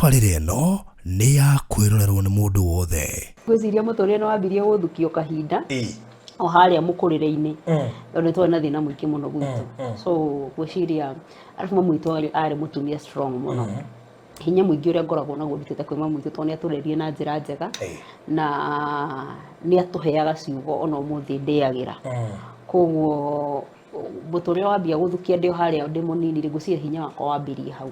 tabarĩra ĩno nĩ ya kwĩrorerwo nĩ mũndũ wothe. Gwĩciria mũtũrĩre nĩ wambirie gũthukio kahinda o harĩa mũkũrĩre-inĩ nĩ twarĩ na thĩna mũingĩ mũno gwitũ, so gwĩciria arabu mamu witũ arĩ mũtumia strong mũno, hinya mũingĩ ũrĩa ngoragwo naguo ndutĩte kwĩ mamu witũ tondũ nĩ atũreririe na njĩra njega na nĩ atũheaga ciugo ona ũmũthĩ ndĩagĩra. Koguo mũtũrĩre wambia gũthukia ndĩ o harĩa ndĩ mũnini ngwĩciria hinya wakwa wambirie hau.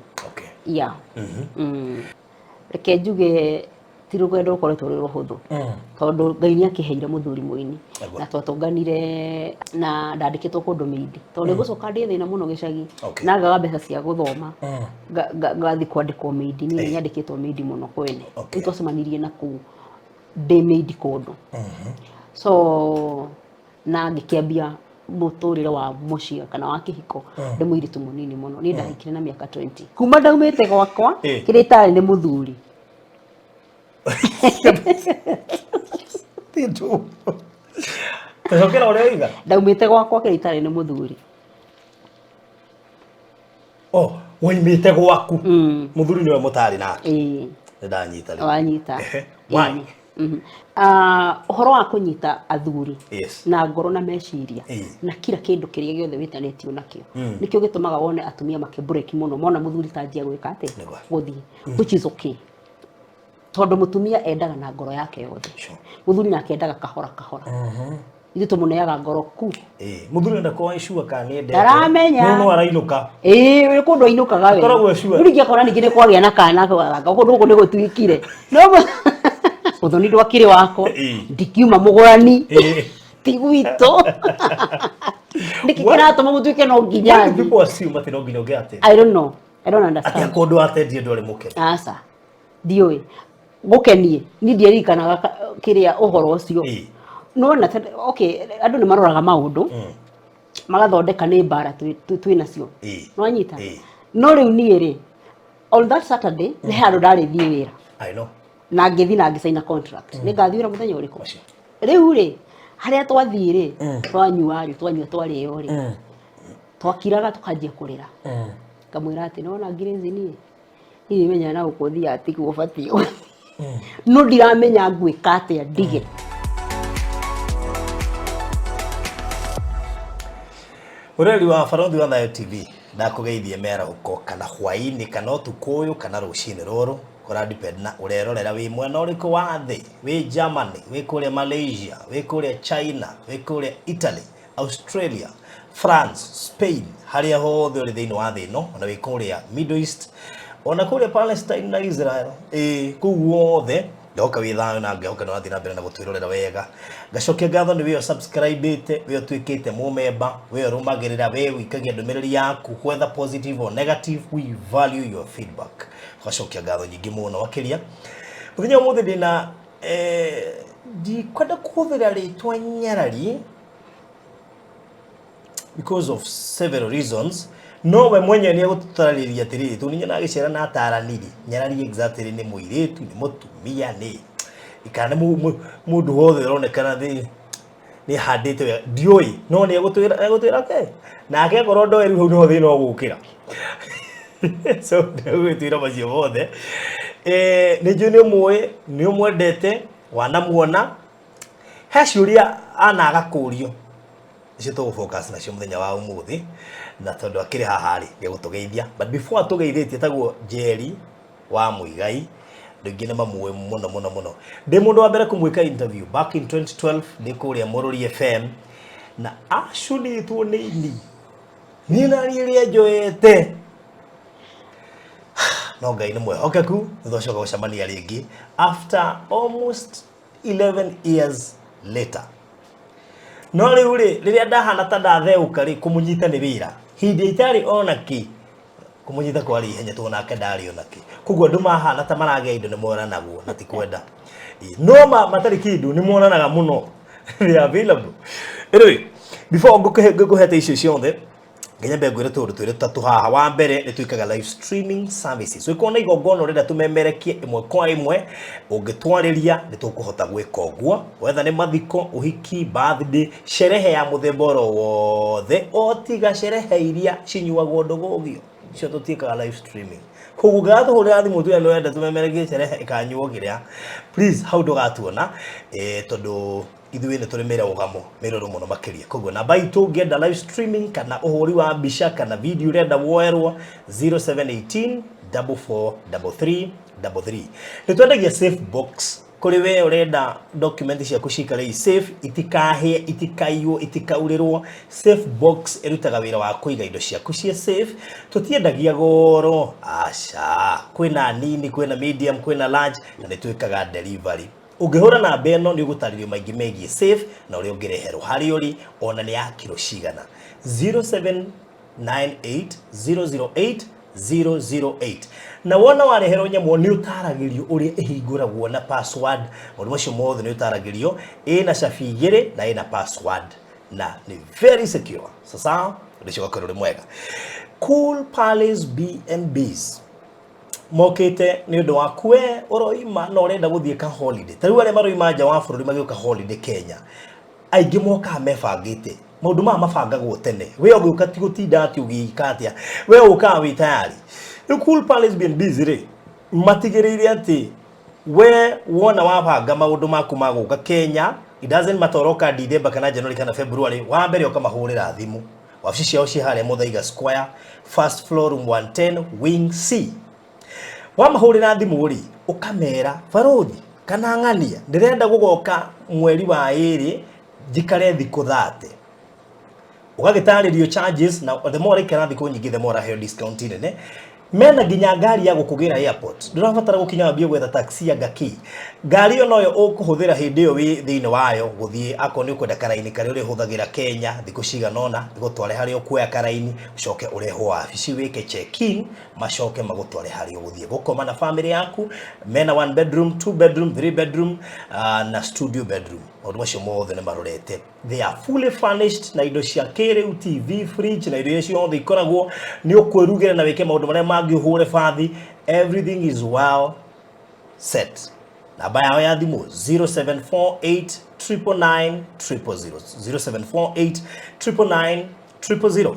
Reke njuge ti rũgendo rũkoretwo rwĩ rũhũthũ tondũ Ngai nĩ akĩheire mũthuri mũini na twatũnganire na ndandĩkĩtwo kũndũ mĩindi tondũ nĩ gũcoka ndĩ thĩna mũno gĩcagi na ngaga mbeca cia gũthoma ngathiĩ kwandĩkwo mĩindi niĩ nyandĩkĩtwo mĩindi mũno kwene rĩu twacemanirie na kũu ndĩ mĩindi kũndũ so na ngĩkĩambia mũtũrĩre wa mũciĩ kana wa kĩhiko ndĩ mũirĩtu mũnini mũno niĩ ndahikire na mĩaka 20 kuma ndaumĩte gwakwa kĩrĩa itarĩ nĩ mũthuri Tindu. Tocokera ũrĩa oiga? Ndaumĩte gwakwa kĩrĩa itarĩ nĩ mũthuri. Woimĩte gwaku. Mũthuri nĩwe mũtarĩ nake. Nĩ ndanyita rĩu. Wanyita. Why? Ũhoro wa kũnyita athuri na ngoro na meciria na kila kĩndũ kĩrĩa gĩothe wĩtanĩtio nakĩo nĩkĩo gĩtũmaga wone atumia makĩbreak mũno mona mũthuri tanjia gwĩka atĩ gũthiĩ which is okay. Tondũ mũtumia endaga na ngoro yake yothe mũthuri nake endaga kahora kahora ithuĩ tũmũneaga ngoro ku mũthuri enda kwa icua kana nĩ endete ndaramenya no arainũka wĩ kũndũ ainũkaga we koragwo icua mũrigi akona ningĩ nĩ kwagĩa na kana kũndũ gũkũ nĩ gũtuĩkire no ũthoni ndwakire wako ndikiuma mũgũrani ti gwitũ nĩkĩ kĩratũma mũtuĩke no nginya people assume atĩ no nginya ũngĩatĩ I don't understand atĩ kũndũ atendie ndwarĩ mũkeni aca ndiũĩ gũkenie ni ndierikanaga kĩrĩa ũhoro ũcio no na okay andũ nĩ maroraga maũndũ magathondeka nĩ mbara twĩ nacio no anyita no rĩu niĩ rĩ on that Saturday nĩ handũ ndarĩ thiĩ wĩra I know na ngĩthi na ngĩcaina contract nĩ ngathiĩ wĩra mũthenya ũrĩkũ rĩu rĩ harĩa twathiĩ rĩ twanyua twarĩo rĩ twakiraga tũkanjia kũrĩra ngamwĩra atĩ nona ngirĩnzi niĩ menya na gũkũthia atigu ũbatiĩ no ndiramenya ngwĩka atĩa ndige Ũreri wa Barothi wa Thayo TV ndakũgeithie mĩarahuko kana hwaĩ-inĩ kana ũtukũ ũyũ kana rũcinĩ rũrũ kora depend na ũrerorera wĩ mwena ũrĩkũ wa thĩ wĩ Germany wĩ kũrĩa Malaysia wĩ kũrĩa China wĩ kũrĩa Italy Australia France Spain harĩa hothe ũrĩ thĩinĩ wa thĩ ĩno ona wĩ kũrĩa Middle East ona kũrĩa Palestine na Israel kũu wothe ndoka wĩ thayo na ngĩhoka no athi na mbere na gũtwĩrorera wega ngacokia ngatho nĩ wĩyo subscribe-ĩte wĩyo tuĩkĩte mũmemba wĩyo rũmagĩrĩra wĩyo wĩikagia ndũmĩrĩri yaku whether positive or negative we value your feedback gacokia ngatho nyingĩ mũno makĩria mũthenya ũmũthĩ ndĩna ndikwenda kũhũthĩra rĩtwa nyarari because of several reasons no we mwenye ni gũtũtarĩria atĩrĩrĩ tũninye na gĩcera na ataraniri nyarari exactly nĩ mũirĩtu nĩ mũtumia nĩ ikana mũndũ wothe ũronekana nĩ handĩte wega ndiũĩ no nĩ egũtwĩra ke nake akorwo ndoĩ rĩu hau nĩho thĩna ũgũkĩra so ndĩgwĩtwĩra macio mothe nĩ njũĩ nĩ ũmwendete wanamuona he ciũria anaga kũũrio icio tũgũfocus nacio mũthenya wa ũmũthĩ na tondũ akĩrĩ haha rĩ nĩ gũtũgeithia but before atũgeithĩtie tagwo Jerry wa Muigai ndĩngĩ nĩ mamuwe mũno ndĩ mũndũ wa mbere kũmwĩka interview back in 2012 ndĩ kũrĩa Mũrũri FM na actually nĩ niĩ na rĩrĩa njoete no Ngai nĩ mwĩhokeku nĩtũcoka gũcemania rĩngĩ after almost 11 years later no rĩu rĩrĩa ndahana ta ndatheũka rĩ kũmũnyita nĩ wĩra hĩndĩ itarĩ onaki kũmũnyita kwari ihenya tũnake ndarĩ onaki koguo andũ mahana ta maragĩa indo nĩ moranagwo na ti kwenda no matarĩ kĩndũ nĩ monanaga mũno they are available anyway before ngũkũhete icio ciothe nginya ngwĩre tũndũ twĩrĩ tatu haha wa mbere nĩ twĩkaga live streaming services wĩkona na igongona ũrenda tũmemerekie ĩmwe kwa ĩmwe ũngĩtwarĩria nĩ tũkũhota gwĩka ũguo whether nĩ mathiko ũhiki birthday sherehe ya mũthemba wothe o tiga sherehe iria cinyuagwo ndũgũgio icio tũtiĩkaga live streaming kugato hore thimu tu ya no enda tumemere chere ikanyuo giria please how do gatuona tondu ithuĩ nĩ tũrĩ mĩrũgamo mĩrũrũ mũno makĩria koguo namba itũ ngĩenda live streaming kana ũhũri wa mbica kana video ũrenda woerwo 0718 443333 nĩ twendagia safe box kũrĩ we ũrenda document ciaku cikare safe itikahie itikaiywo itikaurĩrwo safe box ĩrutaga wĩra wa kũiga indo ciaku cia safe tũtiendagia goro aca kwĩna nini kwĩna medium kwĩna large na nĩ twĩkaga delivery ungihura na beno ni gutaririo maingi megie safe na uri ungireherwo hari uri ona ni ya kilo cigana 0798008008 na wona wareherwo nyamo ni utaragirio uri ihinguragwo na password muri macio mothe ni utaragirio ina cabi igiri na ina password na ni very secure sasa ndicho kwa uri mwega Cool Palace B&Bs mokete ni undu waku we uroima no urenda guthie ka holiday tariu are maroima nja wa bururi magioka holiday Kenya aingi moka mebangite maundu ma mabangagwo tene we ugiuka ti gutinda ati ugika atia we uka wi tayari Cool Palace B&Bs ri matigiriire ati we wona wabanga maundu maku maguka Kenya it doesn't matter oka December kana January kana February wa mbere ukamahurira thimu wabici ciao ci hare Muthaiga Square first floor room 110 wing C wamahurira thimu ri ukamera barothi kana ng'ania ndirenda gugoka mweri wa iri jikare thiko 30 ugagitaririo charges na the more ikara thiko nyingi the more higher discount nene mena ginya ngari ya gukugira airport ndurabatara gukinya mbio gwetha taxi ya gaki ngari yo noyo ukuhuthira hindi yo wi thiini wayo guthie ako ni ukwenda karaini kare uri huthagira Kenya thiko ciganona igutware hari ukuya karaini ucoke ureho wabici wike check in macoke magutware hari uguthie gukoma na family yaku mena 1 bedroom 2 bedroom 3 bedroom na studio bedroom maundu macio mothe ni marorete they are fully furnished na indo cia kiriu TV fridge na indo icio othe ikoragwo ni ukwirugire na wike maundu maria mangi uhure fathi everything is well set namba yao ya thimu 07489900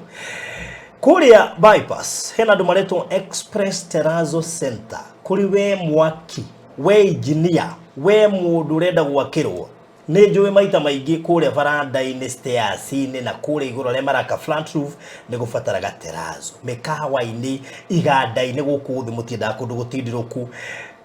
kuria bypass hena andu maretwo Express Terrazzo Center kuri we mwaki we engineer we mundu urenda gwakirwo ni njuwe maita maingi kuria veranda-ini stairs-ini na kuria iguru le maraka flat roof ni gufataraga terrazzo mikawa-ini iganda-ini guku thi mutienda kundu gutindiruku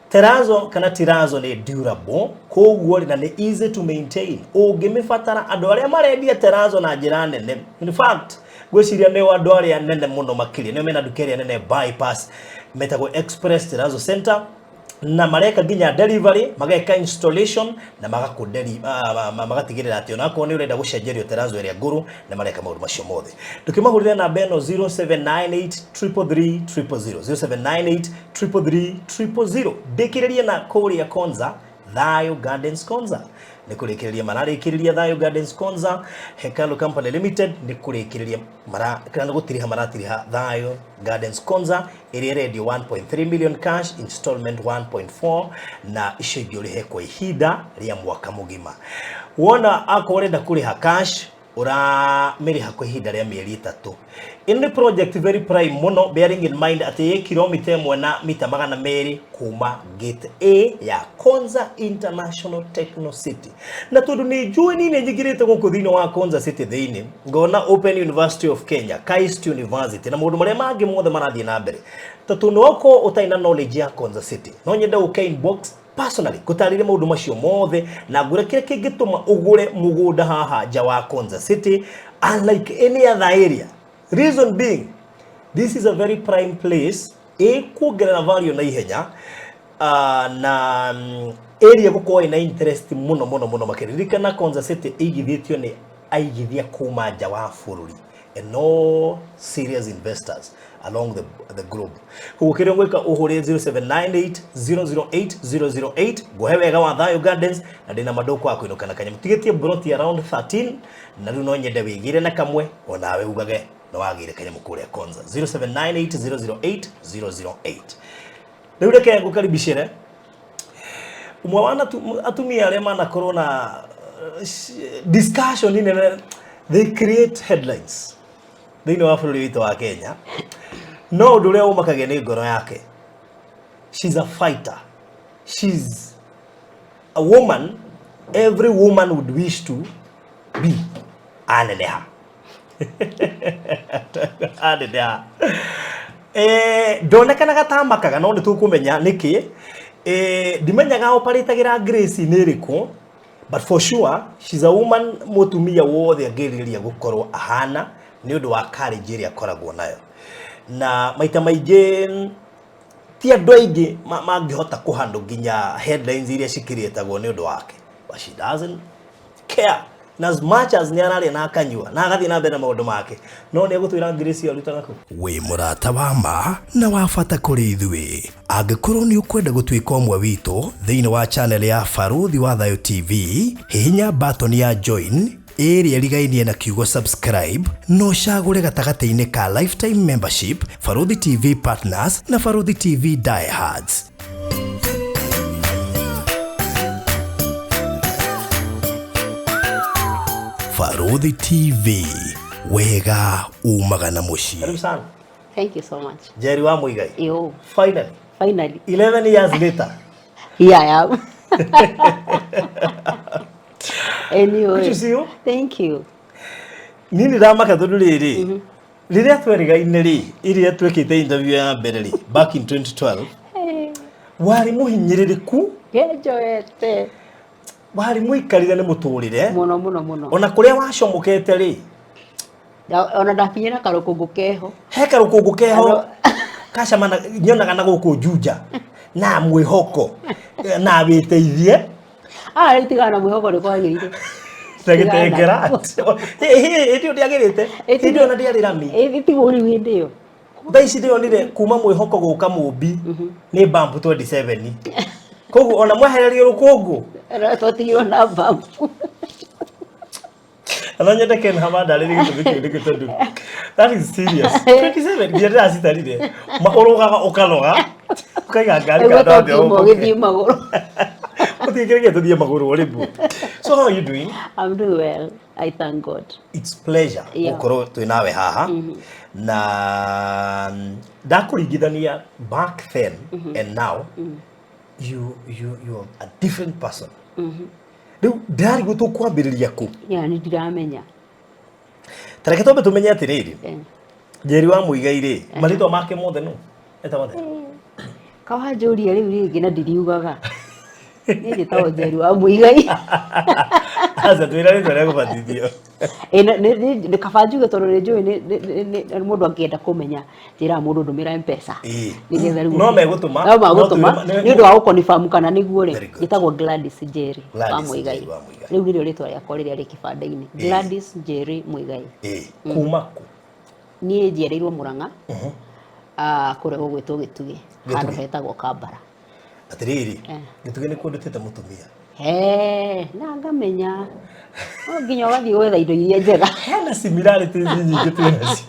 terrazzo kana terrazzo ni durable koguo na ni easy to maintain ungimifatara andu aria marendia terrazzo na njira nene in fact gwiciria ni andu aria nene muno makiria ni mena dukeria nene bypass metago Express Terrazzo Center na mareka ginya delivery mageka installation na magakudeli magatigirira ati ona ko ni urenda gucenjerio terrazzo area nguru na mareka maundu macio mothe ndukimahurira na beno 07983300 07983300 ndikiririe na kuria Konza Thayo Gardens Konza nikurikiria mararikiriria Thayo Gardens Konza Hekalu Company Limited nikurikiria kana gutiriha maratiriha Thayo Gardens Konza iri radio 1.3 million cash installment 1.4 na ishegio rihekwa ihinda ria mwaka mugima wona akorenda kuriha cash ura miriha kwa ihinda ria mieri 3 in the project very prime muno bearing in mind ati kilomita 1 na mita 200 kuma gate A ya Konza International Techno City na tondu ni njui ni njigirite guku thini wa Konza City thini ngona Open University of Kenya KAIST University na mundu maria mangi mothe marathie na mbere tondu noko utaina knowledge ya Konza City no nyenda uke inbox personally kutarire maundu macio mothe na ngure kire kingituma ugure mugunda haha nja wa Konza City unlike any other area. Reason being, this is a very prime place kugerera value na ihenya na area guko ina interest muno makiririkana Konza City igithitio ni aigithia kuma nja wa bururi and no serious investors along the globe. Ukire ngweka uhore 0798008008 gohewega wa Thayo Gardens na ndina madoko akuinukana kanya mutigetie broti around 13 na riu no nyende wigire na kamwe onawe ugage no wagire kanya mukure Konza 0798008008 riu reke ngukaribishire umwe wana atumia aria mana corona discussion in they create headlines thini wa bururi witu wa Kenya no ndure umakagia ni ngoro yake she's a fighter. She's a woman every woman would wish to be. Aneneha. Aneneha. Ndonekana gatamakaga no nĩ tũkũmenya nĩkĩ. Ndimenyaga operatagira Grace nĩ ĩrĩkũ, but for sure she's a woman mũtumia wothe angĩrĩria gũkorwo ahana nĩ ũndũ wa courage ĩrĩa akoragwo nayo. Na maita maingĩ ti andũ aingĩ mangĩhota kũhandle nginya headlines iria cikirietagwo nĩ ũndũ wake, but she doesn't care. And as much as nĩ ararĩa na akanyua na agathiĩ na mbere na maũndũ make, no nĩ egũtwĩra Grace arutaga kũ. Wĩ mũrata wa ma na wa bata kũrĩ ithuĩ. Angĩkorwo nĩ ũkwenda gũtuĩka ũmwe witũ thĩinĩ wa channel ya Baruthi wa Thayũ TV, hihinya button ya join ĩrĩa ĩrigainie na kiugo subscribe, no cagũre gatagatĩ-inĩ ka lifetime membership, Baruthi TV Partners na Baruthi TV Diehards. Baruthi TV, wega umaga na mũciĩ. Karibu sana. Thank you so much. Njeri wa Muigai. Yo. Finally. 11 years later. Here I am. Anyway. Good to see you. Thank you. Nini ramaka tondu riri. Riria twerigaine ri, iria twekite interview ya mbere ri back in 2012. Wari muhinyiririku. Ngejoete. Wari muikarire ni muturire. Muno. Ona kuria wacomokete ri. Ona ndakinya na karukungu keho. He karukungu keho. Kacamana nyonaga na guku Juja. Na mwihoko. Na witeithie. Ritigana mwihoko ni kwagirire. Ndagitengera. Ndio ndiagirite. Ndio na ndiarira mi. Itiguri windio. Thaici ndionire kuma mwihoko guka Mumbi ni Bambu 27. Koguo ona mwehererio rukungu. Twatigirwo na Bambu. Ananya Ken Hamada riri gĩtũmi. That is serious. 27 ndia citarire. Urogaga ukanoga. Ukaiga ngari kana ndio ũgĩthiĩ magũrũ. Utikirege tuthie magũrũ ribu. So how are you doing? I'm doing well. I thank God. It's pleasure gukorwo twi nawe haha. Na ndakuringithania back then and now you're a different person. Riu ndari gutukwambiriria ku. Ni ndiramenya. Tareke tombe tumenye atiriri. Njeri wa Muigai ri, marito make mothe no. Eta mothe. Kawanjũria rĩu rĩngĩ na ndiriugaga. Nĩ ndĩtagwo Njeri wa Muigai. Asa twira rĩtwa rĩa gũbatithio. Nĩ kaba njuge tondũ nĩ njũĩ nĩ mũndũ angĩenda kũmenya njĩra mũndũ ndũmĩra M-Pesa. Nĩgetha rĩu no megũtũma. No magũtũma nĩ ũndũ wa gũkonfirm kana nĩguo rĩ. Njĩtagwo Gladys Njeri wa Muigai. Rĩu nĩrĩo rĩtwa rĩakwa rĩrĩa rĩ kĩbande-inĩ. Gladys Njeri Muigai. Kuma ku. Niĩ njiarĩirwo Mũrang'a. Kũrĩa gũgwĩtwo Gĩtugĩ. Handũ hetagwo Kambara. Atiriri. Gĩtugĩ nĩ kwendete mũtumia. Na ngamenya. No nginya ũgathiĩ gwetha indo iria njega. Hena similarities nyingĩ twĩnacio.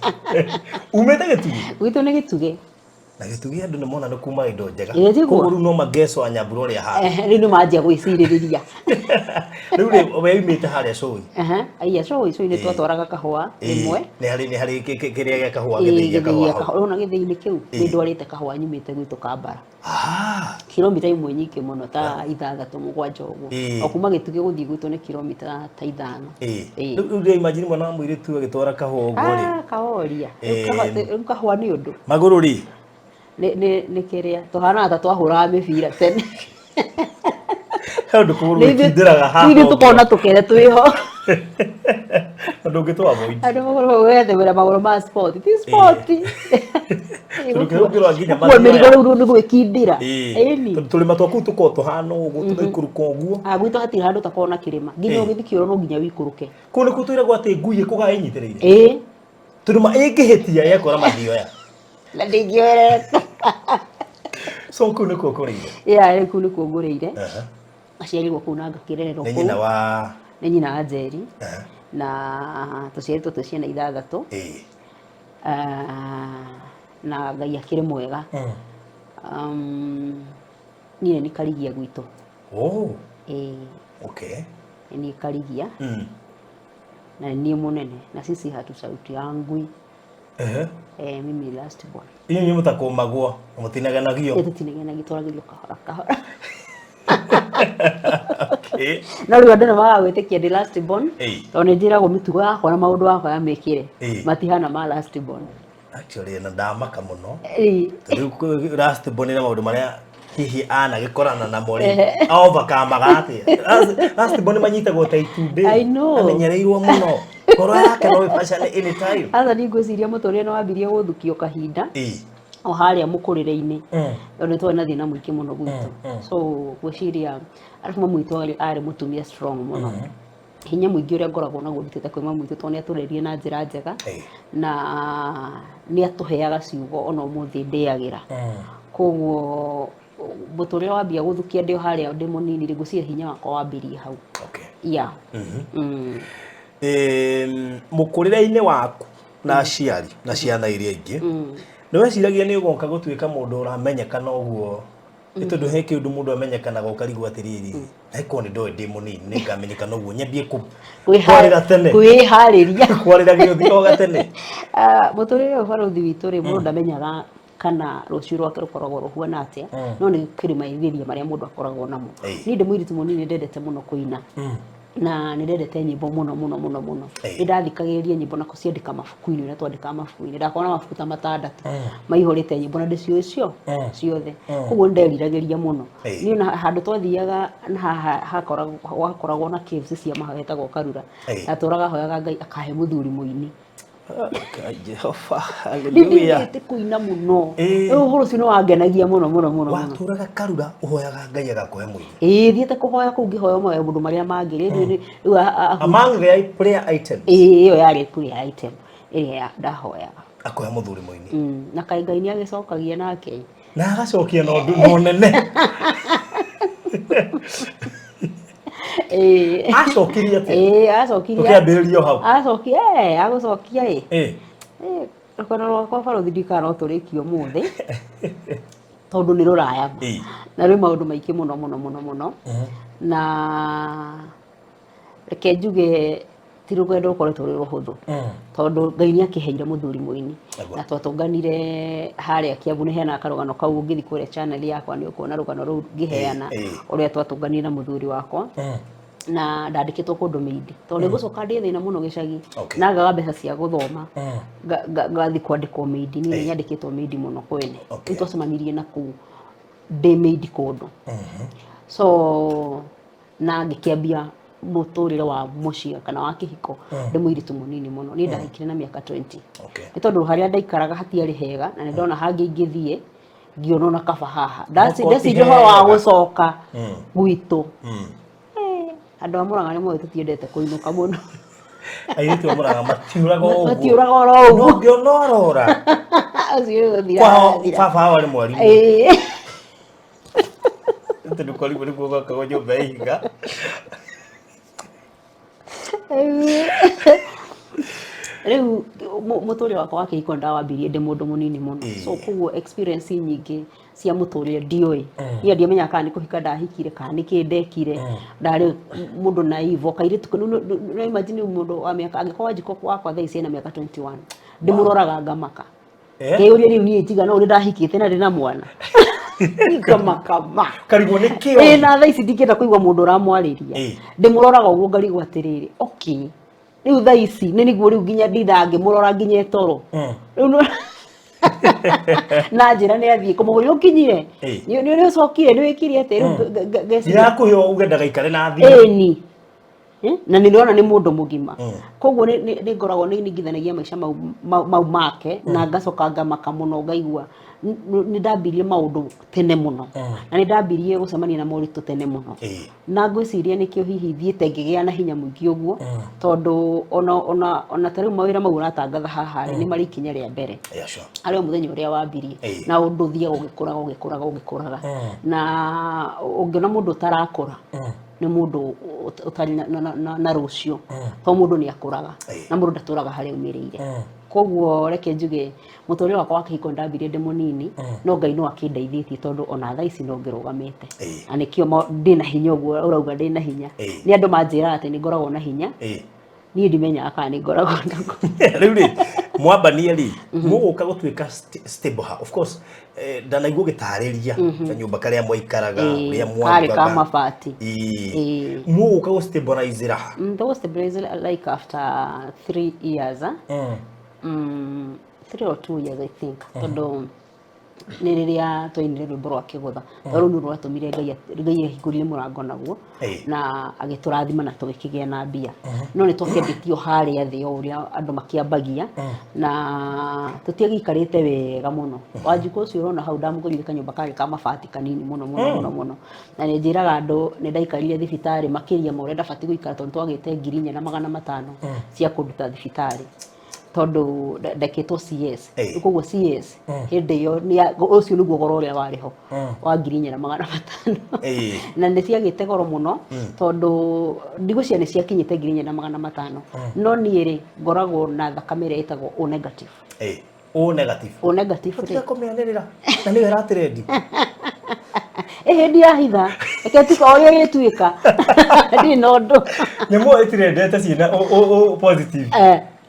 Umĩte Gĩtugĩ? Gwitũ nĩ Gĩtugĩ. Na Gĩtugĩ andũ nĩ mona nĩ kuma indo njega. Koguo rĩu no mageco Nyambura ũrĩa hana. Rĩu nĩ manjia gwĩcirĩrĩria. Rĩu we umĩte harĩa Cũi. Aya Cũi nĩ twatwaraga kahũa ĩmwe. Nĩ harĩ kĩrĩa gĩa kahũa gĩthĩi gĩa kahũa. Ona gĩthĩi-inĩ kĩu nĩ ndwarĩte kahũa nyumĩte gwitũ Kambara. Kilomita imwe nyingĩ mũno ta 6-7 ũguo. O kuma Gĩtugĩ gũthiĩ gwitũ nĩ kilomita ta 5. Rĩu ndĩ imagine mwana wa mũirĩtu agĩtwara kahũa ũguo rĩ. Kahoria. Rĩu kahũa nĩ ũndũ. Magũrũ rĩ. Nĩ kĩrĩa tũhana ta twahũraga mĩbira tene. Handũ kũgũrũ gĩkindĩraga haha. Nĩ tũkona tũkere twĩho. Andũ ũngĩtwa void. Andũ gwethemera magũrũ ma sport. Ti sport. Tũrũkĩrwo nginya mathia. Mĩrigo rĩu nĩ gwĩkindĩra. Tũrĩma twaku tũkoragwo tũhana ũguo tũgaikũrũka ũguo. Gwitũ hatirĩ handũ takoragwo na kĩrĩma. Nginya ũgĩthiĩ kĩoro no nginya wĩikũrũke. Kũu nĩkuo twĩragwo atĩ ngui ĩkũga ĩnyitĩrĩire. Tũrĩma ĩngĩhĩtia yekora mathioya. Na ndingĩoerete. So kũu nĩkuo ũkũrĩire? Kũu nĩkuo ngũrĩire. Aciarirwo kũu na ngakĩrererwo kũu. Nĩ nyina wa? Nĩ nyina wa Njeri. Na tũciarĩtwo twĩ ciana 6. Na Ngai akĩrĩ mwega. Niĩ nĩ karigia gwitũ. Okay. Niĩ karigia. Na niĩ mũnene. Na sisi hatu sauti ya ngui. Mimi last born. Inyu mutakomagwo mutinaganagio. Tutinaganagio twaragio kahora kahora. Okay. No riu andũ nĩmagagwĩtĩkia ndĩ last born tondũ nĩnjĩragwo mĩtugo yakwa na maũndũ yakwa ya mĩkĩre matihana ma last born. Actually na ndamaka muno tondũ last born na maũndũ marĩa hihi ana gĩkorana na mori overcome last born manyitagwo ta itumbĩ amenyereirwo muno ngoro yake no ĩbacane anytime. Asa nĩngwĩciria mũtũrĩre nĩwambirie gũthukio kahinda o harĩa mũkũrĩre-inĩ tondũ nĩtwarĩ na thĩna mũingĩ mũno gwitũ, so gwĩciria arabu mamu witũ arĩ mũtumia strong mũno, hinya mũingĩ ũrĩa ngoragwo naguo ndutĩte kwĩ mamu witũ tondũ nĩatũreririe na njĩra njega na nĩatũheaga ciugo ona ũmũthĩ ndĩagĩra. Koguo mũtũrĩre wambia gũthukia ndĩ o harĩa ndĩ mũnini rĩ, ngwĩciria hinya wakwa wambĩrie hau. Mũkũrĩre-inĩ waku na aciari na ciana iria ingĩ nĩweciragia nĩ ũgoka gũtuĩka mũndũ ũramenyekana ũguo nĩ tondũ he kĩndũ mũndũ amenyekanaga ũkarigwo atĩrĩrĩ naĩkorwo nĩndoĩ ndĩ mũnini nĩngamenyekana ũguo nyambie kwarĩra tene kwĩharĩria kwarĩra gĩũthio gatene? Mũtũrĩre ũyũ barũthi witũ rĩ, mũndũ ndamenyaga kana rũciũ rwake rũkoragwo rũhuana atĩa, no nĩ kĩrĩmaithĩria marĩa mũndũ akoragwo namo. Niĩ ndĩ mũirĩtu mũnini ndendete mũno kũina na nĩndendete nyĩmbo mũno mũno mũno mũno. Nĩndathikagĩrĩria nyĩmbo na kũciandĩka mabuku-inĩ ũrĩa twandĩkaga mabuku-inĩ, ndakoragwo na mabuku ta 6 maihũrĩte nyĩmbo na ndĩciũĩ ciothe, koguo nĩnderiragĩria mũno. Niĩ na handũ twathiaga hakoragwo na caves cia mahoya hetagwo Karura, ndatũraga hoyaga Ngai akahe mũthuri mũini. Hallelujah. Ndĩ kũina mũno ũhoro ũcio nĩwangenagia mũno mũno mũno. Watũraga Karura ũhoyaga Ngai agakũhe mũini? Thiĩte kũhoya kũu ngĩhoya maũndũ marĩa mangĩ among the prayer items ĩyo yarĩ prayer item ĩrĩa ndahoyaga akũhe mũthuri mũini na kaĩ Ngai nĩagĩcokagia nake na agacokia na ũndũ nene. Acokirie atĩa? Acokirie ũkĩambĩrĩria hau agũcokia rũgano rwakwa barũthi ndikanotũrĩkio ũmũthĩ tondũ nĩ rũraya na rwĩ maũndũ maingĩ mũno mũno mũno mũno na reke njuge ti rũgendo rũkoretwo rwĩ rũhũthũ tondũ Ngai nĩakĩheire mũthuri mũini na twatũnganire harĩa Kiambu, nĩheanaga karũgano kau ũngĩthiĩ kũrĩa channel yakwa nĩũkuona rũgano rũu ngĩheana ũrĩa twatũnganire na mũthuri wakwa na ndandĩkĩtwo kũndũ mĩindi tondũ nĩngũcoka ndĩ thĩna mũno gĩcagi na ngaga mbeca cia gũthoma ngathiĩ kwandĩkwo mĩindi. Niĩ nyandĩkĩtwo mĩindi mũno kwene, rĩu twacemanirie na kũu ndĩ mĩindi kũndũ, so na ngĩkĩambia mũtũrĩre wa mũciĩ kana wa kĩhiko ndĩ mũirĩtu mũnini mũno. Niĩ ndahikire na mĩaka 20 nĩ tondũ harĩa ndaikaraga hatiarĩ hega na nĩndona hangĩ ingĩthiĩ ngĩonwo na kaba haha ndeciria ũhoro wa gũcoka gwitũ. Andũ a Mũrang'a nĩmoĩ tũtiendete kũinũka mũno. Airĩtu a Mũrang'a matiũraga ũguo matiũraga oro ũguo ũngĩona orora baba warĩ mwarimũ tondũ kwarĩmũ nĩguo gwakagwo nyũmba ya ihiga. Rĩu mũtũrĩre wakwa wa kĩhiko ndawambirie ndĩ mũndũ mũnini mũno, so koguo experience nyingĩ cia mũtũrĩre ndiũĩ. Niĩ ndiamenyaga kana nĩ kũhika ndahikire kana nĩ kĩ ndekire, ndarĩ mũndũ naive kairĩtu. No imagine mũndũ wa mĩaka angĩkorwo Wanjikũ wakwa thaa ici ena mĩaka 21 ndĩmũroraga ngamaka ngĩyũria rĩu niĩ njiga no ũrĩa ndahikĩte na ndĩ na mwana ngamaka karigwo nĩ kĩo na thaa ici ndingĩenda kũigua mũndũ ũramwarĩria ndĩmũroraga ũguo ngarigwo atĩrĩrĩ okay rĩu thaa ici nĩ nĩguo rĩu nginya nditha ngĩmũrora nginya toro rĩu na njĩra nĩ athiĩ kũmũgũrĩra ũkinyire nĩ ũcokire nĩ wĩkire atĩ rĩu ngeciria yakũhe uge ndagaikare na thimũ na nĩndĩrona nĩ mũndũ mũgima, koguo nĩ ngoragwo nĩ ningithanagia maica mau make na ngacoka ngamaka mũno ngaigua nĩ ndambirie maũndũ tene mũno na nĩ ndambirie gũcemania na moritũ tene mũno na ngwĩciria nĩkĩo hihi thiĩte ngĩgĩa na hinya mũingĩ ũguo tondũ ona ta rĩu mawĩra mau ũratangatha haha nĩ marĩ ikinya rĩa mbere arĩ o mũthenya ũrĩa wambirie na ũndũ ũthiaga ũgĩkũraga na ũngĩona mũndũ ũtarakũra nĩ mũndũ ũtarĩ na rũciũ to mũndũ nĩ akũraga na mũndũ ndatũraga harĩa umĩrĩire. Koguo reke njuge mũtũrĩre wakwa wa kĩhiko ndambirie ndĩ mũnini no Ngai no akĩndeithĩtie tondũ ona thaa ici no ngĩrũgamĩte na nĩkĩo ndĩ na hinya ũguo ũrauga ndĩ na hinya. Nĩ andũ manjĩraga atĩ nĩ ngoragwo na hinya niĩ ndimenyaga kana nĩ ngoragwo naguo. Rĩu rĩ mwambanie ri muguka gutwika stable of course ndanaigua gitariria kanyumba karia mwaikaraga uria mwarugaga kama mabati muguka go stabilize raha to stabilize like after 3 years 3 or 2 years I think tondo nä rä rä a twainire rwä mbo rwa kä gå tha rå nä rwatå mire ngai ahingå må rango naguo na agä tå rathima na tå gä kä gä a na mbia no nä twakendetio harä a thä o å rä a andå makäambagia na tå tiagäikarä te wega må no wanjikå å cio å rona hau ndamå ngårire kanyåmba karä ka mabati kanini må no na nä njä raga andå nä ndaikarire thibitarä makä ria ma å rä a ndabatiä gå ikara tondå twagä te 4,500 cia kå ruta thibitarä tondu ndeketwo CS koguo CS hindi yo ucio niguo goro uria wari ho wa 4,500 na nä ciagä goro muno tondu ndigå nä ciakinyite 4,500 no niä rä ngoragwo na thakame ĩrĩa ĩtagwo O negative O negative O negative rä kåmeanĩrĩra na nĩwe ĩratĩrendi hĩndĩ ya hitha reke tuka ũrĩa gĩtuĩka ndĩ na ũndũ nyamũ ĩtirendete ciĩna O positive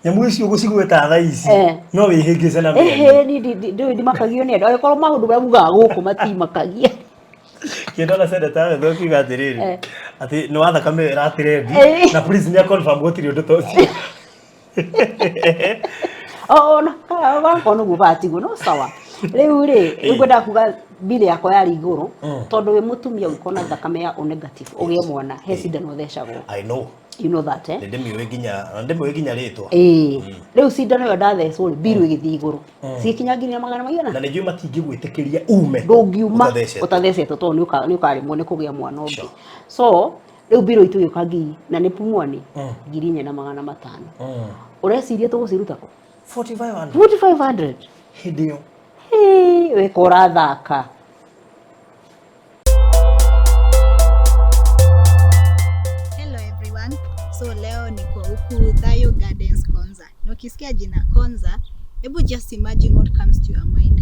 nyamu icio gucigweta tha ici no wihingise na mbere ndi makagio ni andå agĩkorwo maũndũ marĩa mugaga gũkũ matimakagia kĩndũ na seneta we thũkiuga atĩrĩrĩ atĩ nĩ wa thakame ĩratĩrendi na police nĩ confirm gũtirĩ ũndũ ta ũcio na gwakorwo nĩguo batigwo no sawa rĩu rĩ ngwenda kuga mbirĩ yakwa yarĩ igũrũ tondũ wĩ mũtumia ũngĩkorwo na thakame ya O negative ũgĩe mwana he cindano ũthecagwo I know you know that ndĩmĩũĩ nginya rĩtwa rĩu cindano ĩyo ndathecwo rĩ mbirũ ĩgĩthiĩ igũrũ cikinya 4,200 na nĩnjũĩ matingĩgwĩtĩkĩria ume ndũngiuma ũtathecetwo tondũ nĩ ũkaremwo nĩ kũgĩa mwana ũngĩ so rĩu mbirũ itũ igĩũka ngiri na nĩ pumwani 4,500 ũreciria tũgũciruta kũ 4,500 hĩndĩ ĩyo weka ũrathaka So leo niko huku Thayo Gardens Konza. Na ukisikia jina Konza, hebu just imagine what comes to your mind.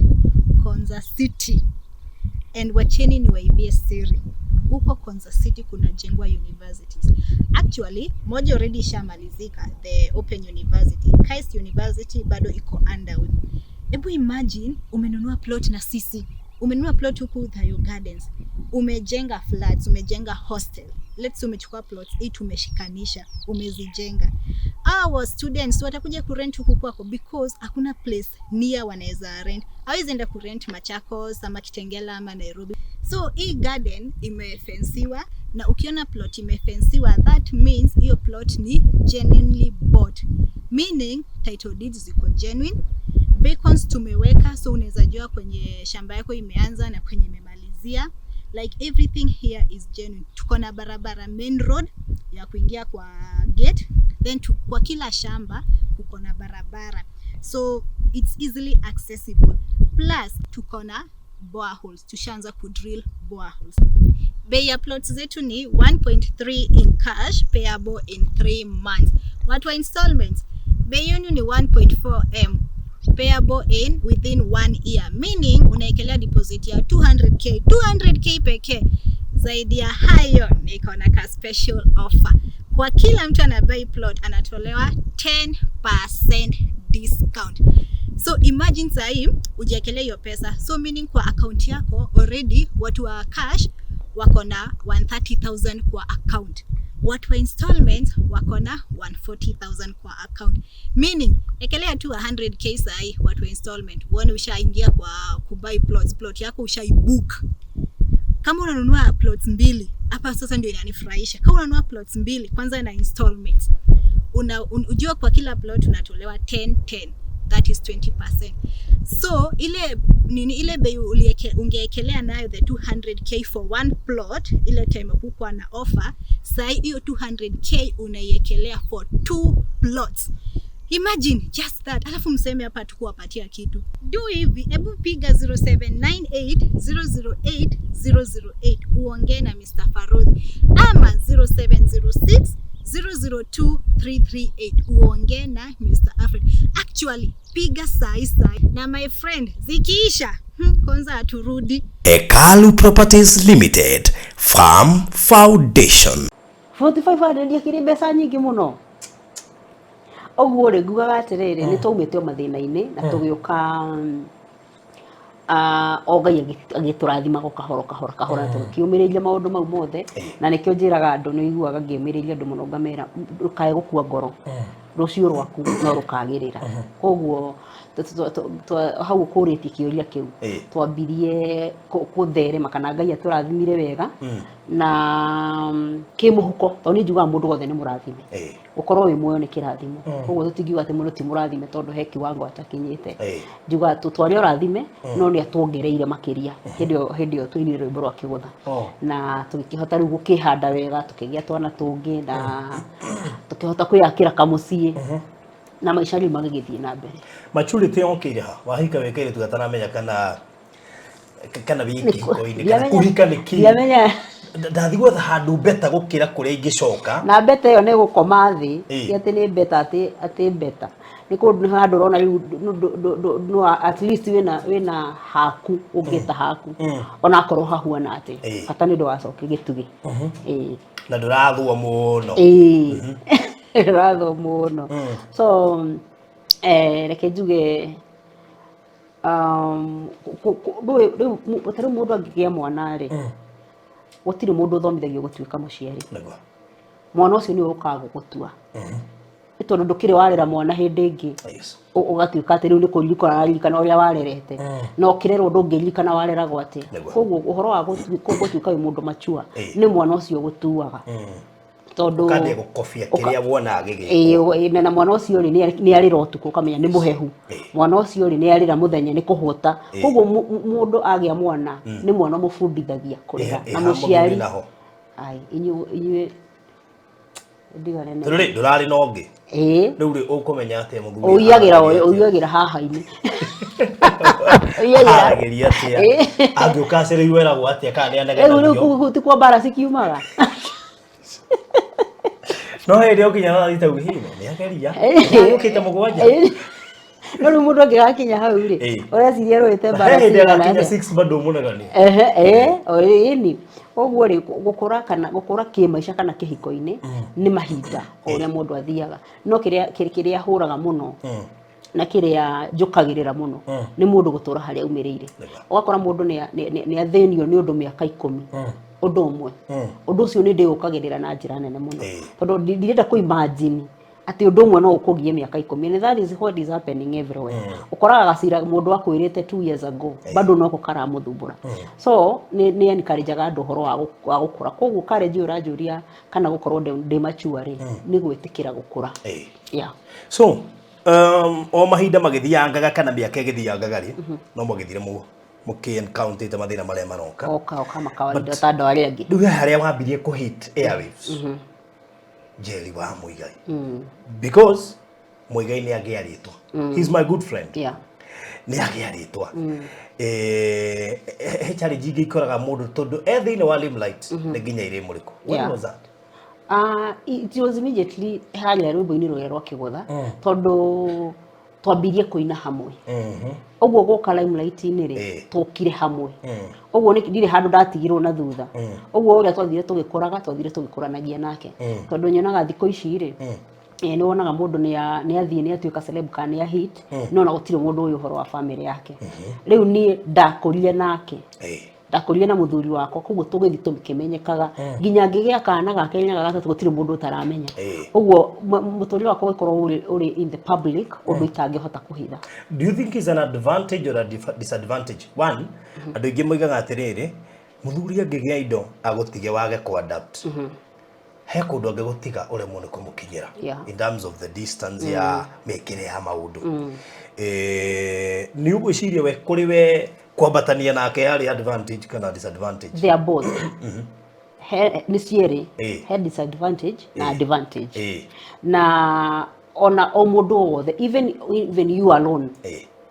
Konza City. And wacheni ni waibie siri. Huko Konza City kuna jengwa universities. Actually, moja already ishamalizika, the Open University. KAIS University bado iko underway. Hebu imagine umenunua plot na sisi. Umenunua plot huku Thayo Gardens. Umejenga flats, umejenga hostel. Let's say umechukua plots 8 umeshikanisha, umezijenga. Our students watakuja kurent huku kwako because hakuna place near wanaweza rent. Hawezi enda kurent Machakos ama Kitengela ama Nairobi. So hii garden imefensiwa na ukiona plot imefensiwa that means hiyo plot ni genuinely bought. Meaning title deeds ziko genuine. Beacons tumeweka so unaweza jua kwenye shamba yako imeanza na kwenye imemalizia. Like everything here is genuine. Tuko na barabara main road ya kuingia kwa gate, then kwa kila shamba tuko na barabara, so it's easily accessible. Plus tuko na boreholes, tushaanza kudrill boreholes. Bei ya plots zetu ni 1.3 in cash payable in 3 months. Watu wa installments, bei yenu ni 1.4M payable in within 1 year, meaning unaekelea deposit ya 200k pekee. Zaidi ya hayo niko na ka special offer. Kwa kila mtu anabuy plot anatolewa 10% discount. So imagine sahi ujiekelea hiyo pesa, so meaning kwa account yako already watu wa cash wako na 130,000 kwa account. Watu wa installment wako na 140,000 kwa account. Meaning, ekelea tu 100k sahi watu wa installment. Uone ushaingia kwa kubuy plots. Plot yako ushaibook. Kama unanunua plots 2, hapa sasa ndio inanifurahisha. Kama unanunua plots 2 kwanza na installments, unajua kwa kila plot unatolewa 10. That is 20%. So ile bei ungeekelea nayo the 200k for one plot ile time kukua na offer, sai hiyo 200k unaiekelea for 2 plots. Imagine just that. Alafu mseme hapa tukuwapatia kitu. Do hivi, hebu piga 0798008008 uongee na Mr. Farodhi, ama 0706002338 uongee na Mr. Alfred. Actually, piga sai na my friend zikiisha kwanza aturudi. Ekalu Properties Limited, Farm Foundation. 45 ndio kile pesa nyingi muno. oguo ri ngugaga atiriri ni twaumite o mathina-ini na tugioka o Ngai agiturathima kahoro kahora tukiumiriria maundu mau mothe na nikio njiraga andu ni iguaga ngiumiriria andu muno ngamera rukae gukua ngoro rucio rwaku no rukagirira koguo hau kuriti kiuria kiu twambirie kutherema kana Ngai aturathimire wega na kimuhuko to ni njuga mundu wothe ni murathime ukorwo wi muoyo ni kirathimo koguo tutingiuga ati mundu ti murathime tondu he kiwango atakinyite njuga tutwari urathime no ni atuongereire makiria hindi twini rwimbo rwa kigutha na tukihota riu gukihanda wega tukigia twana tungi na tukihota kwiyakira kamucii na maisha riu magigithie na mbere maturity yokire ha wahika wekere tugatanamenya kana wiki oine kana kuhika niki ndiamenya ndathigwa handu beta gukira kuria ingicoka na beta iyo ni gukoma thi ati ni beta ati beta ni kundu handu rona no at least wina haku ungita haku ona akorwo hahuana ati bata ni ndwacoke gitugi na ndurathwa muno ratho muno so reke njuge utari mundu angigia mwana ri gutiri mundu uthomithagio gutuika muciari mwana ucio ni ukaga gugutua tondu ndukire warera mwana hindi ingi ugatuika ati riu ni kuririkana uria warerete no kirero ndungirikana warera gwate koguo uhoro wa gutuika wi mundu machua ni mwana ucio gutuaga tondu kande gukofia kiria wona agige na mwana ucio ni arira utuku kamenya ni muhehu mwana ucio ni arira muthenya ni kuhuta koguo mundu agia mwana ni mwana mufundithagia kurira na muciari ai inyu ndigare ne ruri ndurari nongi riu ri ukumenya ati muthuri uyagira haha-ini ageria atia angukacire iwera gwatia kana ni anagana riu ti kwa bara cikiumaga no hindi ukinya na thita uhino ni ageria ukite mugwanja no riu mundu angigakinya hau ri ureciria ruite bara cikinya 6 bado munagani oini oguo ri gukura kimaisha kana kihiko-ini ni mahinda uria mundu athiaga no kiria huraga muno na kiria njukagirira muno ni mundu gutura haria umiriire ugakora mundu ni athenio ni undu miaka 10 undu umwe undu ucio ni ndiukagirira na njira nene muno tondu ndirenda ku imagine ati undu umwe no ukugie miaka 10 and that is what is happening everywhere ukoraga gacira mundu akwirite 2 years ago bado no kukara muthumbura so ni encourageaga andu horo wa gukura koguo courage urajuria kana gukorwo ndi mature ri ni gwitikira gukura so o mahinda magithiangaga kana miaka igithiangaga ri no magithire muki encounter ta mathina maria maroka oka makawaida ta ndo aria angi nduga haria wambirie ku hit airwaves Jerry wa Muigai because Muigai ni agiaritwa he's my good friend ni agiaritwa challenge igikoraga mundu tondu ethine wa Limelight ni nginya ire muriku what was that it was immediately haria rwimbo-ini rwe rwa kigutha tondu twambirie kuina hamwe oguo goka Limelight-ini ri tukire hamwe oguo ndire handu ndatigirwo na thutha oguo uria twathire tugikuranagia nake tondu nyonaga thiko ici ri ni wonaga mundu ni athie ni atuika celeb kana ni hit no na gutire mundu uyu horo wa family yake riu ni ndakurire nake ndakurire na muthuri wako koguo tugithi tukimenyekaga nginya ngigia kana gake nyaga gatatu gutire mundu utaramenya oguo muthuri wako wikorwo uri in the public undu itangihota kuhitha. Do you think is an advantage or a disadvantage? One, andu ingi moigaga atiriri muthuri angigia indo agutige wage ku adapt he kundu angigutiga ure mu ni kumukinyira in terms of the distance ya mekire ya maundu ni ugwiciria we kuri we kwabatania nake yari advantage kana disadvantage? They are both. Ni cieri he disadvantage na advantage na ona o mundu wothe even you alone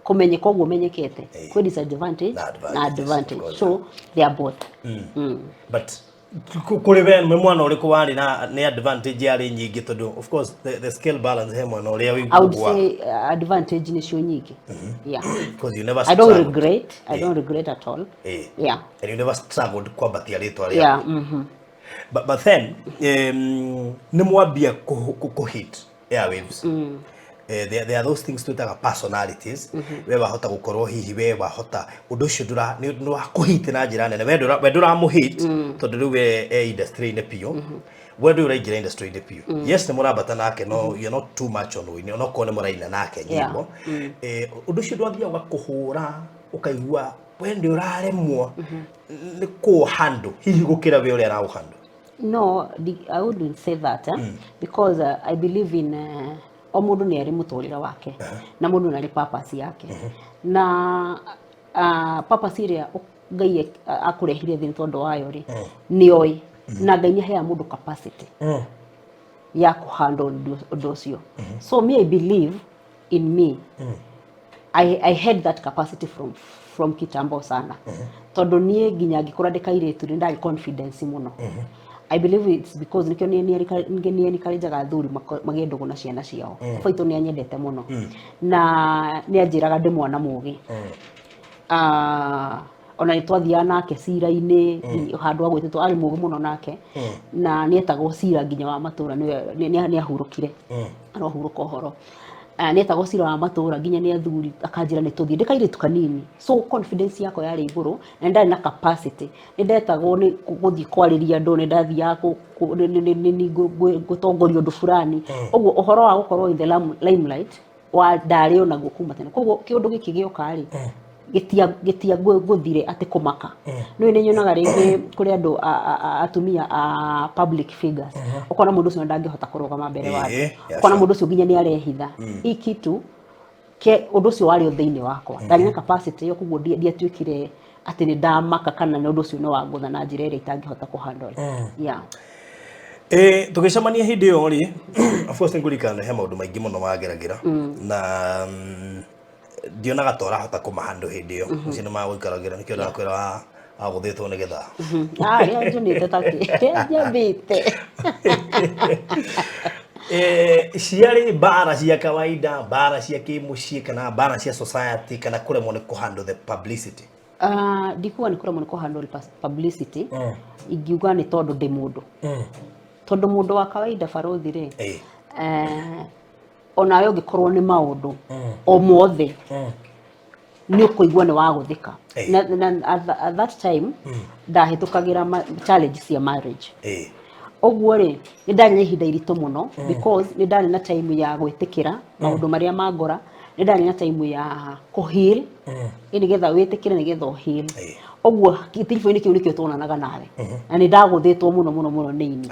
kumenyeka uguo menyekete kwi disadvantage na advantage so they are both but kuri ben mwana uri kuwari na ni advantage yari nyingi tondu of course the scale balance he mwana uri wi I would say advantage ni cio nyingi because you never I don't regret at all and you never struggled kwabatia ritwa ria but then ni mwambia ku hit airwaves there are those things twitaga personalities we wahota gukorwo hihi we wahota undu ucio ni wa kuhit na njira nene we ndura muhit tondu riu we industry ne pio we ndura ingira industry ne pio yes ni murabata nake no you're not too much on we no kone muraina nake nyimbo undu ucio ndwathia ugakuhura ukaigua we ndi uraremwo ni ku handle hihi gukira we uri ara handle. No, I wouldn't say that because I believe in o mundu ni ari muturira wake na mundu nari purpose yake na purpose iria Ngai akurehire thini tondu wayo ri ni oi na Ngai ni hea mundu capacity ya ku handle undu ucio. So me I believe in me. I had that capacity from kitambo sana tondu nie nginya ngikura ndikairetu ni ndari confidence muno. I believe it's because nikyo ni karijaga athuri magendo guna ciana ciao faito ni anyendete muno na ni anjiraga ndi mwana mugi ona ni twathia nake cira-ini handu agwititwo ari mugi muno nake na ni etagwo cira nginya wa matura ni ahurukire no huruka horo ni etagwo cira wa matura nginya ni athuri akanjira ni tuthie ndikairitu kanini so confidence yako yari iguru na ndari na capacity ni ndetagwo ni guthie kwariria ndu ni ndathia ni gutongoria undu fulani ogwo uhoro wa gukorwo in the limelight wa ndari ona gukuma tene kogwo kiundu giki gioka ri gitia guthire ati kumaka no ni nyonaga ringi kuri andu atumia public figures ukona mundu ucio ndangihota kurugama mbere wa ukona mundu ucio nginya ni arehitha ikitu ke undu ucio wari othiini wakwa ndari na capacity yo kugwo ndiatuikire ati ni ndamaka kana ni undu ucio no wangutha na njira ira itangihota kuhandle yeah. Tugicamania hindi yo ri of course ngurikana he maundu maingi muno mageragira na ndionaga tora hota kumahandu hindi yo ucio ni magwikaragira nikio ndakwira aguthitwo ni getha ya njunite taki njambite ciari bara cia kawaida bara cia kimucii kana bara cia society kana kuremwo ni kuhandle the publicity ndikuwa ni kuremwo ni kuhandle publicity ingiuga ni tondu ndi mundu tondu mundu wa kawaida Farothi ri ona yo gikorwo ni maundu o mothe ni ukuigua ni waguthika na at that time ndahitukagira challenge cia marriage ogwo ri ni ndari ihinda irito muno because ni ndari na time ya gwitikira maundu maria mangora ni ndari na time ya kuheal ni getha witikire ni getha heal ogwo kitifo-ini kiu nikio tuonanaga nawe na ni ndaguthitwo muno nini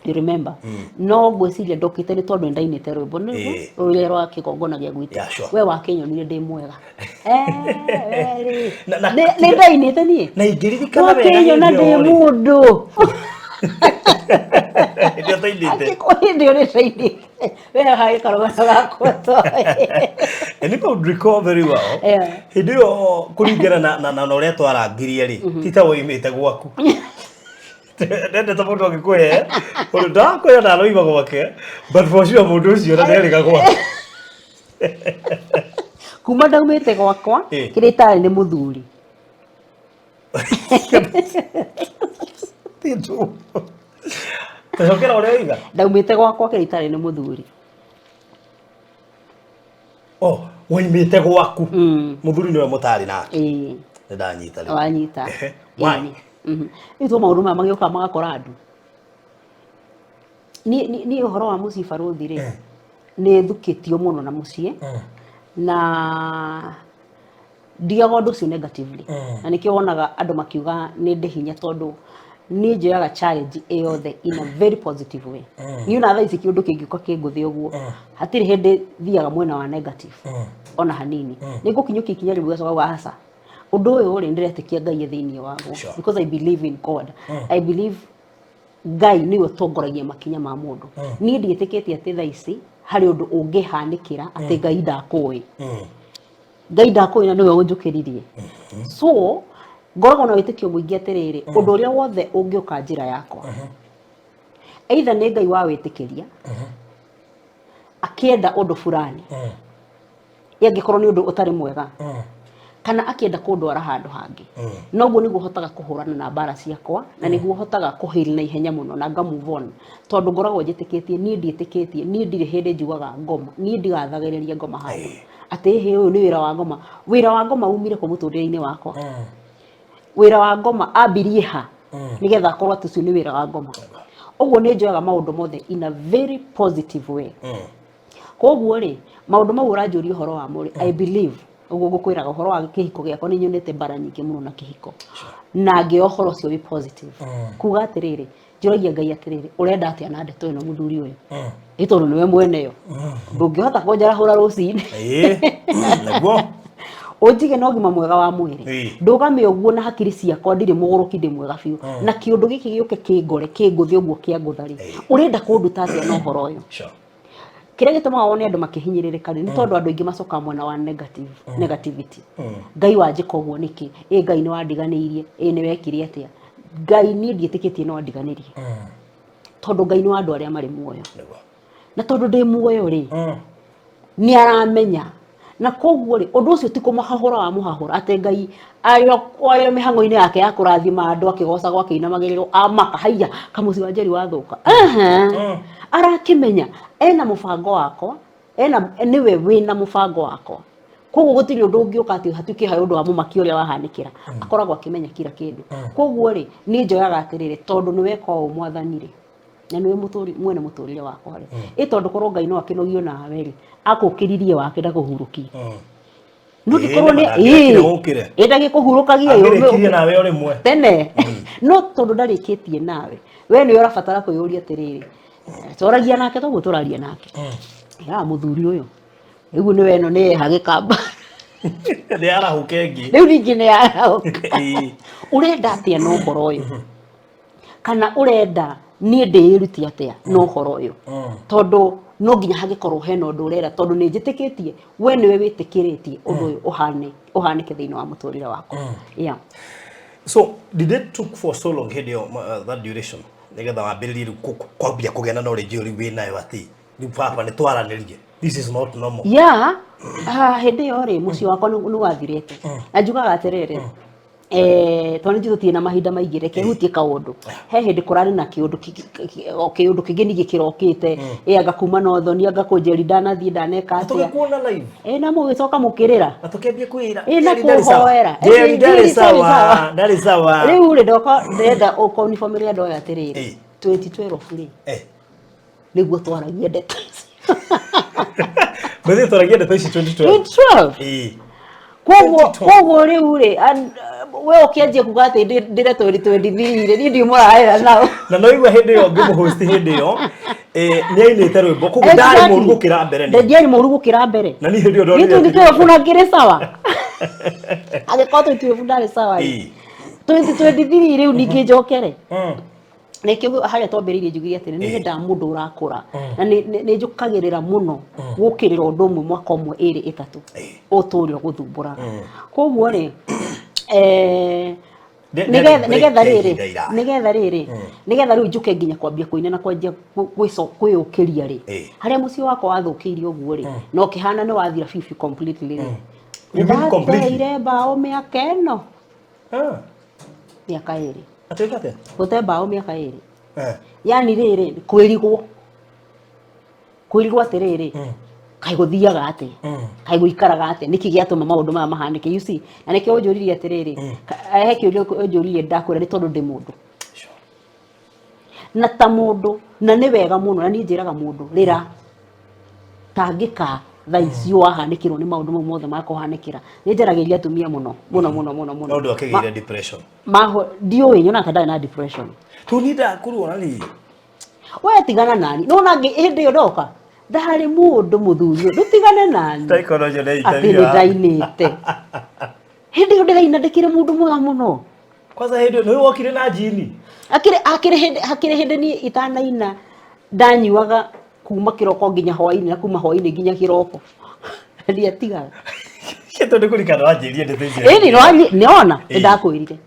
you remember no gwiciria ndokite ni tondu ndainite rwimbo ni rwire rwa kigongona gia gwita we wa Kenyonire ndi mwega ni ndainite ni na ingiririkana wega Kenyona ndi mundu ndio taindite ndio ni taindite we hai karogana gako to and if I recall very well hindi yo kuringana na uria twarangirie ri tita woimite gwaku ndende ta mundu agikuhe undu ndakwira na roiva gwake but for sure mundu ucio na nderika gwake kuma ndaumite gwakwa kiritari ni muthuri titu tacokera uria iga ndaumite gwakwa kiritari ni muthuri woimite gwaku muthuri niwe mutari nake ni ndanyita ri wanyita ito maundu mama magioka magakora andu ni uhoro wa mucii Farothi ri ni thukitio muno na mucii na ndiaga undu ucio negatively na nikio wonaga andu makiuga ni ndi hinya tondu ni njoyaga challenge yothe in a very positive way ni una thaici kiundu kingiuka kinguthi uguo hatiri hindi thiaga mwena wa negative ona hanini ni ngukinyuki ikinya riu gacoka gahasa undu uyu ri ndiretikia Ngai thiini waguo because I believe in God I believe Ngai niwe tongoragia makinya ma mundu ni ndietikitie ati thaici hari undu ungihanikira ati Ngai ndakui Ngai ndakui na niwe unjukiririe so ngoragwo na witikio muingi atiriri undu uria wothe ungiuka njira yakwa either ni Ngai wa witikiria akienda undu fulani yangikorwo ni undu utari mwega kana akienda kundwara handu hangi noguo niguo hotaga kuhurana na mbara ciakwa na niguo hotaga kuhil na ihenya muno na nga move on tondu ngoragwo njitikitie nie ndiitikitie nie ndire hindi njugaga ngoma nie ndigathagiriria ngoma handu ati he uyu ni wira wa ngoma umire ku mutundire-ini wakwa wira wa ngoma ambirie ha nigetha akorwo ati ucio ni wira wa ngoma uguo ni njoyaga maundu mothe in a very positive way koguo ri maundu mau uranjuria uhoro wa muri I believe uguo ngukwiraga uhoro wa kihiko giakwa ni nyonete mbara nyingi muno na kihiko na ngi uhoro cio wi positive kuga atiriri njuragia Ngai atiriri urenda atia na ndeto ino muthuri uyu itondu niwe mwene yo ndungihota kunjarahura rucini naguo ujige no gima mwega wa mwiri ndugame uguo na hakiri ciakwa ndire muguruki ndi mwega biu na kiundu giki giuke kingore kinguthi uguo kianguthari urenda kunduta atia no horo uyu kire gituma wone andu makihinyiririka ni tondu andu ingi macoka mwena wa negativity Ngai wanjika uguo niki Ngai ni wandiganirie ni wekire atia Ngai ni ndietikitie no wandiganirie tondu Ngai ni wa andu aria mari muoyo na tondu ndi muoyo ri ni aramenya na koguo ri undu ucio ti kumahahura wa muhahura ate Ngai ayo mihango-ini yake ya kurathima andu akigoca gwake inamagiriro amaka haiya kamuci wa Njeri wathuka arakimenya ena mubango wako niwe wina mubango wako koguo gutiri undu ungiuka ati hatuki hayo undu wa mumaki uria wahanikira akoragwo akimenya kila kindu koguo ri ni njoyaga atiriri tondu niwe ko mwathani na niwe mwene muturire wakwa ri tondu korwo Ngai no akinogio nawe ri akukiririe wake ndakuhuruki no gikorwo ni ndagikuhurukagia yo nawe uri mwe tene no tondu ndarikitie nawe we ni urabatara kuyuria atiriri toragia nake toguo turaria nake ya muthuri uyu riu ni weno ni hagikamba ni arahuke ngi riu ningi ni arahuka urenda atia no horo uyu kana urenda nie ndiiruti atia no horo uyu tondu no nginya hagikorwo hena undu urera tondu ni njitikitie we niwe witikiritie undu uyu uhanike thiini wa muturire wako yeah. So did it took for so long that duration nigetha wambiririe kwambia kugena knowledge uri wi nayo ati ni papa ni twaranirie this is not normal yeah hindi yo ri muci wakwa ni wathirete na njugaga atiriri twani tutie na mahinda maingi reke hutie kaundu he hindi kurari na kiundu kingi ni gikirokite agakuma no thoni agakunjeri ndanathie ndaneka atia tukikuona live na mugicoka mukirira atukembie kwira na kuhoera ndari sawa riu ri ndoka ndenda uniform ria ndoya atiriri 2012 ri niguo twaragia ndeto basi twaragia ndeto ici 2012 koguo riu ri we ukianjia kuga ati ndire 2023 ri ndi muraera nao na no igwa hindi yo ngimuhost hindi yo ni ainite rwimbo koguo ndari muru gukira mbere ni ndari muru gukira mbere na ni hindi yo ndo ni tu funa ngire sawa agikoto tu ndari sawa 2023 riu ningi njokere nekio haria twambiririe njugiria ati ni henda mundu urakura na ni njukagirira muno gukirira undu umwe mwaka umwe iri itatu uturio guthumbura koguo ri nigetha riri njuke nginya kwambia kuina na kwanjia kwiyukiria ri haria muci wakwa wathukiirio uguo ri no kihana ni wathira fifi completely ri ndateire mbao miaka ino miaka iri atekate gute mbao miaka iri yani riri kwirigwo atiriri kai guthiaga ati kai guikaraga ati niki giatuma maundu maya mahanike you see na niki unjuririe atiriri he kiurio unjuririe ndakwira ni tondu ndi mundu na ta mundu na ni wega muno na ni njiraga mundu rira tangika thaici wahanikirwo ni maundu mothe makuhanikira ni njaragiria atumia muno no ndo akigira depression maho ndioi nyona kada na depression tunida kuruona ni we tigana nani no nangi hindi yo ndoka ndari mundu muthuri ndutigane nani psychology na interview ndainite hindi yo ndirainandikire mundu mwega muno kwanza hindi no wokire na jini akire hindi ni itanaina ndanyuaga kuma kiroko nginya hwaini na kuma hwaini nginya kiroko ndia tigaga kito ndikurikana wanjirie ndethici niona ndakwirire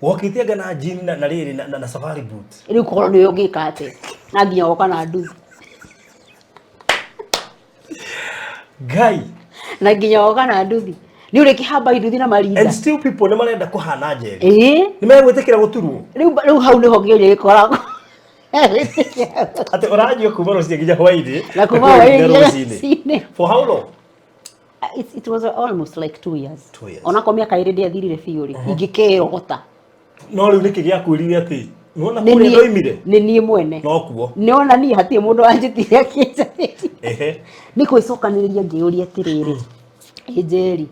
wokite gana jini na riri na safari boot iri korwo ni yogika ate na nginya woka na ndu gai na nginya woka na nduthi ni uri kihamba iruthi na marinda and still people ne marenda kuhana Njeri ni megwitikira guturwo riu hau niho ngĩũria gĩkoragwo ati ũranjio kuma rũciinĩ nginya hwainĩ na kuma hwainĩ for how long? It was almost like 2 years. 2 years. Ona ko miaka ĩrĩ ndiathirire biũ rĩ ingĩkĩrogota no rĩu nĩkĩ gĩakwĩrire atĩ nĩwona kũrĩa ndoimire nĩ niĩ mwene no kuo nĩona niĩ hatirĩ mũndũ wanjĩtire akĩnjarĩria ehe nĩ kwĩcokanĩrĩria ngĩũria atĩrĩrĩ Njeri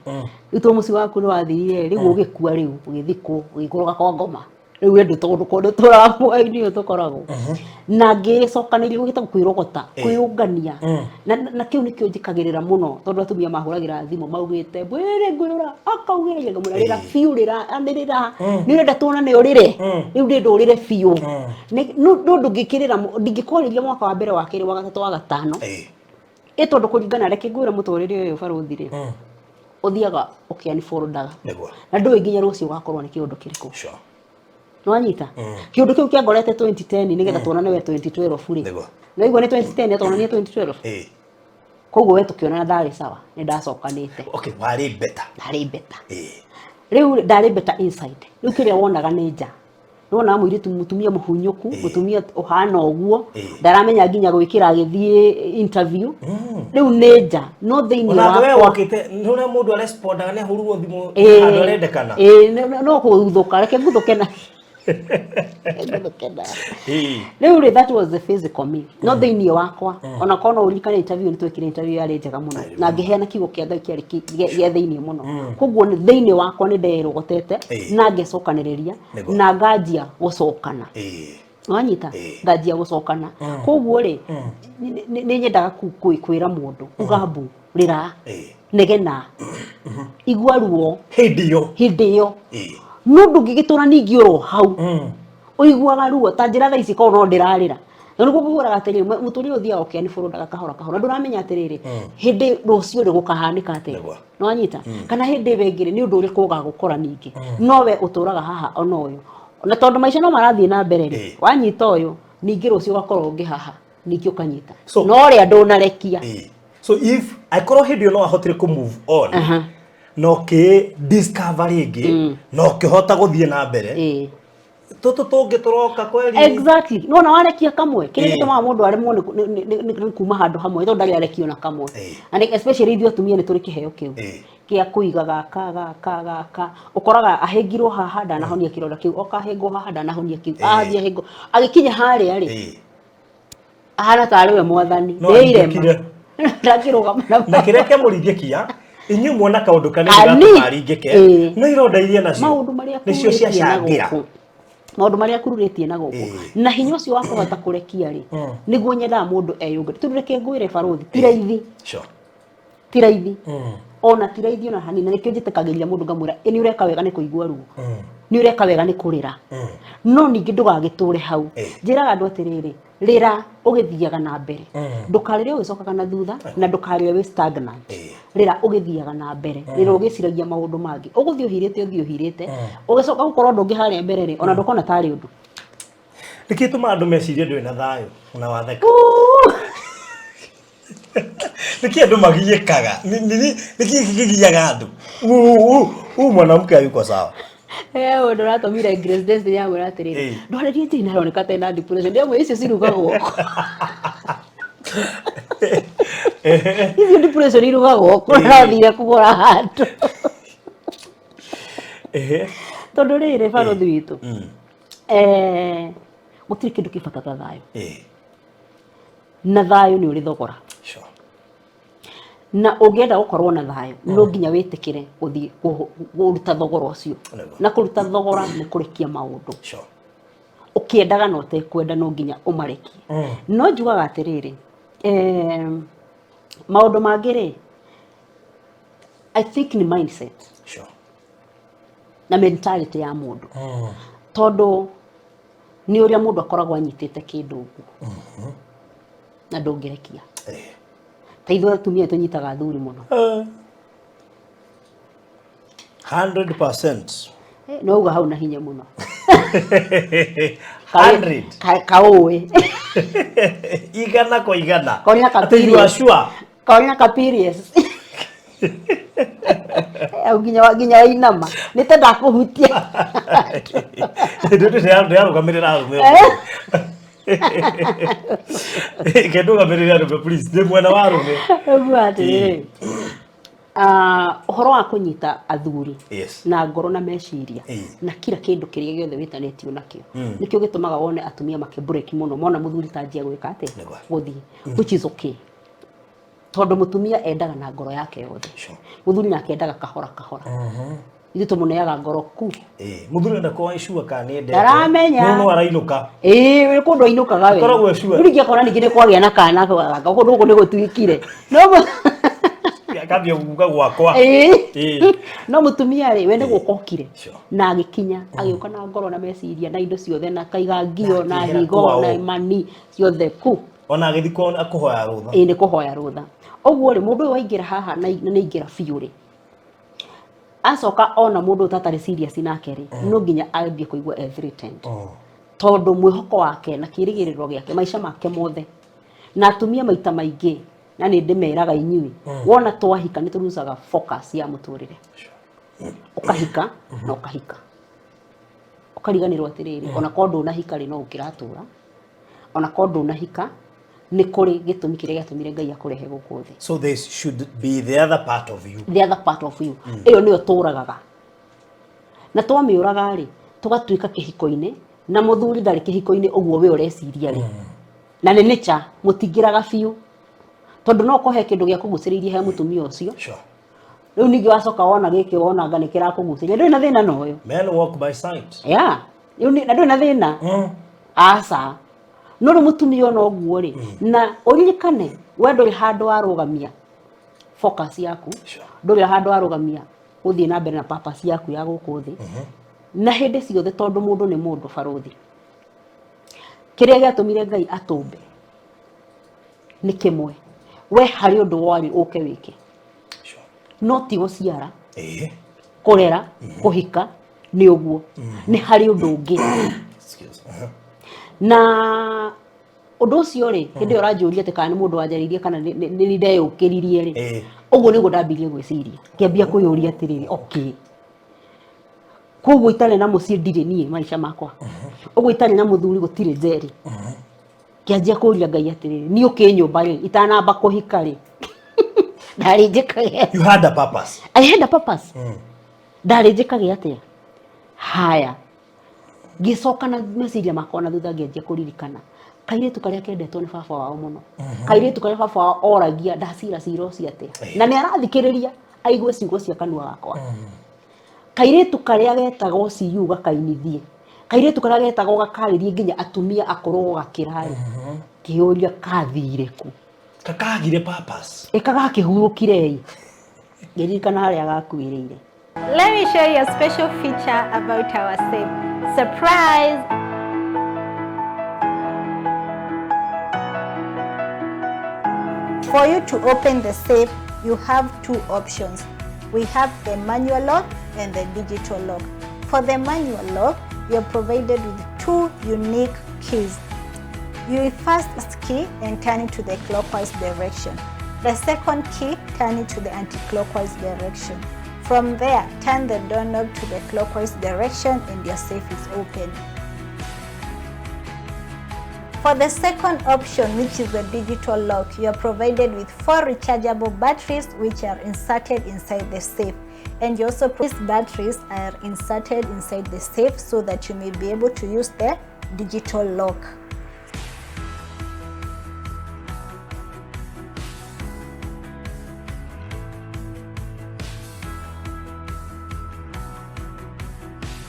rĩu to mũciĩ waku nĩ wathirire rĩu ũgĩkua rĩu ũgĩthikwo ũgĩkũrũga kwa ngoma rĩu wendo tondũ kũndũ tũramũainĩ ũyũ tũkoragwo na ngĩcokanĩria gũgĩta kwĩrogota kwĩũngania na kĩu nĩkĩo njĩkagĩrĩra mũno tondũ atumia mahũragĩra thimũ maugĩte mbwĩre ngwĩrora akaugĩre ngamũrĩra biũ rĩra nĩũrenda tuonane ũrĩre rĩu ndĩrenda ũrĩre biũ no ndũngĩkĩrĩra ndingĩkwarĩria mwaka wa mbere wa kerĩ wa gatatũ wa gatano tondũ kũringana reke ngwĩre mũtũrĩre ũyũ barũthi rĩ ũthiaga ũkĩanifoldaga na ndũĩ nginya rũciũ ũgakorwo nĩ kĩũndũ kĩrĩkũ nwanyita kĩũndũ kĩu kĩangorete 2010 nĩgetha tuonane we 2012 rĩ na igua nĩ 2010 tuonanie 2012 koguo we tũkĩonana ndarĩ sawa nĩ ndacokanĩte okay warĩ better rĩu ndarĩ better inside rĩu kĩrĩa wonaga nĩ nja nĩwona mũirĩtu mũtumia mũhunyũku mũtumia ũhana ũguo ndaramenya nginya gwĩkĩra agĩthiĩ interview rĩu nĩ nja no thĩinĩ wakwa we wakĩte nĩũrĩa mũndũ arespondaga nĩ ahũrwo thimũ handũ arendekana no kũguthũka reke nguthũke na rĩu rĩ that was the physical me no thĩinĩ wakwa ona kono ũrikane interview nĩ twekire interview yarĩ njega mũno na ngĩheana kiugo kĩa Ngai kĩarĩ gĩa thĩinĩ mũno koguo thĩinĩ wakwa nĩ nderogotete na ngĩcokanĩrĩria na nganjia gũcokana wanyita nganjia gũcokana koguo rĩ nĩ nyendaga kwĩra mũndũ ugambu rĩra negena igua ruo hĩndĩ ĩyo no ndũngĩgĩtũra ningĩ ũro hau ũiguaga ruo ta njĩra thaa ici korwo no ndĩrarĩra na nĩguo ngũraga atĩrĩrĩ mũtũrĩre ũthiaga ũkĩanifoldaga kahora kahora ndũramenya atĩrĩrĩ hĩndĩ rũciũ rĩ gũkahanĩka atĩa no wanyita kana hĩndĩ ĩngĩ nĩ ũndũ ũrĩkũ ũgagũkora ningĩ no we ũtũraga haha ona ũyũ na tondũ maica no marathiĩ na mbere rĩ wanyita ũyũ ningĩ rũciũ ũgakorwo ũngĩ haha ningĩ ũkanyita no ũrĩa ndũnarekia so if akorwo hĩndĩ ĩyo no ahotire kũ move on no ke discover rĩngĩ no kĩhota gũthiĩ na mbere tũtũ tũngĩ tũroka kweli exactly no na warekia kamwe kĩrĩa gĩtũmaga mũndũ aremwo nĩ kuma handũ hamwe tondũ ndarĩ arekio na kamwe and especially ithuĩ atumia nĩ tũrĩ kĩheo kĩu gĩa kũiga gaka ũkoraga ahĩngirwo haha ndanahonia kĩronda kĩu okahĩngwo haha ndanahonia kĩu athiĩ ahĩngwo agĩkinya harĩa rĩ ahana tarĩ we mwathani nĩirema ndakĩrũgama na kĩrĩa kĩamũringĩkia inyuĩ muona kaũndũ kanini gataringĩke no ironda iria nacio nĩcio ciacangĩra maũndũ marĩa kururĩtie na gũkũ na hinya ũcio wa kũhota kũrekia rĩ nĩguo nyendaga mũndũ eyũngĩre tũreke ngwĩre barũthi ti raithi ona ti raithi ona hanini na nĩkĩo njĩtĩkagĩria mũndũ ngamwĩra nĩ ũreka wega nĩ kũigua ruo nĩ ũreka wega nĩ kũrĩra no ningĩ ndũgagĩtũre hau njĩraga andũ atĩrĩrĩ rĩra ũgĩthiaga na mbere ndũkarĩre ũgĩcokaga na thutha na ndũkarĩre wĩ stagnant rĩra ũgĩthiaga na mbere rĩra ũgĩciragia maũndũ mangĩ ũgũthiĩ ũhirĩte ũgĩcoka gũkorwo ndũngĩ harĩa mbere rĩ ona ndũkona tarĩ ũndũ nĩkĩ tũma andũ mecirie ndũrĩ na thayũ ona watheka nĩkĩ andũ magiĩkaga nĩkĩ kĩgiaga andũ mwanamke hayuko sawa ũndũ ũratũmire Grace Destiny yamwĩra atĩrĩrĩ ndwarĩrie Njeri naroneka ta ena depression ndĩamwe icio cirugagwo icio depression irugagwo kũrathire kũgũra handũ tondũ rĩrĩ barũthi witũ gũtirĩ kĩndũ kĩbata ta thayũ na thayũ nĩ ũrĩ thogora na ũngĩenda gũkorwo na thayũ no nginya wĩtĩkĩre gũthiĩ kũruta thogora ũcio na kũruta thogora nĩ kũrekia maũndũ ũkĩendaga na ũtekwenda no nginya ũmarekie no njugaga atĩrĩrĩ maũndũ mangĩ rĩ I think nĩ mindset na mentality ya mũndũ tondũ nĩ ũrĩa mũndũ akoragwo anyitĩte kĩndũ ũguo na ndũngĩrekia ta ithuĩ atumia tũnyitaga athuri mũno 100% no uga hau na hinya mũno 100 kaũĩ igana kwa igana konya ati you are sure konya kapirious Nginya inama. Nite ndakuhutia. Ndio kamerera arume. Kendo kamerera arume please. Ndio mwana wa arume. Gwate. Uhoro wa kunyita athuri na ngoro na meciria na kila kindu kiria giothe witanetio nakio nikio gitumaga wone atumia make break muno mona muthuri tanjia gwika ate guthii which is okay tondu mutumia endaga na ngoro yake yothe muthuri nake endaga kahora ithu tumuneaga ngoro ku muthuri enda kwa issue ka ni ndete no arainuka we kundu ainukaga we koragwo issue muthuri ngiakora ningi ni kwagia na kana kundu guku ni gutwikire no akambia kuga gwakwa no mutumia ri we ni gukokire na agikinya agioka na ngoro na meciria na indo ciothe na kaiga ngio na higo na mani ciothe ku ona agithiko akuhoya rutha ni kuhoya rutha oguo ri mundu waingira haha na ingira biu ri acoka ona mundu tatari serious nake ri no nginya ambie kuigua everything tondu mwihoko wake na kirigiriro giake maisha make mothe na atumia maita maingi na ni ndimeraga inyui wona twahika ni turusaga focus ya muturire ukahika na ukahika ukariganirwo atiriri ona kondu unahika ri no ukiratura ona kondu unahika ni kuri gitumi kiria giatumire Ngai akurehe guku thi so this should be the other part of you iyo niyo turagaga na twamiuraga ri tugatuika kihiko-ini na muthuri ndari kihiko-ini uguo we ureciria ri na ni nicha mutingiraga biu tondu no kohe kindu gia kuguciririe he mutumia ucio riu ningi wacoka wona giki wona ngani kira kuguciria ndu na thina noyo men walk by sight riu ni ndu na thina asa no ru mutumia no guo ri na uririkane we nduri handu arugamia focus yaku nduri handu arugamia uthie na mbere na purpose yaku ya guku thi na hindi ciothe tondu mundu ni mundu baruthi kiria giatumire Ngai atumbe ni kimwe we hari undu wari uke wike no ti guciara kurera kuhika ni uguo ni hari undu ungi na undu ucio ri hindi uranjuria ati kana ni mundu wanjaririe kana ni ndeyukiririe ri uguo ni gundambirie gwiciria kiambia kuyuria atiriri okay kuguo itare na mucii ndire nie maisha makwa uguo itare na muthuri gutire njeri kianjia kuria Ngai atiriri ni uki nyumba ri itanamba kuhika ri ndari njikage you had a purpose I had a purpose ndari njikage atia haya gicoka na meciria makwa na thutha ngianjia kuririkana kairitu karia kendetwo ni baba wao muno kairitu karia baba wao oragia ndacira ciro ciate na ni arathikiriria aigue ciugo cia kanua gakwa kairitu karia getagwo ciu gakainithie kairitu karia getagwo gakaririe nginya atumia akorwo gakirari kiuria kathire ku kakagire purpose ekagakihurukire ngiririkana haria gakuirire. Let me show you a special feature about our safe. Surprise! For you to open the safe, you have two options. We have the manual lock and the digital lock. For the manual lock, you are provided with two unique keys. You first key and turn it to the clockwise direction. The second key, turn it to the anti-clockwise direction. From there, turn the doorknob to the clockwise direction and your safe is open. For the second option, which is the digital lock, you are provided with 4 rechargeable batteries which are inserted inside the safe. And you also, these batteries are inserted inside the safe so that you may be able to use the digital lock.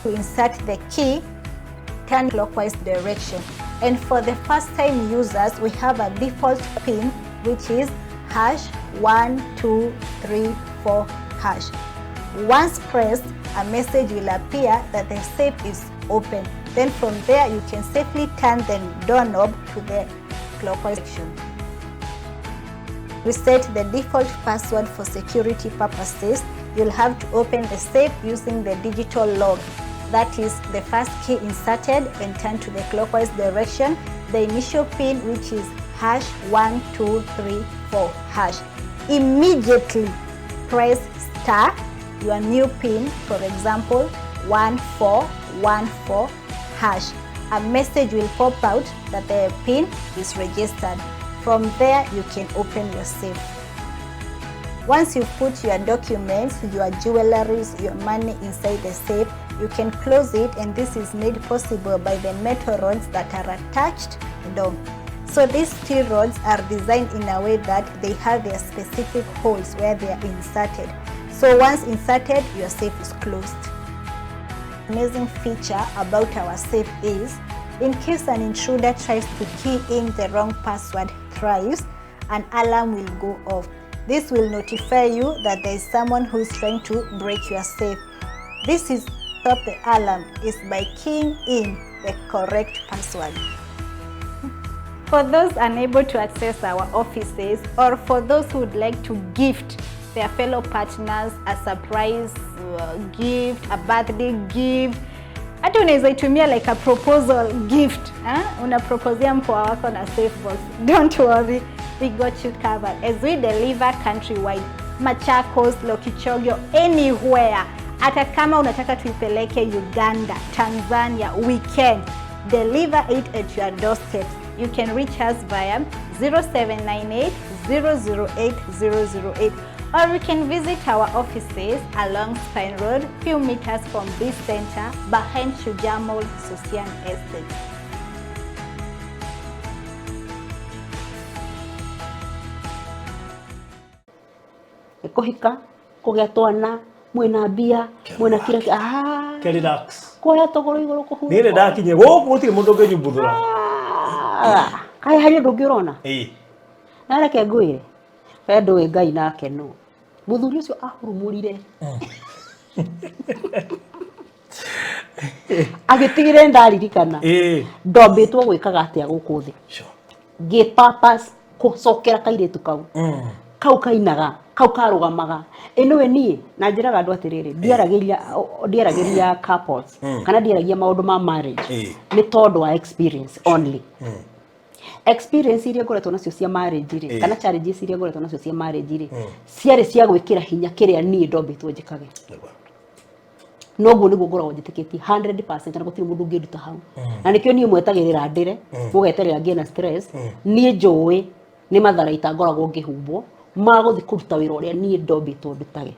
To insert the key, turn clockwise direction. And for the first time users, we have a default pin which is #1234#. Once pressed, a message will appear that the safe is open. Then from there, you can safely turn the doorknob to the clockwise direction. Reset the default password for security purposes. You'll have to open the safe using the digital lock. That is the first key inserted and turn to the clockwise direction. The initial pin, which is #1234#. Immediately press your new PIN, for example, 1414#, a message will pop out that the PIN is registered. From there, you can open your safe. Once you put your documents, your jewelries, your money inside the safe, you can close it, and this is made possible by the metal rods that are attached to the door. So these steel rods are designed in a way that they have their specific holes where they are inserted. So once inserted, your safe is closed. Amazing feature about our safe is, in case an intruder tries to key in the wrong password thrice, an alarm will go off. This will notify you that there is someone who is trying to break your safe. This is stop the alarm is by keying in the correct password. For those unable to access our offices, or for those who would like to gift their fellow partners a surprise gift, a birthday gift, hata unaweza itumia like a proposal gift, unaproposia mpoa wako na safe box. Don't worry, we got you covered as we deliver countrywide. Machakos, Lokichogyo, anywhere. Hata kama unataka tuipeleke Uganda, Tanzania, we can deliver it at your doorstep. You can reach us via 0798 008 008, or you can visit our offices along Spine Road, few meters from this center behind Shujaa Mall, Sosian Estate. Kuhika, kugea twana, mwena mbia, mwena kira ke relax kuya togoro iguru kuhu. Nire ndakinye guku gutire mundu unginyumbuthura. Kai hari ndungirona. Na reke ngwire. We ndũĩ Ngai nake no. Muthuri ucio ahurumurire. Agitigire ndaririkana. Ndombĩtwo gwĩkaga atĩa gũkũ thĩ. Ngĩ purpose kũcokera kairĩtu kau. Kau kainaga, kau karũgamaga. Ĩnowe niĩ na njĩraga andũ atĩrĩrĩ, ndiaragĩria couples kana ndiaragia maũndũ ma marriage. Nĩ tondũ wa experience only. Experience iria ngoretwo nacio cia marriage ri kana challenges iria ngoretwo nacio cia marriage ri ciarĩ cia gwĩkĩra hinya kĩrĩa niĩ ndombĩtwo njĩkage. Noguo nĩguo ngoragwo njĩtĩkĩtie 100% na gũtirĩ mũndũ ũngĩnduta hau. Na nĩkĩo niĩ mwetagĩrĩra ndĩre, mũgeterera ngĩe na stress, niĩ njũĩ nĩ matharaita ngoragwo ngĩhumbwo ma gũthiĩ kũruta wĩra ũrĩa niĩ ndombĩtwo ndutage.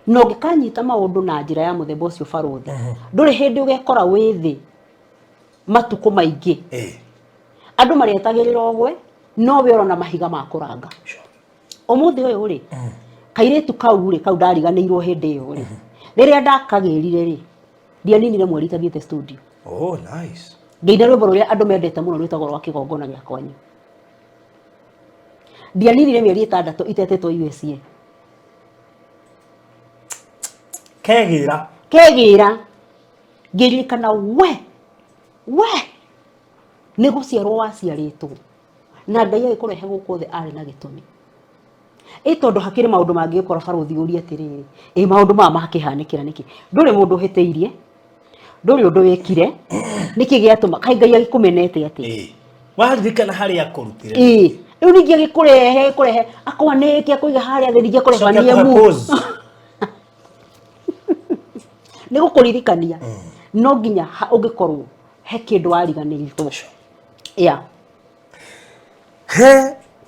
No ngĩkanyita maũndũ na njĩra ya mũthemba ũcio barũthi, ndũrĩ hĩndĩ ũgekora wĩ thĩ matukũ maingĩ. Andũ marietagĩrĩra ogwe, no we ũrona mahiga ma kũranga. Ũmũthĩ ũyũ rĩ, kairĩtu kau rĩ, kau ndariganĩirwo hĩndĩ ĩyo rĩ. Rĩrĩa ndakagĩrire rĩ, ndianinire mweri itathiĩte studio. Oh, nice. Ngeina rwĩmbo rũrĩa andũ mendete mũno rwĩtagwo rwa kĩgongona gĩa kwanyu. Ndianinire mĩeri 6 itetĩtwo USA. Kegĩra. Ngĩririkana we nĩ gũciarwo waciarĩtwo na Ngai agĩkũrehe gũkũ thĩ arĩ na gĩtũmi. Tondũ hakĩrĩ maũndũ mangĩkora barũthi ũria atĩrĩrĩ, maũndũ maya makĩhanĩkĩra nĩkĩ? Ndũrĩ mũndũ ũhĩtĩirie, ndũrĩ ũndũ wĩkire, nĩkĩ gĩatũma kaĩ Ngai agĩkũmenete atĩ? Waririkana harĩa akũrutire. Rĩu ningĩ agĩkũrehe akwanĩke akũiga harĩa thĩ ningĩ akũrebania mu. Nĩ gũkũririkania. No nginya ũngĩkorwo he kĩndũ wariganĩrĩtwo.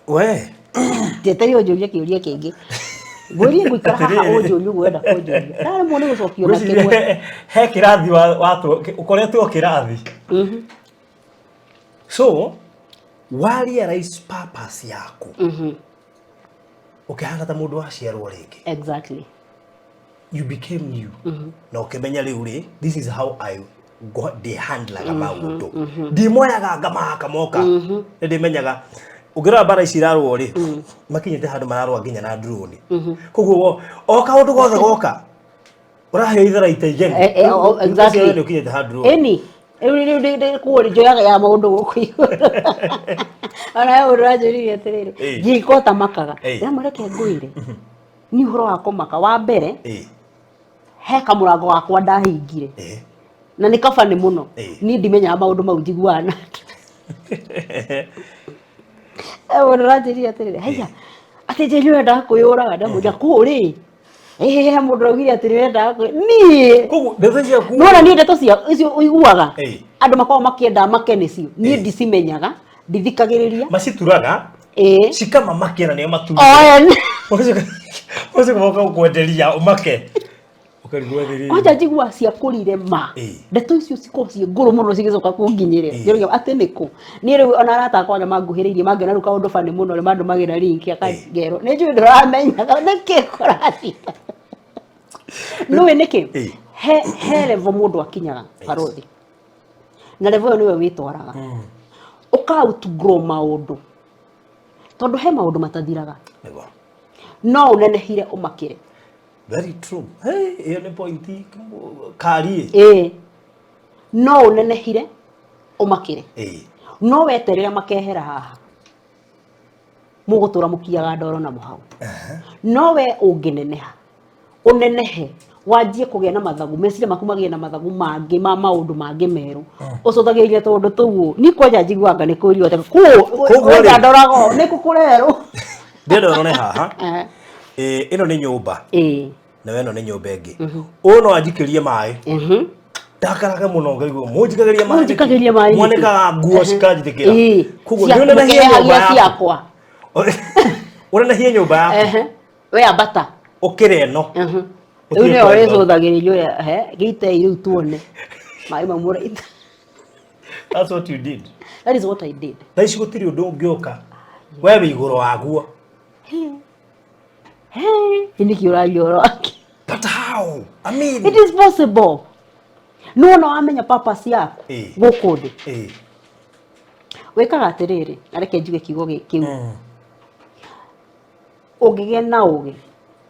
We. Tieteri ũnjũrie kĩũria kĩngĩ. Ngũrie ngũikara haha ũnjũrie ũkwenda kũnjũria. Ndarĩ mũndũ gũcokio na kĩmwe. He kĩrathi ũkoretwo kĩrathi. So, warealize purpose yaku. Ũkĩhana ta mũndũ waciarwo rĩngĩ. Exactly. You became you. Na ũkĩmenya rĩu rĩ, this is how I handlaga maũndũ. Ndimoyaga ngamaka moka. Ndimenyaga ũngĩrora bara ici irarwo rĩ, makinyĩte handũ mararwa nginya na drone. Koguo o kaũndũ gothe goka ũraheo itharaita igeni. Exactly. Nĩ ũkinyĩte handũ drone. Eni, rĩu kuori njoyaga ya maũndũ gũkũ igũrũ. Ona yo ũranjũririe atĩrĩrĩ, ngĩkota makaga. Ndamũreke ngwĩre. Nĩ ũhoro wa kũmaka wa mbere. He kamũrango wakwa ndahingire. Na nĩ kabane mũno. Niĩ ndimenyaga maũndũ mau njiguana. Ũranjũririe atĩrĩrĩ, haiya, atĩ njĩrĩ ũrenda kwĩyũraga ndamũria kũrĩ. Mundu augire ati renda ni Koguo ndeto ciaku nona ni ndeto cia icio uiguaga andu makao makienda makene cio ni ndicimenyaga ndithikagiriria macituraga cikama makena nio maturu Ose kuboka kwenderia umake ukarigwa thiri aja jigua cia kurire ma ndeto icio ciko cie nguru muno cigicoka kunginyire ndiroga ati niko ni riu ona arata akwa manguhiriirie mangena ru kaundu fani muno ri mandu magira link akagero ni njui ndiramenya niki kurati no niki he level mundu akinyaga Barothi na level niwe witwaraga uka out grow maundu tondu he maundu matathiraga no unenehire umakire. Very true. Hiyo ni pointi kari. No unenehire umakire. No weterera makehera haha. Mugutura mukiaga ndoro na muhau. No we ungineneha. Unenehe wajie kugia na mathagu mesire makumagie na mathagu mangi ma maundu mangi meru. Ucothagiria tondu tugu ni kwaja jiguanga ni kurio ta ku ndorago ni kukureru. Ndero rone haha. Ino ni nyumba. Na weno ni nyumba ingi. Uno ajikirie mai. Ndakaraga muno ngaigua munjikagiria mai. Mwaneka nguo cikajitikira. Kuguo ndio na hiyo nyumba yakwa. Ura na hiyo nyumba yakwa. We abata. Ukire no. Une ore thothagirio gite iru tuone. Mai mamura ita. That's what you did. That is what I did. Taici gutiri undu ungioka. Wewe iguru waguo. Niki urario wake. But how? I mean, it is possible. No wamenya purpose yako guku thi. Wekaga atiriri na reke njuge kiugo kiu. Ungigia na ugi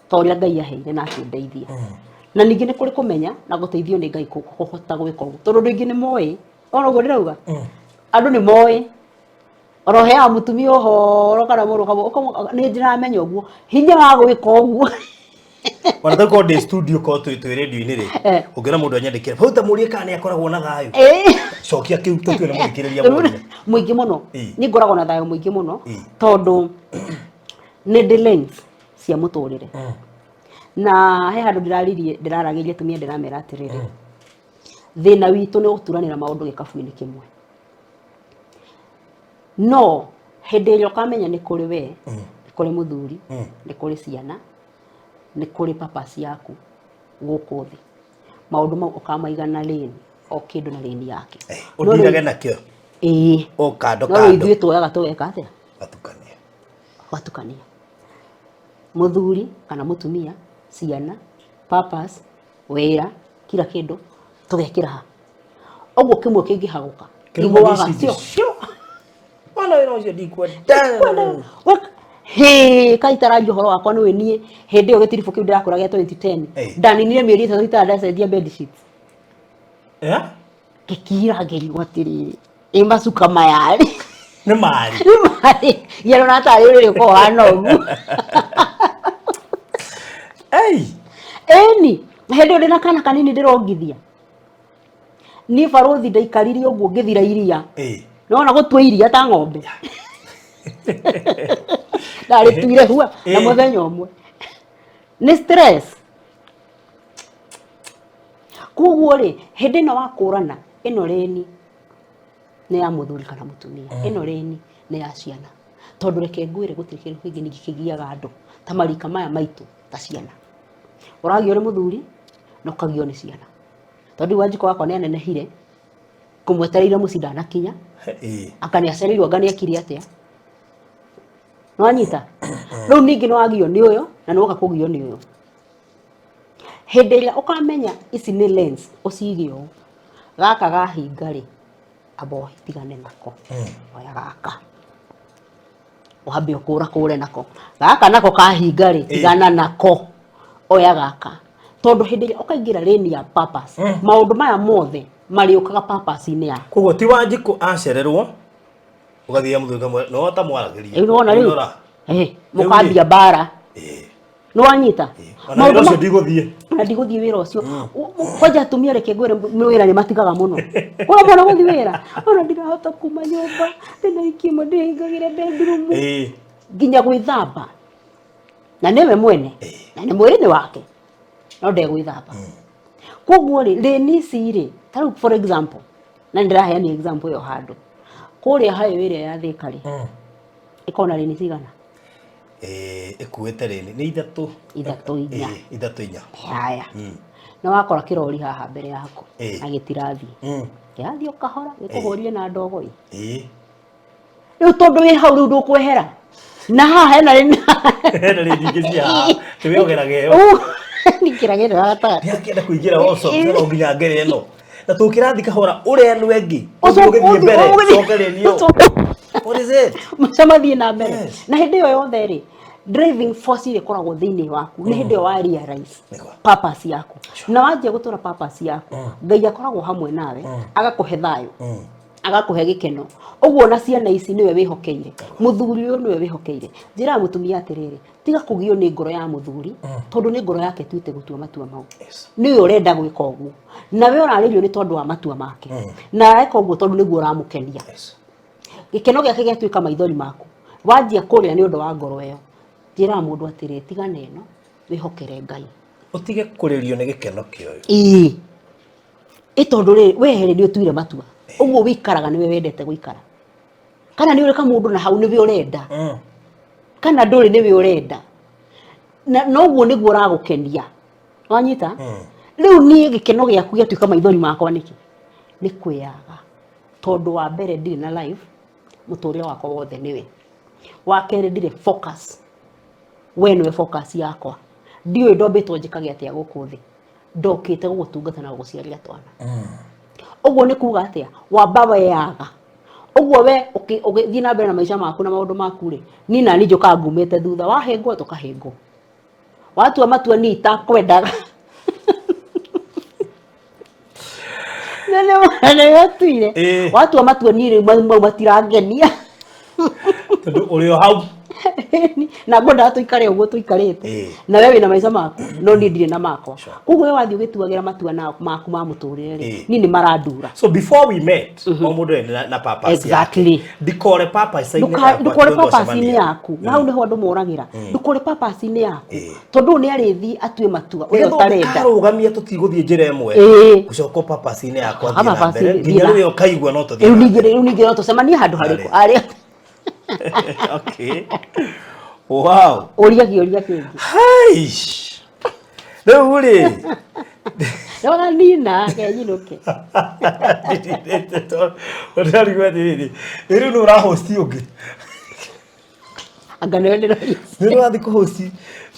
toria Ngai aheire na akindeithia. Na ningi ni kuri kumenya na guteithio ni Ngai kuhota gwika uguo. Tondu ningi ni moi. Ona uguo ndirauga. Andu ni moi. Rohe ya mutumia ohoro kana muruka ni ndiramenya uguo. Hinya wa gwika uguo. Wanataka kwa the studio kwa tu radio ini ri ugira mundu anyandikira bauta murie kana akoragwo na thayo cokia kiu tukio na muthikiriria muingi muno ni ngoragwo na thayo muingi muno tondu ni delens cia muturire na he handu ndiraragirie tumia ndiramera atiriri thina witu ni guturanira maundu gikabu-ini kimwe no hindi ĩrĩa ukamenya ni kuri we ni kuri muthuri ni kuri ciana ni kuri purpose yaku guku thi maundu mau ukamaigana lane o kindu na lane yake uthirage nakio o kando no ithuĩ twoyaga tugeka atia watukania muthuri kana mutumia ciana purpose wira kila kindu tugekira ha oguo kimwe kingihaguka igwaga cio wana wena ucio ndikwa kaitara johoro wakwa ni nie hindi yo gitirifu kiu ndirakora gya 2010 ndaninire mieri itatu itandacendia bed sheets kikira ngeri gwatiriri imasuka mayari ni mari yero na tari uri ko hano ugu eni hindi ndi na kana kanini ndirongithia ni Barothi ndaikarire uguo ngithira iria nona gutwa iria ta ng'ombe Dari tuire hua na muthenya umwe ni stress kuguo ri hindi no wakurana ino reni ni ya muthuri kana mutumia ino reni ni ya ciana tondu reke ngwire gutiri kindu kingi nigikigiaga andu ta marika maya maitu ta ciana uragio ri muthuri no kagio ni ciana tondu wanjiko wako ni anenehire kumwetereire mucinda na kinya akani acereirwo ngani akiri atia no anyita riu ningi no agio ni uyo na no gakugio ni uyo hindi ĩrĩa ukamenya ici ni lens ucigio gaka gahinga ri abo tigane nako oya gaka uhambe ukura kure nako gaka nako kahinga ri tigana nako oya gaka tondu hindi ĩrĩa ukaingira lane ya purpose maundu maya mothe mari ukaga purpose ini ya kugo ti wanjiko acererwo ugathia muthuri kamwe no ta mwaragiria nona riu mukambia bara no anyita maundu macio ndiguthie na ndiguthie wira ucio kwaja atumia reke ngwire wira ni matigaga muno ora mwana guthi wira ona ndirahota kuma nyumba ndina ikimo ndihingagire bedroom nginya gwithamba na niwe mwene na ni mwiri ni wake no ndegwithamba koguo rĩ nisi rĩ ta for example na ndĩraheani example yo handu kũrĩa highway ĩrĩa ya Thika rĩ ikona rĩ cigana ikuĩte rĩ nĩ ithatũ inya haya na wakora kĩrori haha mbere yako na gĩtirathiĩ kĩrathiĩ ũkahora gĩkũhũrie na ndogo rĩu tondũ wĩ hau rĩu ndũkwehera na haha hena nyingĩ cia haha tũwĩogerage nikĩragĩra gatagatĩ nĩakĩenda kũingĩra also no nginya ngere ĩno na tũkĩrathi kahora ũrĩa nĩ wengi ũgĩthiĩ mbere cokerenio what is it macamathiĩ na mbere na hĩndĩ ĩyo yothe rĩ driving force ile koragwo thĩinĩ waku nĩ hĩndĩ ĩyo wa realize purpose yaku na wanjia gũtũra purpose yaku Ngai akoragwo hamwe nawe agakũhe thayũ agakũhe gĩkeno ũguo na ciana ici niwe wĩhokeire mũthuri ũyũ niwe wĩhokeire njĩra mũtumia atĩrĩrĩ tiga kũgio nĩ ngoro ya mũthuri tondũ nĩ ngoro yake tuite gũtua matua mau niwe ũrenda gwĩka ũguo nawe ũrarĩrio nĩ tondũ wa matua make na areka ũguo tondũ nĩguo ũramũkenia gĩkeno gĩake gĩatuĩka maithori maku wanjia kũrĩa nĩ ũndũ wa ngoro ĩyo njĩra mũndũ atĩrĩ tigana ĩno wĩhokere Ngai ũtige kũrĩrio nĩ gĩkeno kĩoyo tondũ rĩ we nĩ ũtuire matua ũguo wĩikaraga niwe wendete gũikara kana nĩ ũreka mũndũ na hau nĩwe ũrenda kana ndũrĩ nĩwe ũrenda na noguo nĩguo ũragũkenia wanyita rĩu niĩ gĩkeno gĩaku gĩatuĩka maithori makwa nĩkĩ nĩ kwĩyaga tondũ wa mbere ndirĩ na life mũtũrĩre wakwa wothe nĩwe wa kerĩ ndirĩ focus we nĩwe focus yakwa ndiũĩ ndombĩtwo njĩkage atĩa gũkũ thĩ ndokĩte gũgũtungata na gũgũciarĩra twana ũguo nĩ kuuga atĩa wamba weyaga ũguo we ũgĩthiĩ na mbere na maica maku na maũndũ maku rĩ niĩ nani njũkaga ngumĩte thutha wahĩngwo tũkahĩngwo watua matua niĩ itakwendaga nĩ watuire watua matua niĩ rĩu matirangenia tondũ ũrĩ o hau na ngwenda tũikare ũguo tũikarĩte na wewe wĩna maica maku no niĩ ndirĩ na makwa koguo we wathiĩ ũgĩtuagĩra matua maku ma mũtũrĩre rĩ niĩ nĩ marandura so before we met o mũndũ na purpose exactly ndikore purpose inĩ yaku na hau nĩho andũ moragĩra ndukore purpose inĩ yaku tondũ nĩ arĩthi atue matua ũrĩa ũtarenda arũgamia tũtigũthiĩ njĩra ĩmwe gũcoka purpose inĩ yakwa nginya na mbere nginya rĩrĩa ũkaigua no tũthiĩ rĩu ningĩ no tũcemanie handũ harĩkũ arĩa okay wow ũria kĩngĩ haish rĩu rĩ rĩu nina kenyinũke ũrarigwa atĩrĩrĩ rĩu nĩ ũrahosti ũngĩ anga nĩ ũrathiĩ kũhosti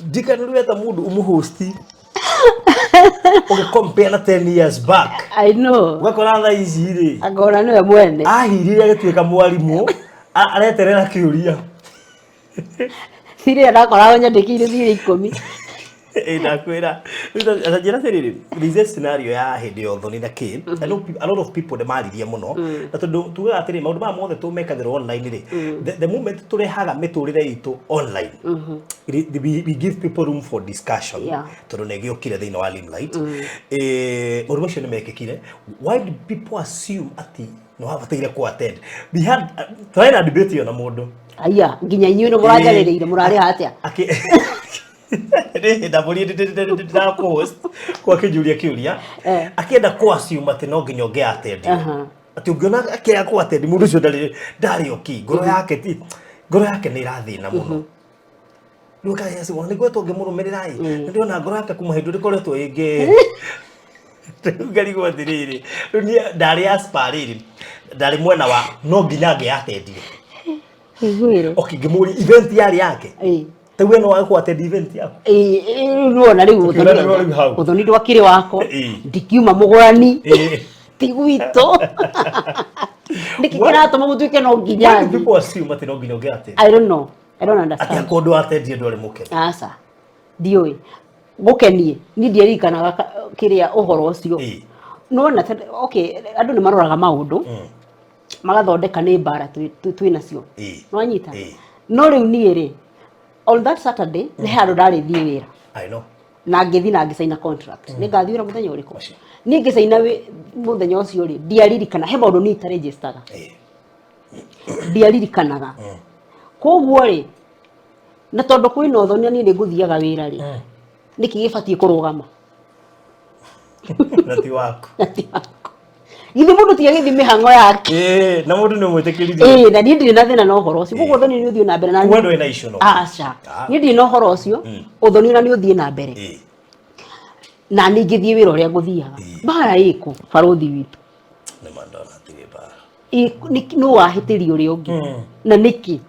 ndikanĩrweta mũndũ ũmũhosti compare na 10 years back I know ugakora thaa ici rĩ agora nĩwe mwene ahirire agĩtuĩka mwarimũ areterera kĩũria siri anakoragwo nyandĩkĩire thirĩ 10 ndakwĩra njĩra atĩrĩrĩ this scenario ya hĩndĩ ya ũthoni na kĩ a lot of people nĩmaririe mũno na tondũ tugaga atĩrĩ maũndũ maya mothe tũmekagĩrwo online rĩ the moment tũrehaga mĩtũrĩre itũ online we give people room for discussion tondũ nĩgĩokire thĩinĩ wa Limelight ũndũ ũcio nĩmekĩkire why do people assume atĩ no habataire ku attend we had try na debate yo na mũndũ aya nginya inyuĩ nĩ mũrajarĩrĩire mũrarĩ atĩa ndabũrie host kwa kĩnjũria kĩũria akĩenda ku assume atĩ no nginya ũngĩ attend atĩ ũngĩona akĩya ku attend mũndũ ũcio ndarĩ oki ngoro yake nĩ irathĩna mũno Luka yesi wona nĩguo tũngĩmũrũmĩrĩra ndĩrona ngoro yake kuma hĩndĩ ĩkoretwo ĩngĩ ngarigwo atĩrĩrĩ rĩu niĩ ndarĩ asparĩrĩ ndarĩ mwena wa no nginya angĩatendio okay ngĩmũria event yarĩ yake tewe no wako attend event yako ruona rĩu ũthoni ndwakĩrĩ wako ndikiuma mũgũrani ti gwitũ ndikĩratũma gũtuĩke no nginya people assume atĩ no nginya ũngĩattend I don't understand atĩ akondũ attendio ndwarĩ mũkeni aca ndiũĩ gũkenie niĩ ndiririkanaga kĩrĩa ũhoro ũcio nona okay andũ nĩ maroraga maũndũ magathondeka nĩ mbara twĩnacio no anyita no rĩu niĩ rĩ on that Saturday nĩ handũ ndarĩ thiĩ wĩra I know na ngĩthi na ngĩcaina contract nĩ ngathiĩ wĩra mũthenya ũrĩkũ niĩ ngĩcaina mũthenya ũcio rĩ ndiaririkana he maũndũ niĩ itaregistaga ndiaririkanaga koguo rĩ na tondũ kwĩna ũthoni niĩ nĩ ngũthiaga wĩra rĩ nĩkĩ gĩbatiĩ kũrũgama na ti waku Githĩ mũndũ tiga gĩthi mĩhang'o yake. Na mũndũ nĩ mwĩtĩkĩrithie. Na niĩ ndirĩ na thĩna na ũhoro ũcio. Koguo ũthoni nĩ ũthiĩ na mbere na niĩ. Wendo wĩna icio no. Aca. Niĩ ndirĩ na ũhoro ũcio. Ũthoni na nĩ ũthiĩ na mbere. Na nĩ ingĩthiĩ wĩra ũrĩa ngũthiaga. Mbara ĩkũ barũthi witũ. Nĩ mandona tirĩ mbara. Nũ wahĩtĩria ũrĩa ũngĩ. Na nĩkĩ?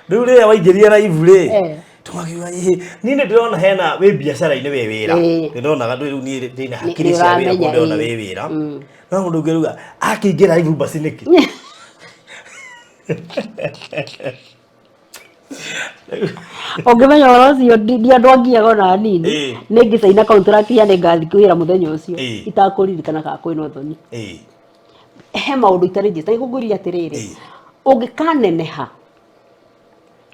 Rĩu rĩrĩa waingĩria live rĩ. Tumakiuga niĩ nĩ ndĩrona hena wĩ biacara-inĩ wĩ wĩra. Ndĩronaga rĩu niĩ ndĩna hakiri cia wĩra kũndĩ ona wĩ wĩra. No mũndũ ũngĩruga akĩingĩra live basi nĩkĩ? Ũngĩmenya ũhoro ũcio andũ angiaga ona nini nĩ ngĩcaina contract ya nĩ ngathiĩ kwĩra mũthenya ũcio itakũririkana kana kwĩna ũthoni. He maũndũ itarĩ njĩta nĩngũngũria atĩrĩrĩ, ũngĩkaneneha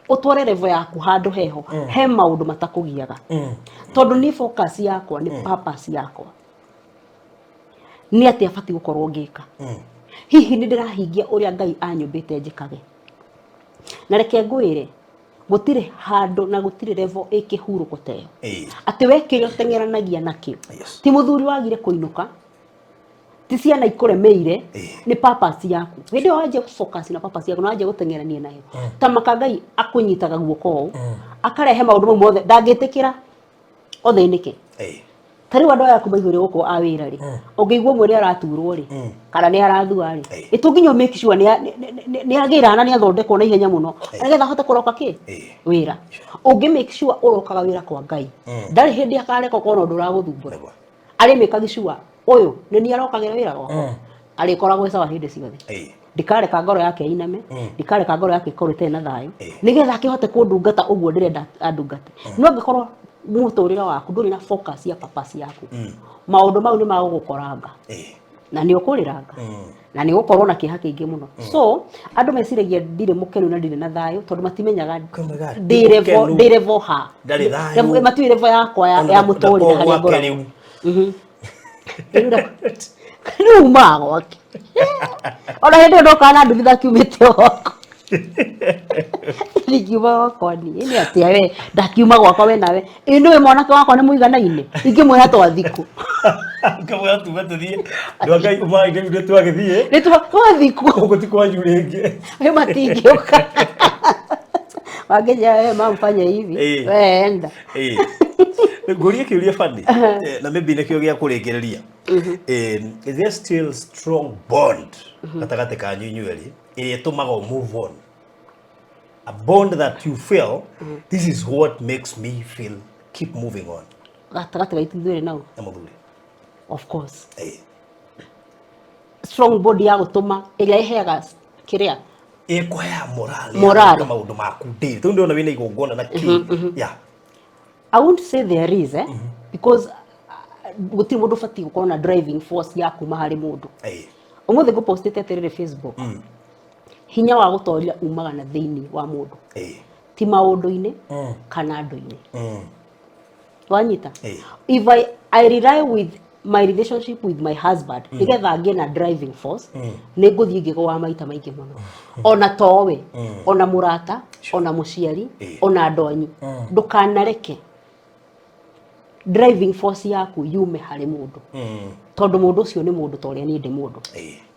utware level yaku handu heho he maundu matakũgiaga tondu ni focus yakwa ni purpose yakwa ni ati abati gukorwo ngika hihi ni ndirahingia uria Ngai anyumbite njikage na reke ngwire gutire handu na gutire level ikihuruko teyo ati wekire utengeranagia nakio ti muthuri wagire kuinuka ti ciana ikuremeire ni purpose yaku hindi waje focus na purpose yaku na waje gutengerania nayo ta Ngai akunyitaga guoko akarehe maundu mau mothe ndangitikira othe nike tari wando yaku maigure guko awira ri ungĩigua mwere araturwo ri kana ni arathua ri itunginya make sure ni agira na ni athondekwo na ihenya muno nigetha hote kuroka ki wira ungi make sure urokaga wira kwa Ngai ndari hindi akareka kono nduraguthumbura ari make sure uyu ni ni arokagira wira gwako ari koragwo sawa hindi ciothe ndikareka ngoro yake iname ndikareka ngoro yake ikorete na thayo nigetha akihote kundungata uguo ndirenda andungate no ngikorwo muturira waku nduri na focus ya purpose yaku maundu mau ni magukoranga na ni ukuriranga na ni gukorwo na kiha kingi muno so andu meciragia ndire mukenu na ndire na thayo tondu matimenyaga ndirevo ha ndari thayo matuirevo yakwa ya muturira hari ngoro Riu mago ona hindi ndoka na nduthi kiumite gwakwa nikiuma gwakwa ni ati we ndakiuma gwakwa we nawe niwe mwanake wakwa ni muiganaine ingimwira twathiku ngamwira tume tuthie ndwakai uma ingimwira twagithie ni twathiku uko tikwanyu ringi we matingiuka wageja we mamfanya hivi we enda Nguria kiuria fandi na maybe nekio gia kuregereria is there still strong bond gatagate ka nyunyueri iri tumaga move on a bond that you feel this is what makes me feel keep moving on gatagate ga ithuire nao amuthuri of course strong bond ya gutuma ira iheaga kiria ikuhea moral kama maundu maku ndiri tu ndiona wina igongona na ki yeah I won't say there is because gutiri mundu fati gukorwo na driving force ya kuma hari mundu umuthi go postite atirire Facebook hinya wa gutoria umaga na thiini wa mundu ti maundu-ini kana andu-ini wanyita if I rely with my relationship with my husband nigetha ngie na driving force ni nguthii ngigwa maita maingi muno ona towe ona murata ona muciari ona andonyu ndukanareke driving force yaku yume hari mundu tondu mundu ucio ni mundu toria ni ndi mundu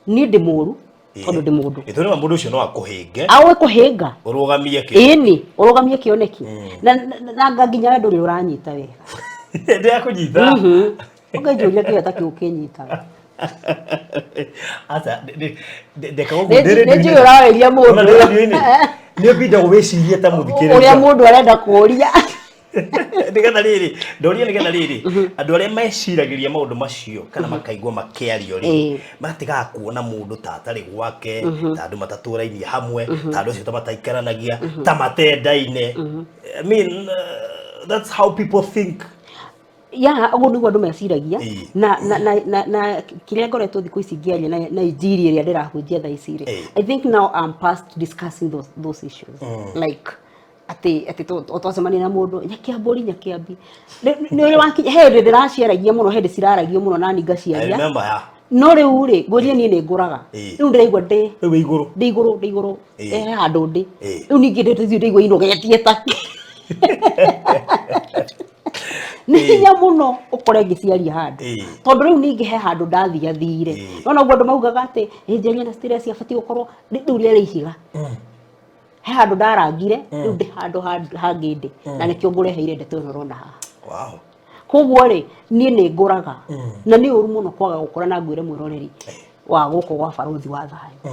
ni ndi muru tondu ndi mundu ithone mundu ucio no akuhinge awe kuhinga urugamie ki ini urugamie kioneki na nginya we nduri uranyita wega ndi akunyita ugajuria kiyo takiukinyita asa ndeka ngudere ni njui uraweria mundu ni binda gwiciria ta muthikire uria mundu arenda kuria nigetha riri ndoria nigetha riri andu aria meciragiria maundu macio kana makaigua makiario ri matiga kuona mundu ta atari gwake ta andu mataturainie hamwe ta andu acio ta mataikaranagia ta matendaine I mean that's how people think uguo niguo andu meciragia na kiria ngoretwo thiku ici ngiaria na injiri iria ndirahunjia thaa ici ri I think now I'm past discussing those issues like ati twacemania na mundu nyakiambi ni uri wakinya hindi ndiraciaragia muno hindi ciraragio muno na ni ngaciaria no riu ri nguria ni nguraga riu ndiraigua ndi iguru handu ndi riu ningi ndithio ndigua inogetie ta nĩ hinya mũno ũkore ngĩciaria handũ tondũ rĩu ningĩ he handũ ndathiathire no naguo andũ maugaga atĩ Njeri na stress abatie gũkorwo rĩu rĩrĩ ihiga he handũ ndarangire rĩu ndĩ handũ hangĩ ndĩ na nĩkĩo ngũreheire ndeto ĩno ũrona haha koguo rĩ niĩ nĩ ngũraga na nĩ ũru mũno kwaga gũkũra na ngwĩre mwĩroreri wa gũkũ gwa barũthi wa thayũ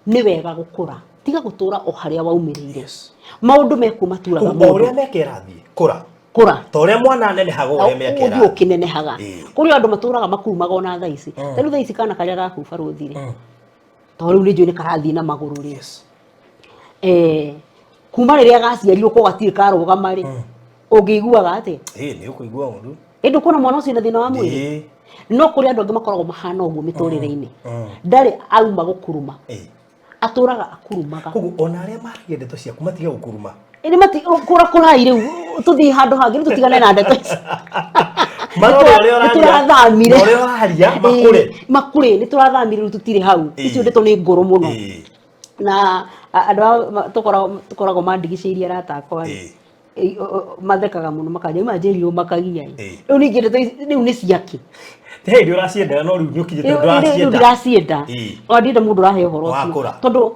nĩ wega gũkũra tiga gũtũra o harĩa waumĩrĩire maũndũ mekuma turaga mũndũ ũrĩa mekerathie kũra ta ũrĩa mwana nenehaga ũrĩa mekerathie ũthiĩ ũkĩnenehaga kũrĩ andũ matũraga makurumaga ona thaa ici rĩu thaa ici kana karĩa gaku barũthi rĩ to rĩu nĩ njũĩ nĩ karathiĩ na magũrũ rĩ kuma rĩrĩa gaciarirwo ko gatirĩ karũgama rĩ ũngĩiguaga atĩ nĩ ũkũigua ũndũ ĩndũ kuna mwana ũcio na thĩna wa mwĩrĩ no kũrĩ andũ angĩ makoragwo mahana ũguo mĩtũrĩre-inĩ ndarĩ auma gũkuruma atũraga akurumaga koguo ona arĩa maragia ndeto ciaku matige gũkuruma ĩnĩ kũrai rĩu tũthiĩ handũ hangĩ rĩu tũtigane na ndeto ici tũrathamire makũrĩ nĩ tũrathamire rĩu tũtirĩ hau icio ndeto nĩ ngũrũ mũno na andũ tũkoragwo mandigicĩirie arata akwa mathekaga mũno makanja Njeri makagia rĩu ningĩ ndeto rĩu nĩ ciaki nĩ ũracienda no rĩu nĩũkinyĩte ndĩracienda o ndĩenda mũndũ ũrahe ũhoro ũcio tondũ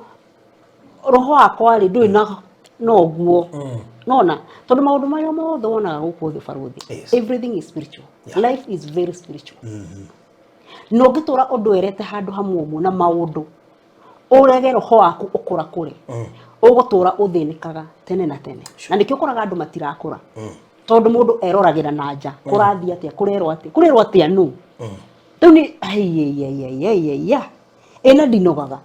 roho wakwa rĩ ndũrĩ na ũguo nona tondũ maũndũ marĩa mothe wonaga gũkũ thĩ barũthi everything is spiritual life is very spiritual no ngĩtũra ũndũ erete handũ hamwe ũmwe na maũndũ ũrege roho waku ũkũra kũrĩ ũgũtũra ũthĩnĩkaga tene na tene na nĩkĩo ũkoraga andũ matirakũra tondũ mũndũ eroragĩra na nja kũrathiĩ atĩa kũrerwo atĩa nũ rĩu nĩ ĩna ndinogaga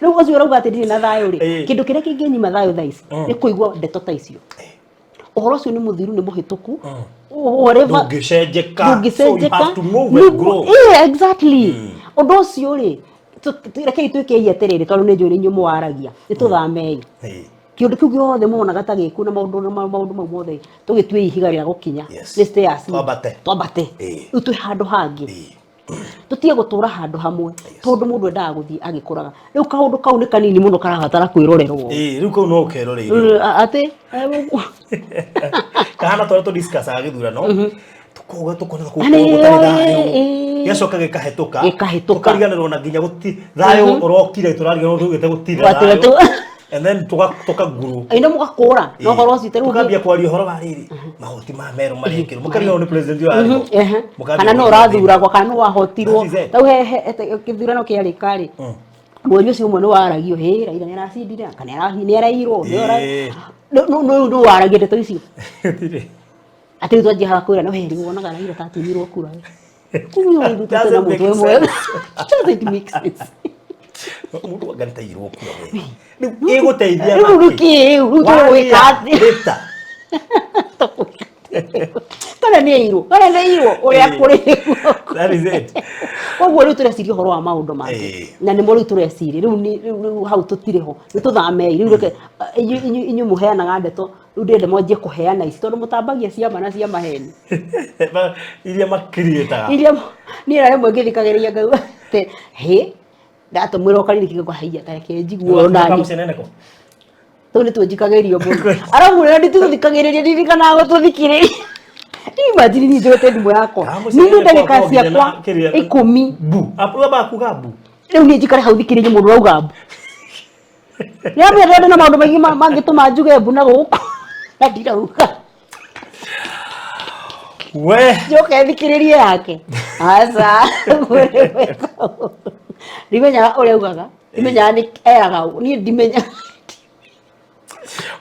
rĩu ũcio ũrauga atĩ ndirĩ na thayũ rĩ kĩndũ kĩrĩa kĩngĩnyima thayũ thaa ici nĩ kũigua ndeto ta icio ũhoro ũcio nĩ mũthiru nĩ mũhĩtũku ndũngĩcenjeka exactly ũndũ ũcio rĩ rekei twĩke atĩrĩrĩ tondũ nĩ njũĩ nĩ inyuĩ mũwaragia nĩ tũthamei kĩũndũ kĩu gĩothe monaga ta gĩkuo na maũndũ mau mothe tũgĩtue ihiga rĩa gũkinya nĩ stairs twambate rĩu twĩ handũ hangĩ tutige gũtũra handũ hamwe tondũ mũndũ endaga gũthiĩ agĩkũraga rĩu kaũndũ kau nĩ kanini mũno karabatara kwĩrorerwo rĩu kau no ũkeroreirwo atĩ kahana twarĩ tũdiscuss gĩthurano tukoga tukona gũtarĩ thayũ gĩacoka gĩkahĩtũka tukariganĩrwo na nginya thayũ ũrokire tũrariganĩrwo tugĩte gũtira thayũ and then toka guru ino mugakura no horo cite rugi tukambia kwaria horo bariri mahoti ma mero marikiro mukarira ni president wa ariko kana no rathura kwa kana wahotirwo tau he kithurano kia rikari mweri ucio umwe ni waragio he Raila ni aracindire kana ni arairwo no waragia ndeto icio ati twaje hakwira no heri wonaga Raila tatumirwo kura kumwe ndu tena mutwe mwe just make sense mundu agantairwo kura we iguteithia ruki wikati kana nĩ irwo ũrĩa kũrĩ that is it koguo rĩu tũreciria ũhoro wa maũndũ mangĩ na nĩ mo rĩu tũreciria rĩu hau tũtirĩ ho nĩ tũthamei rĩu reke inyuĩ mũheanaga ndeto rĩu ndĩrenda mwanjie kũheana ici tondũ mũtambagia ciama na cia maheni iria makiriĩtaga iria niĩ rĩmwe ngĩthikagĩrĩria ngauga atĩ hĩ ndatumwĩra ũkarire kĩgwa haia tareke njiguo nani tu nĩ tũnjikagĩrio mũno arabu rĩrĩa nditũthikagĩrĩria ndirikanaga gũtũthikĩrĩria imagine ni njote ndimo yakwa nĩ ndagĩka ciakwa 10 bu apo bakuga bu rĩu nĩ njikare hau thikĩrĩrie mũndũ rauga bu nĩambe rĩrĩa na maũndũ maingĩ mangĩtũma njuge bu na gũkũ na ndirauga we njoke thikĩrĩrie yake aca ndimenya ũrĩa ugaga ndimenya nĩ eraga niĩ ndimenya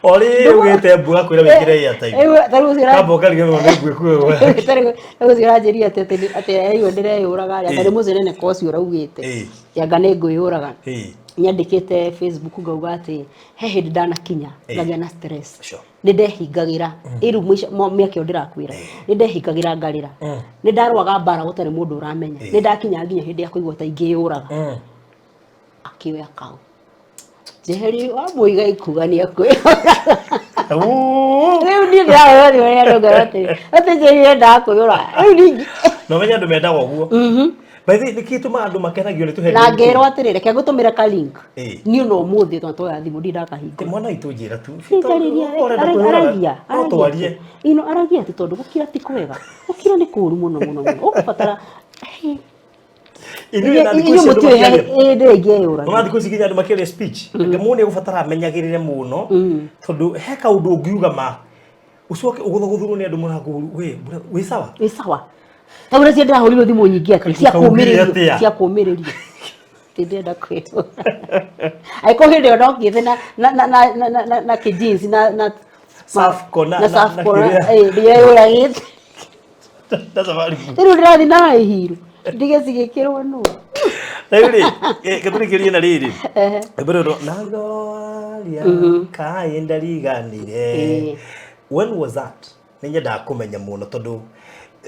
ori ugite mbuga kwira wikire ya tai kaboga ligero nĩgwe kuwe tari ciranjĩria atĩ ayo ndireyũraga anga nĩ mũcenene koci ũraugĩte anga nĩ ngwĩyũraga nyandĩkĩte Facebook ngauga atĩ he hĩndĩ ndanakinya ngagĩa na stress nĩ ndehingagĩra iru mĩaka ndĩrakwĩra nĩ ndehingagĩra ngarĩra nĩ ndarwaga mbara gũtarĩ mũndũ ũramenya nĩ ndakinya nginya hĩndĩ ya kũigua ta ingĩyũraga akĩoya kau Jeheri wa muiga ikugania kwe rĩu ni ndawe ni wena ndogarate ate Jeheri ndakũyũra rĩu ningi no menya ndũ mendaga ũguo By the nikituma andu makenagio ni tuhe. Na ngero atirire ke gutumira ka link. Eh. Ni no muthi twatoya thimu ndindakahinga. Mwana itujira tu. Aragia. Twarie. Ino aragia ti tondu gukira ti kwega. Gukira ni kuru muno muno muno. Ukubatara Inyo na ndikushira. Mama ndikusikinya andu makeria speech. Ngamune gubatara amenyagirire muno. Tondu he kaundu ungiuga ma. Ucoke uguthuguru ni andu murangu we sawa. Wi sawa. Tabura cia ndahuriro thimu nyingi ati cia kumiriria. Tindenda kweto. Aiko hindi ndokiete na kijinsi na Safco na ndiye uragite. That's very good. Riu ndirathi na ihiru. Ndigecigikirwo no. Rĩrĩ katũrĩkĩrie na rĩrĩ mbere nagoria kaenda riganire. When was that? Nĩnyenda kũmenya mũno tondũ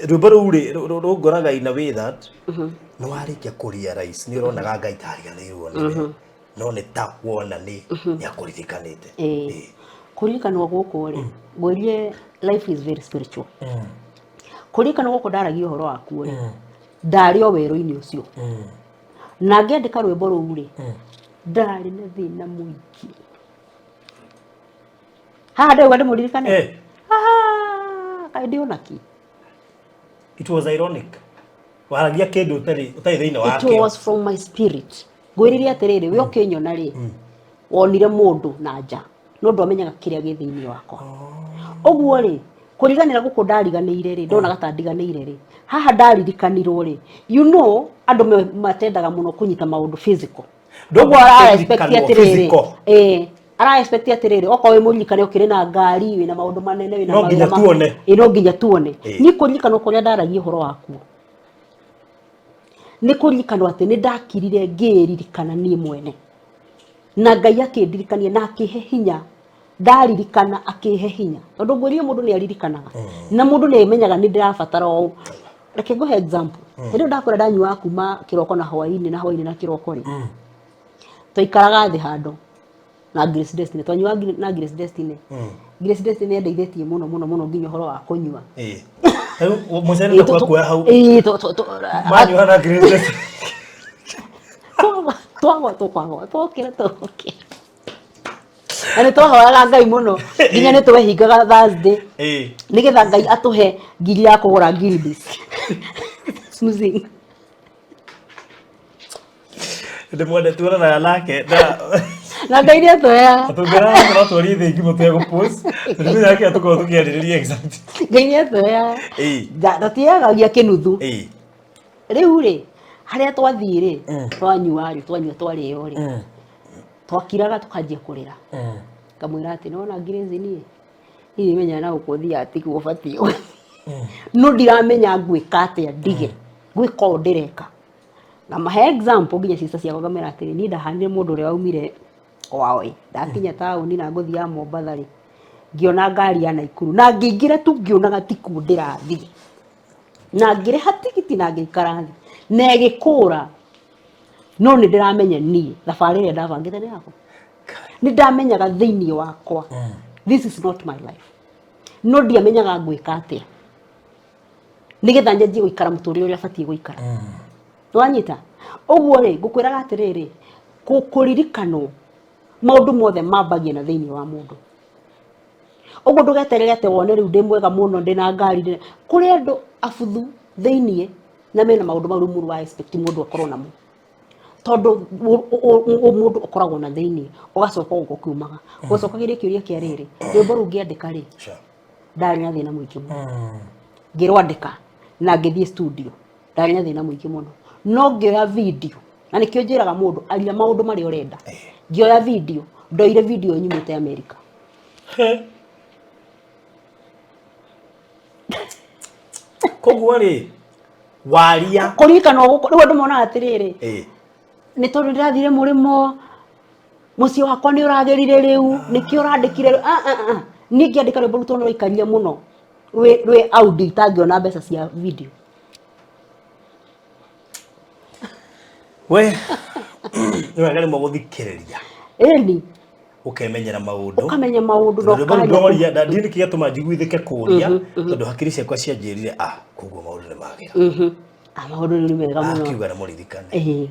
rũmba rũu ngoraga in a way that no warĩkia kũrealize nĩ ũronaga Ngai tariganĩirwo nĩ no nĩ ta wona nĩ akũririkanĩte. Kũririkanwo gũkũ rĩ ngwĩrie life is very spiritual. Kũririkanwo gũkũ ndaragia ũhoro waku rĩ ndarĩ o werũ-inĩ ũcio na ngĩandĩka rwĩmbo rũu rĩ ndarĩ na thĩna mũingĩ. Haha ndauga ndĩmũririkane kaĩ ndĩona ki. It was ironic. Waragia kĩndũ ũtarĩ thĩinĩ wake. It was from my spirit. Ngwĩrire atĩrĩrĩ we ũkĩnyona rĩ wonire mũndũ na nja no ndwamenyaga kĩrĩa gĩ thĩinĩ wakwa. Ũguo rĩ kũriganĩra gũkũ ndariganĩire rĩ ndonaga ta ndiganĩire rĩ haha ndaririkanirwo rĩ you know andũ matendaga mũno kũnyita maũndũ physical. Ũguo ara expect atĩrĩrĩ ara expect atĩrĩrĩ okorwo wĩ mũririkane ũkĩrĩ na ngari wĩna maũndũ manene wĩna no nginya tuone. No nginya tuone. Ni kũririkana kũrĩa ndaragia ũhoro waku. Ni kũririkana atĩ nĩ ndakirire ngĩririkana niĩ mwene na Ngai akĩndirikania na akĩhe hinya. Ndaririkana akĩhe hinya tondũ ngwĩrie mũndũ nĩ aririkanaga na mũndũ nĩ amenyaga nĩ ndĩrabatara o. Reke ngũhe example. Rĩu ndakora ndanyua kuma kĩroko na hwaĩ-inĩ na kĩroko rĩ twaikaraga thĩ handũ na Grace Destiny twanyua na Grace Destiny. Grace Destiny ndeithĩtie mũno nginya ũhoro wa kũnyua. Rĩu mũcene ndakwa kuoya hau. Manyua na Grace Destiny. Twokĩra. Na nĩ twahoyaga Ngai mũno nginya nĩ twehingaga Thursday nĩgetha Ngai atũhe ngiri ya kũgũra gilbis. Ndĩmwende tuonanaga nake na Ngai nĩ atũheaga. Tũngĩraga no twarie thĩ ingĩ mũtwe gũpost nĩ yake tũkorwo tũkĩarĩrĩria exact. Ngai nĩ atũheaga. Tũtiagagia kĩnuthu. Rĩu rĩ harĩa twathiĩ rĩ twanyua twarĩo rĩ twakiraga tukanjia kurira. Kamwira ati nona Grace niĩ menya na gũkũthia ati gũbatie. No ndiramenya ngwĩka atĩa ndige gwĩka ũũ ndĩreka. Na mahe example nginya cica ciakwa ngamera atĩ niĩ ndahanire mũndũ ũrĩa waumire kwao ndakinya taũni na ngũthiĩ ya Mombatha rĩ ngĩona ngari ya Naikuru na ngĩingĩra tu ngĩonaga ti kuo ndĩrathiĩ na ngĩrĩha tigiti na ngĩikara thĩ na ĩgĩkũra. No nĩ ndĩramenya niĩ thabarĩ ĩrĩa ndabangĩte nĩ yakwa. Nĩ ndamenyaga thĩinĩ wakwa this is not my life. No ndiamenyaga ngwĩka atĩa nĩgetha nyanjie gũikara mũtũrĩre ũrĩa batiĩ gũikara. Nĩwanyita. Ũguo rĩ ngũkwĩraga atĩrĩrĩ kũririkanwo maũndũ mothe mambagia na thĩinĩ wa mũndũ. Ũguo ndũgeterere atĩ wone rĩu ndĩ mwega mũno ndĩna ngari kũrĩ andũ abuthu thĩinĩ na mena maũndũ mau mũru wa expect mũndũ akorwo namo. Tondu mũndũ ũkoragwo na thĩinĩ ũgacoka ũkiumaga ũgacokagĩria kĩũria kĩa rĩrĩ rwĩmbo rũu ngĩandĩka rĩ ndarĩ na thĩna mũingĩ mũno. Ngĩrwandĩka na ngĩthiĩ studio ndarĩ na thĩna mũingĩ mũno no ngĩoya video na nĩkĩo njĩraga mũndũ aria maũndũ marĩa ũrenda. Ngĩoya video ndoire video nyumĩte America. Koguo rĩ waria kũririkanwo gũkũ rĩu andũ monaga atĩrĩrĩ nĩ tondũ ndĩrathire mũrĩmo mũciĩ wakwa nĩ ũragerire rĩu nĩkĩo ũrandĩkire niĩ ngĩandĩka rwĩmbo rũu tondũ rũikarire mũno rwĩ audio itangĩona mbeca cia video. We nĩ wega rĩmwe gũthikĩrĩria ĩni ũkemenyera maũndũ ũkamenya maũndũ ndoria ndĩ nĩkĩo gĩtũma njiguithĩke kũria tondũ hakiri ciakwa cianjĩrire koguo maũndũ nĩ magĩra. Maundu ni mega muno akiuga na muririkane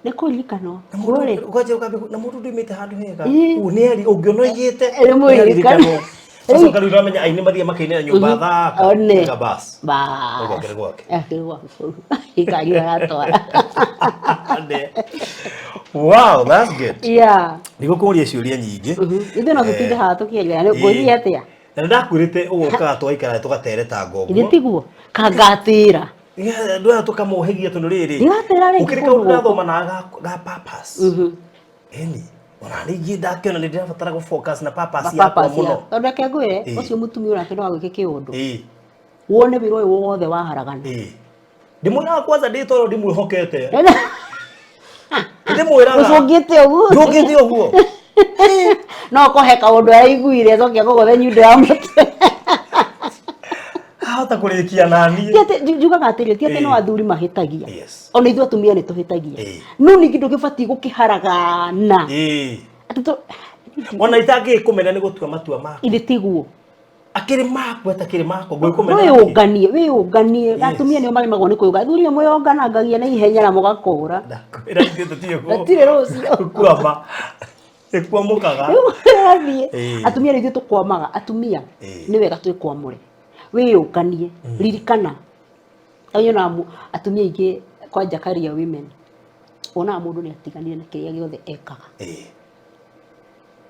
ne kuririkano gore ukaje ukabe na mundu ndimite handu hega uneri ungionoigite muririkane sasa kalu ramenya aini maria makainera nyumba thaka ga bas ba gwake ikari atwara wow that's good yeah nigukuria ciuria nyingi ithe no tutinde ha tukiaria ngori atia na ndakwirite ugoka twaikara tugatereta ngogo ithe tiguo kangatira ndwa tukamuhegia tundu riri ukirika unathoma na ga purpose eni ona rigi ndakiona ni ndirabatara go focus na purpose yakwa muno tondu ke ngwire ucio mutumia urake no agike kiundu wone biro wothe waharagana ndimwira kwanza nditoro ndimwihokete ndimwira usongite uguo ndungite uguo no koheka undu araiguire cokia gogothe nyundo ya mutwe hata kurikia nani tiate juga gatirio tiate no athuri mahitagia ona ithu atumia ni tuhitagia no ni kindu gibati gukiharagana atito ona itangi kumena ni gutua matua mako ile tiguo akiri mako atakiri mako gwikumena we unganie atumia ni mali magone kuyuga athuri mwe onganangagia na ihenya na mugakura ndakwira ithu tutiyo tire rucio kwama ekwamukaga atumia ni ithu tukwamaga atumia ni wega twikwamure we unganie ririkana ayo na atumia ingi kwanja career women ona mundu ni atiganire na kiria giothe ekaga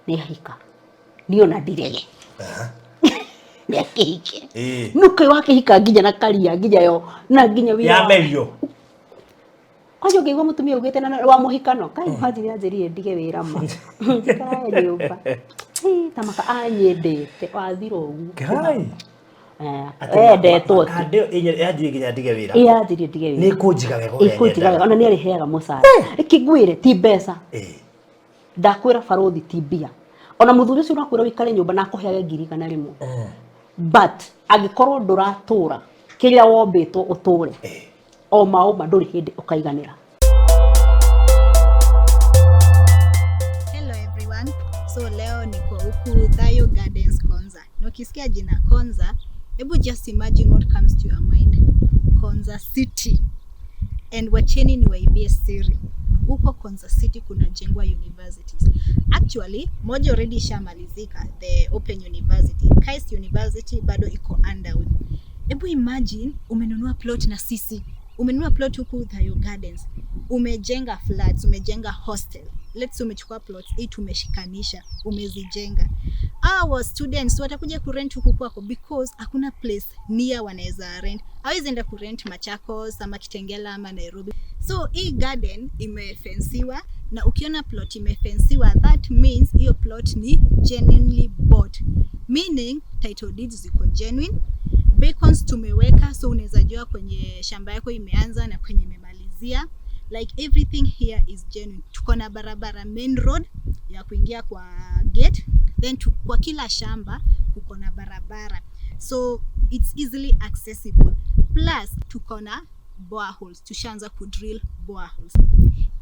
ni hika ni ona ndirege ni akike nuke wake hika nginya na career nginya yo na nginya wira ya merio kwaje ngeigwa mutumia ugite na wa muhikano kai hathi anjirie ndige wira ma kai nyumba tamaka anyendete wathiro ugu kai ndetwo kande yathire nginya ndige wira yathire ndige wira ni kunjiga wega ikunjiga wega ona ni ariheaga mucara ikigwire ti mbeca ndakwira barothi ti mbia ona muthuri ucio nakwira wikare nyumba na akuheage ngiri kana rimwe but agikorwo nduratura kiria wombitwo uture o mauma nduri hindi ukaiganira. Hello everyone, so leo niko huku Thayo Gardens Konza. Na ukisikia jina Konza, hebu just imagine what comes to your mind. Konza City. And wacheni ni waibie siri. Huko Konza City kuna jengwa universities. Actually, moja already shamalizika, the Open University. KAIST University bado iko underway. Hebu imagine umenunua plot na sisi. Umenunua plot huku Thayo Gardens. Umejenga flats, umejenga hostel. Let's say umechukua plots 8 umeshikanisha, umezijenga. Our students watakuja kurent huku kwako because hakuna place near wanaweza rent. Hawezi enda kurent Machakos ama Kitengela ama Nairobi. So hii garden imefensiwa na ukiona plot imefensiwa, that means hiyo plot ni genuinely bought. Meaning title deeds ziko genuine. Beacons tumeweka so unaweza jua kwenye shamba yako imeanza na kwenye imemalizia. Like everything here is genuine. Tuko na barabara main road ya kuingia kwa gate, then kwa kila shamba kuko na barabara, so it's easily accessible. Plus tuko na boreholes, tushaanza kudrill boreholes.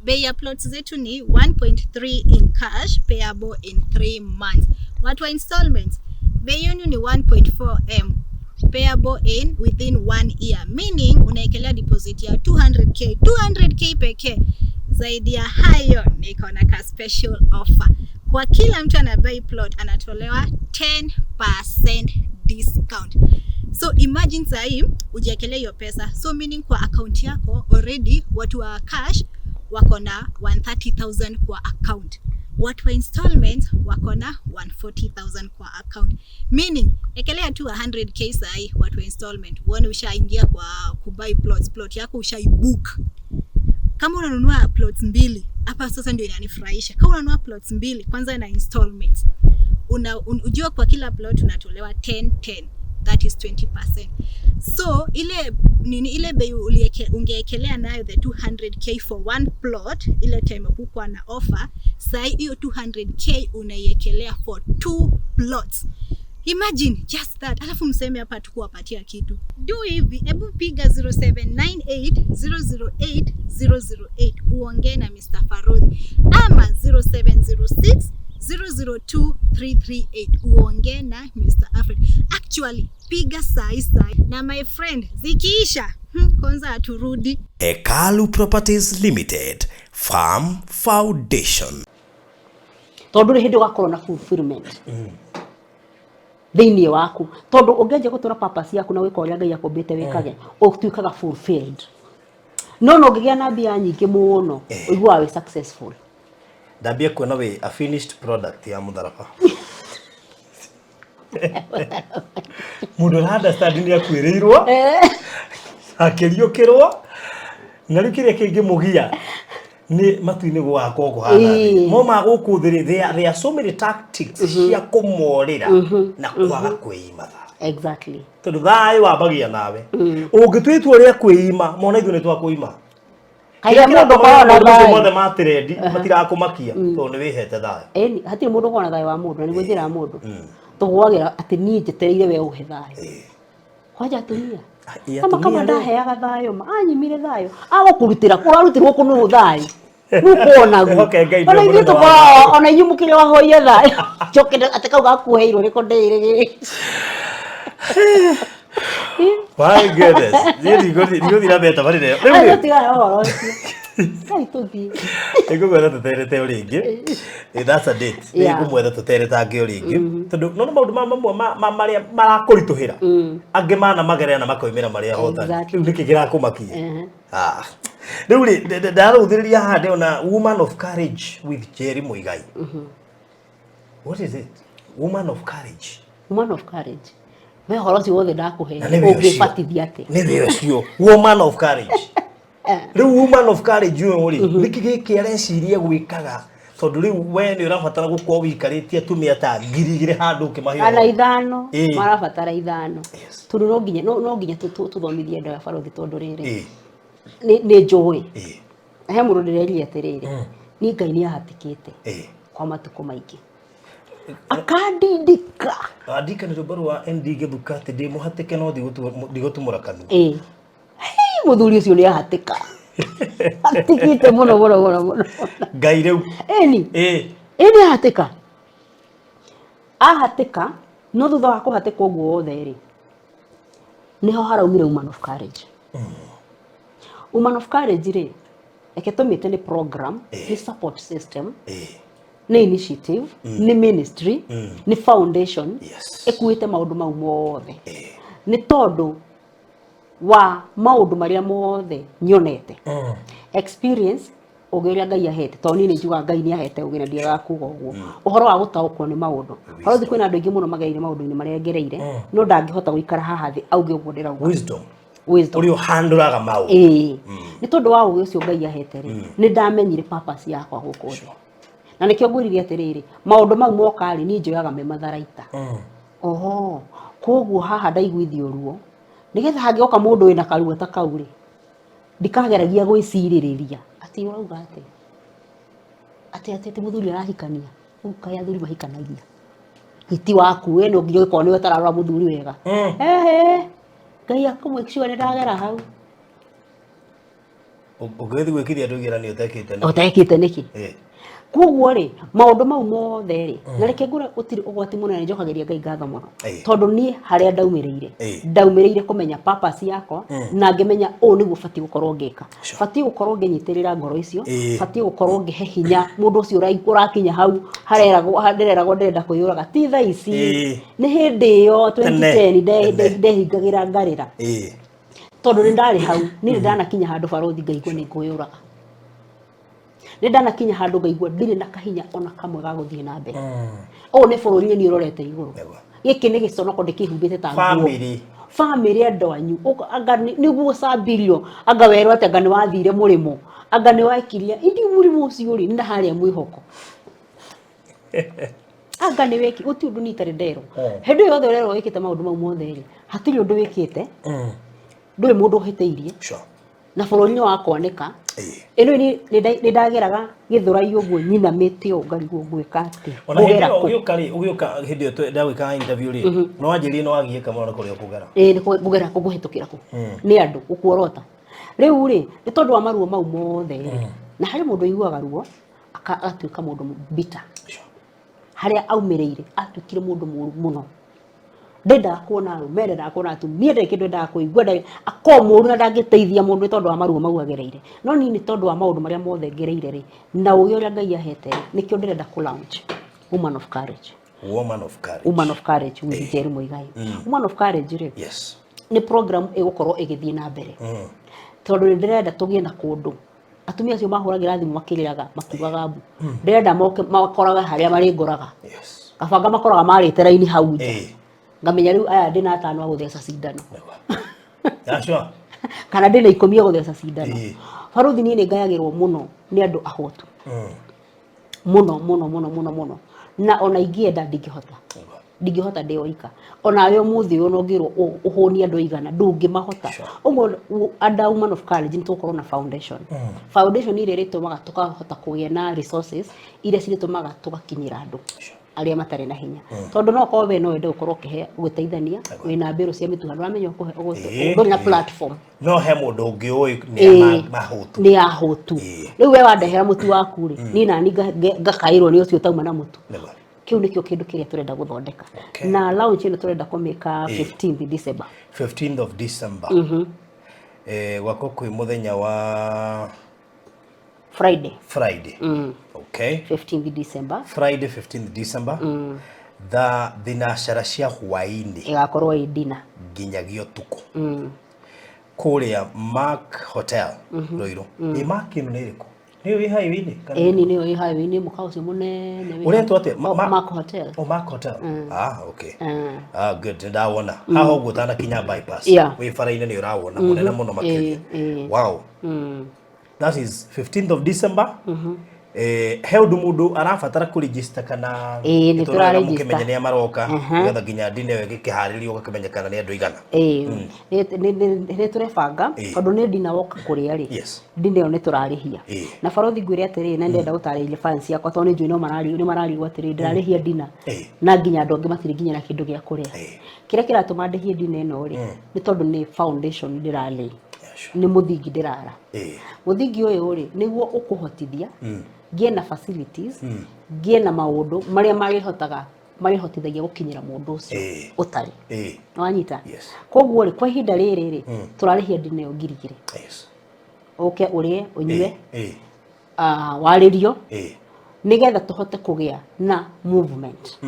Bei ya plots zetu ni 1.3 in cash payable in 3 months. Watu wa installments, bei yenu ni 1.4M payable in within 1 year, meaning unaekelea deposit ya 200k pekee. Zaidi ya hayo niko na ka special offer. Kwa kila mtu anabuy plot anatolewa 10% discount. So imagine sahi ujiekelea hiyo pesa, so meaning kwa account yako already watu wa cash wako na 130,000 kwa account. Watu wa installments wako na 140,000 kwa account. Meaning ekelea tu 100k sahi watu wa installment, uone ushaingia kwa kubuy plots, plot yako ushaibook. Kama unanunua plots 2, hapa sasa ndio inanifurahisha. Kama unanunua plots 2 kwanza na installments, unajua kwa kila plot unatolewa 10, that is 20%. So ile bei ungeekelea nayo the 200k for one plot ile time kukua na offer, sasa hiyo 200k unaiekelea for 2 plots. Imagine just that. Alafu mseme hapa tukuwapatia kitu. Do hivi, hebu piga 0798008008 uongee na Mr. Farodhi, ama 0706 002338 uongee na Mr. Alfred. Actually piga sai na my friend zikiisha kwanza aturudi. Ekalu Properties Limited Farm Foundation. Tondu ri hindi ugakorwo na fulfillment thĩinĩ waku, tondu ũngĩanjia gũtũra purpose yaku na gwĩka ũrĩa Ngai akũmbĩte wĩkage ũtuĩkaga fulfilled. No ũngĩgĩa na mbia nyingĩ mũno ũiguaga wĩ successful. Ndambia kuona we a finished product ya mũtharaba. Mũndũ understand ni akwĩrĩirwo akĩriũkĩrwo na rĩu kĩrĩa kĩngĩ mũgia ni matu-inĩ gwakwo kũhana thĩ mo magũkũ thĩ. There are so many tactics cia kũmorĩra na kwaga kwĩima. Exactly. Tondu thayũ wambagia nawe ũngĩtwĩtua ũrĩa kwĩima mona ithuĩ nĩ twakũima. Kaya mũndũ kona thayũ mothe matrendi matirakũmakia tondũ nĩ wĩhete thayũ. Eni hatirĩ mũndũ kona thayũ wa mũndũ, nĩguo njĩra ya mũndũ tũgũagĩra atĩ niĩ njetereire we ũhe thayũ. Kwanja atumia kama ndaheaga thayũ anyimire thayũ agũkũrutĩra kũrarutirwo kũnũ thayũ nukuonaguo ona ithuĩ tũkoragwo ona inyuĩ mũkĩrĩ wahoire thayũ njokere atĩ kau gakuheirwo nĩko ndĩrĩ. My goodness. Ndigũthiĩ na mbere tabarĩra ĩyo. Tiga ũhoro ũcio. Ngai tũthiĩ. Nĩngũgwetha tũterete o rĩngĩ. That's a date. Nĩngũmwetha tũteretange o rĩngĩ. Tondũ no maũndũ mamwe marĩa marakũritũhĩra angĩ manamagerera na makoimĩra marĩa hotani. Rĩu nĩkĩ kĩrakũmakia? Rĩu rĩ ndarũthĩrĩria haha ndĩona woman of courage with Jerry Muigai. What is it? Woman of courage. Woman of courage. We horo ci wothe ndakũhe ũngĩbatithia atĩ. Nĩ wĩyo cio. Woman of courage. Rĩu woman of courage ũyũ rĩ nĩkĩ gĩkĩ areciria gwĩkaga tondũ rĩu we nĩ ũrabatara gũkorwo wĩikarĩtie atumia ta 2,000 handũ ũkĩmahe ana 5 marabatara 5 tondũ no nginya tũthomithie andũ a barothi tondũ rĩrĩ nĩ njũĩ he mũndũ ndĩreria atĩrĩrĩ niĩ Ngai nĩ ahatikĩte kwa matukũ maingĩ akandindika andika nĩ rũmba rwa ND Gĩthuka atĩ ndĩ mũhatĩke no ndigũtumũra kanua. Mũthuri ũcio nĩ ahatĩka atikĩte mũno. Ngai rĩu nĩ ahatĩka no thutha wa kũhatĩka ũguo wothe rĩ nĩho haraumire woman of courage. Woman of courage rĩ reke tũmĩte nĩ program nĩ support system nĩ initiative nĩ ministry nĩ foundation ĩkuĩte maũndũ mau mothe nĩ tondũ wa maũndũ marĩa mothe nyonete experience ũgĩrĩa Ngai ahete tondũ niĩ nĩ njugaga Ngai nĩ ahete ũgĩra ndiaga kuga ũguo ũhoro wa gũtaũkwo nĩ maũndũ haro thikũ kwĩna andũ aingĩ mũno magereire maũndũ-inĩ marĩa ngereire no ndangĩhota gũikara haha thĩ auge ũguo ndĩrauga wisdom ũrĩa handũraga maũndũ nĩ tondũ wa ũgĩ ũcio Ngai ahete rĩ nĩ ndamenyire purpose yakwa gũkũ thĩ na nĩkĩo ngwĩrire atĩrĩrĩ maũndũ mau moka rĩ niĩ njoyaga me matharaita koguo haha ndaiguithio ruo nigetha hangĩoka mũndũ wĩna karuo ta kau rĩ ndikageragia gwĩcirĩrĩria atĩ urauga atĩ mũthuri arahikania ũkaya athuri mahikanagia hiti waku we no nginya ũkorwo nĩ wetararora mũthuri wega Ngai akamwĩke sure nĩ ndagera hau ũgĩthi gwĩkithia andũ igeranio ũtekĩte nĩkĩ koguo rĩ maũndũ mau mothe rĩ na reke ngũre ũtirĩ ũgwati mũnene njokagĩria Ngai ngatho mũno tondũ niĩ harĩa ndaumĩrĩire kũmenya purpose yakwa na ngĩmenya ũũ nĩguo batiĩ gũkorwo ngĩka batiĩ gũkorwo ngĩnyitĩrĩra ngoro icio batiĩ gũkorwo ngĩhe hinya mũndũ ũcio ũrakinya hau ndĩreragwo ndĩrenda kwĩyũraga ti thaa ici nĩ hĩndĩ ĩyo 2010 ndehingagĩra ngarĩra tondũ nĩ ndarĩ hau niĩ ndanakinya handũ barothi ngaigua nĩ ngũyũraga nĩ ndanakinya handũ ngaigua ndirĩ na kahinya ona kamwe ga gũthiĩ na mbere ũũ nĩ bũrũri nĩ ũrorete igũrũ gĩkĩ nĩ gĩconoko ndĩkĩhumbĩte ta family andũ anyu anga nĩguo cambirio anga werwo atĩ anga nĩ wathire mũrĩmo anga nĩ wakiria indi mũrĩmo ũcio rĩ nĩ harĩa mwĩhoko anga nĩ weki gũtirĩ ũndũ nitarĩ nderwo hĩndĩ ĩyo yothe ũrerwo wĩkĩte maũndũ mau mothe rĩ hatirĩ ũndũ wĩkĩte ndũrĩ mũndũ ũhĩtĩirie na bũrũri-inĩ wakwanĩka ĩno nĩ ndageraga gĩthũrai ũguo nyinamĩte ũũ ngarigwo ngwĩka atĩ ona ũgĩũka hĩndĩ ĩyo ndagwĩkaga interview rĩ no wanjĩrire no wagiĩka mũno kũrĩa ũkũgera nĩ kũgera kũhĩtũkĩra kũ nĩ andũ ũkuorota rĩu rĩ nĩ tondũ wa maruo mau mothe rĩ na harĩ mũndũ aiguaga ruo agatuĩka mũndũ bitter haria aumireire atukire mundu muru muno ndenda kuona merenda kuona atumia ndä kä ndå endaga kå igua ako må ru na ndangä teithia må ndå tondå wa maruo mau agereire no nini tondå wa maå ndå marä a mothe ngereire rä na å gä å rä a ngai ahete nä kä o ndä renda kå launch woman of courage woman of courage with Jerry Muigai woman of courage rä yes nä program ä gå korwo ä gä thiä na mbere tondå nä ndä renda tå gä na kå ndå atumia acio mahå ragä ra thimå makä rä raga makiugaga mbu ndä renda makoraga harä a marä ngoraga kabanga makoraga marä te raini hau nja ngamenya riu aya ndina atano a gutheca cindano yashwa kana ndina 10 a gutheca cindano baruthi ni ngayagirwo muno ni andu ahotu muno na ona ingienda ndingihota ndioika ona yo muthi yo nongirwo uhoni andu igana ndungi mahota uguo ada woman of courage nitukorwo na foundation ire ritumaga tukahota kugia na resources ire ciritumaga tugakinyira andu aria matare na hinya tondu no ko we no wende ukorwo kihe guteithania wina mbiru cia mituha ndamenya kuhe na platform no he mundu ungi oi ni ahotu riu we wandehera mutu waku ri ni nani ngakairwo ni ucio tauma na mutu kiu nikio kindu kiria turenda guthondeka na launch ino turenda kumika 15th December 15th of December wako kwi muthenya wa Friday okay 15th December Friday 15th December the thinashara cia hwaini igakorwo i dinner nginyagio tuku kuria Mark Hotel Roiro ni Mark ino niriko niyo i highway kana niyo i highway mukao cio munene uretwo ate Mark Hotel Mark Hotel okay good ndawona haho gutana kinya bypass we faraine ni urawona munene muno makiri wow that is 15th of December he undu mundu arabatara ku register kana ni turaregister mukimenya maroka getha nginya ndine wege kiharirio gakimenyekana ni andu igana ni turebanga tondu ni ndina woka kuria ri ndine yo ni turarihia na barothi ngwire atiri na ndenda gutariria fans yakwa tondu njui no mararigwo atiri ndirarihia ndina na nginya andu angi matiri nginya na kindu gia kuria kiria kiratuma ndihie ndina ino ri ni tondu ni foundation ndirali ni muthingi ndirara muthingi uyu ri niguo ukuhotithia gie na facilities gie na maundu maria marihotithagia gukinyira mundu ucio utari wanyita koguo ri kwa ihinda riri turarihia ndine ngirigire oke urie unywe waririo nigetha tuhote kugia na movement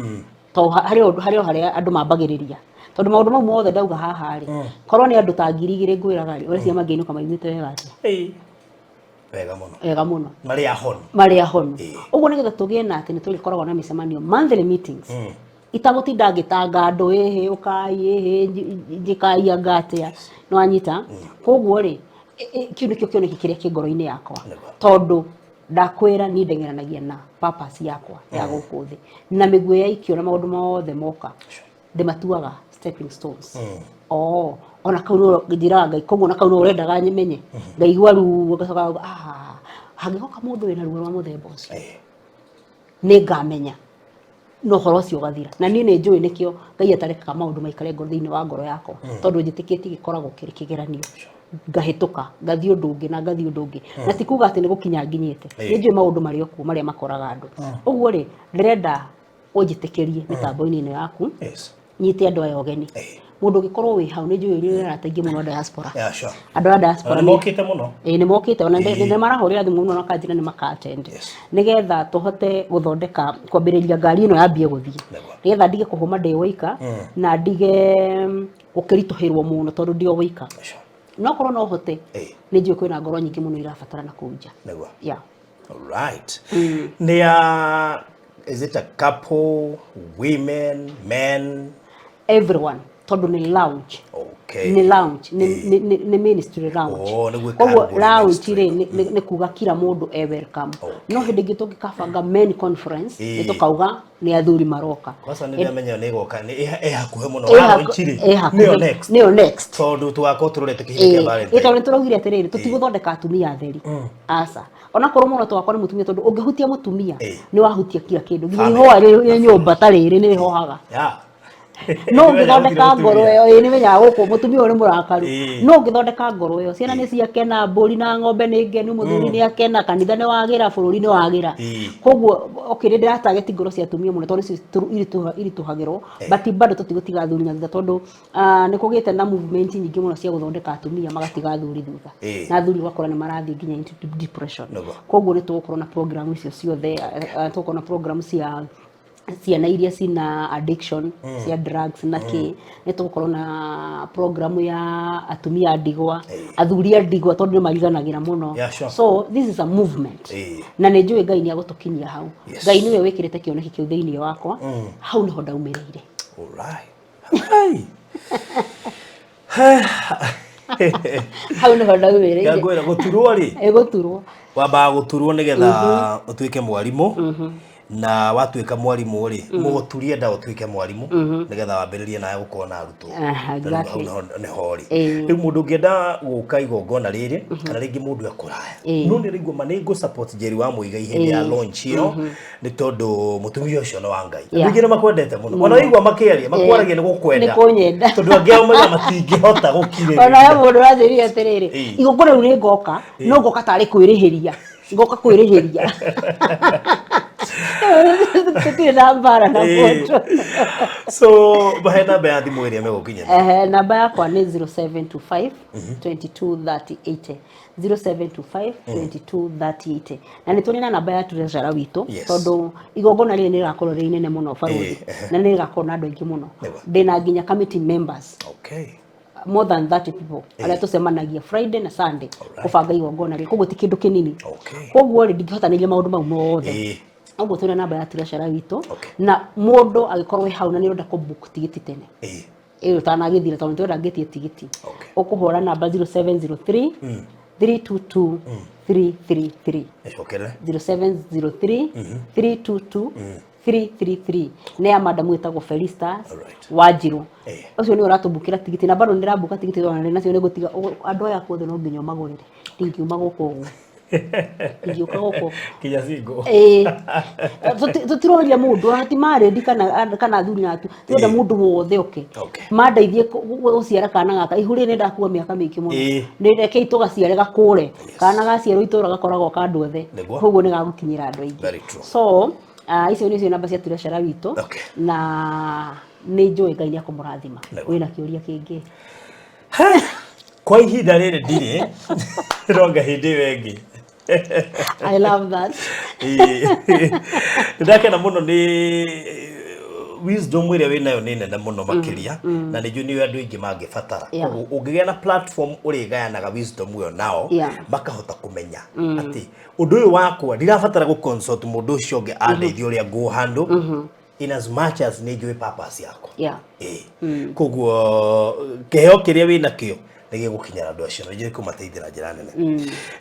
to hario andu mambagiriria tondu maundu mau mothe ndauga haha ri korwo ni andu ta ngirigire ngwiraga ri uria mangeinuka maimite wega ati wega muno mari ahonu uguo nigetha tugie na ati ni turikoragwo na micemanio monthly meetings itagutinda ngitanga andu ukai njikai angatia no anyita koguo ri kiu nikio kioneki kiria kingoro-ini yakwa tondu ndakwira ni ndengeranagia na purpose yakwa ya guku thi na miguu ya ikio na maundu mothe moka ndimatuaga stepping stones ona kau no njira ngai koguo na kau no urendaga nyimenye ngaigua ru ngacoka hangihoka mundu wina ruo rwa muthemba ucio ni ngamenya no horo cio gathira na ni njui nikio ngai atareka maundu maikare ngoro thiini wa ngoro yakwa tondu njitikitie gikoragwo kiri kigeranio ngahituka ngathio ndungi na ngathio ndungi na tikuga ati ni gukinya nginyite ni njui maundu mari oku maria makoraga andu uguo ri ndirenda unjitikirie mitambo-ini ino yaku nyite andu aya ogeni mundu gikorwo wi hau ni njui ri arateithia muno diaspora andu a diaspora ni mokite muno ni mokite ona ni marahurira thimu muno na kanjira ni maka-attend nigetha tuhote guthondeka kwambiriria ngari ino yambie guthie nigetha ndige kuhuma ndi wika na ndige gukirituhirwo muno tondu ndio wika no korwo no hote ni njui kwina ngoro nyingi muno irabatara na kunja all right is it a couple, women, men, everyone tondu ni lounge ni lounge ni ministry lounge koguo lounge ri ni kuga kila mundu welcome no hindi ngi tungikabanga men conference ni tukauga ni athuri maroka kwasa ni ndamenya ni goka ni hakuhe muno lounge ri niyo next tondu twako tururete kihinda kia Valentine tondu turugire atiriri tutiguthondeka atumia atheri asa ona korwo muno twakwa ni mutumia tondu ungihutia mutumia ni wahutia kila kindu nginya ihua ri nyumba tariri ni rihohaga no ngithondeka ngoro ĩyo nĩ menyaga gũkũ mũtumia ũyũ nĩ mũrakaru no ngithondeka ngoro ĩyo ciana nĩ ciakena mbũri na ng'ombe nĩ ngenu mũthuri nĩ akena kanitha nĩ wagĩra bũrũri nĩ wagĩra koguo okay nĩ ndĩratarget ngoro cia atumia mũno tondũ iritũhagĩrwo but bado tũtigũtiga athuri na thutha tondũ nĩ kũgĩte na movement nyingĩ mũno cia gũthondeka atumia magatiga athuri thutha na athuri wakora nĩ marathiĩ nginya into depression koguo nĩ tũgũkorwo na program icio ciothe tũgũkorwo na program cia ciana iria cina addiction cia drugs na nĩ tũgũkorwo na program ya atumia ndigwa athuri a ndigwa tondũ nĩ mariganagĩra mũno so this is a movement na nĩ njũĩ Ngai nĩ agũtũkinyia hau Ngai nĩwe wĩkĩrĩte kĩoneki kĩu thĩinĩ wakwa hau nĩho ndaumĩrĩire hau nĩho ndaumĩrĩire ngwĩra gũturwo rĩ gũturwo wambaga gũturwo nĩgetha ũtuĩke mwarimũ na watuĩka mwarimũ rĩ mũgũturie nda ũtuĩke mwarimũ nĩgetha wambĩrĩrie nawe gũkorwo na arutwo nĩho rĩ rĩu mũndũ ũngĩenda gũka igongona rĩrĩ kana rĩngĩ mũndũ akũraya no nĩ rĩngwo manĩngũ support Njeri wa Muigai hĩndĩ ya launch ĩyo nĩ tondũ mũtumia ũcio nĩ wa Ngai rĩngĩ nĩ makwendete mũno ona waigua makĩaria makwaragia nĩ gũkwenda tondũ angĩ ao mega matingĩhota gũkirĩrĩria ona ya mũndũ ranjĩrire atĩrĩrĩ igongona rĩu nĩ ngoka no ngoka tarĩ kwĩrĩhĩria ngoka kwĩrĩhĩria so bahe namba ya thimũ ĩrĩa megũkinya namba yakwa nĩ 0725 223080 0725 223080 na nĩ tũrĩ na namba ya treasurer witũ tondũ igongona rĩrĩ nĩ rĩgakorwo rĩ inene mũno bũrũri na nĩ rĩgakorwo na andũ aingĩ mũno ndĩna nginya committee members more than 30 people arĩa tũcemanagia Friday na Sunday kũbanga igongona rĩrĩ koguo ti kĩndũ kĩnini koguo rĩ ndingĩhotanĩria maũndũ mau mothe ũguo tũrĩ namba ya treasurer witũ na mũndũ agĩkorwo hau na nĩ ũrenda kũbook tigiti tene ũtanagĩthira tondũ nĩtũrenda ngĩtie tigiti ũkũhũra namba 0703 322 333 0703 322 333 nĩ ya madam wĩtagwo Felista Wanjiru ũcio nĩ ũratũbukĩra tigiti na bado ndĩrabuka tigiti tondũ nacio nĩ gũtiga andũ aya kuothe no nginya magũrĩre ndingiuma gũkũ ũguo ndingiũka gũkũ kinya singo tũtiroria mũndũ hatimarĩ kana athuri natu twenda mũndũ wothe mandeithie gũciara kana gaka ihũrĩ nĩ ndakuua mĩaka mĩingĩ mũno nĩ rekei tũgaciare gakũre kana gaciarwo itũra gakoragwo ka andũ othe koguo nĩ gagũkinyĩra andũ aingĩ so icio nĩcio namba cia treasurer witũ na nĩ njũĩ Ngai nĩ akũmũrathima wĩna kĩũria kĩngĩ kwa ihinda rĩrĩ ndirĩ ronga hĩndĩ ĩyo ĩngĩ I love that ndakena mũno nĩ wisdom ĩrĩa wĩnayo nĩ nene mũno makĩria na nĩ njũĩ nĩ andũ aingĩ mangĩbatara ũngĩgĩa na platform ũrĩgayanaga wisdom ĩyo nao makahota kũmenya atĩ ũndũ ũyũ wakwa ndirabatara gũconsult mũndũ ũcio ũngĩ andeithie ũrĩa ngũhandle in as much as nĩ njũĩ purpose yakwa koguo kĩheo kĩrĩa wĩnakĩo nĩ gĩgũkinyĩra andũ acio na nĩ kũmateithĩra njĩra nene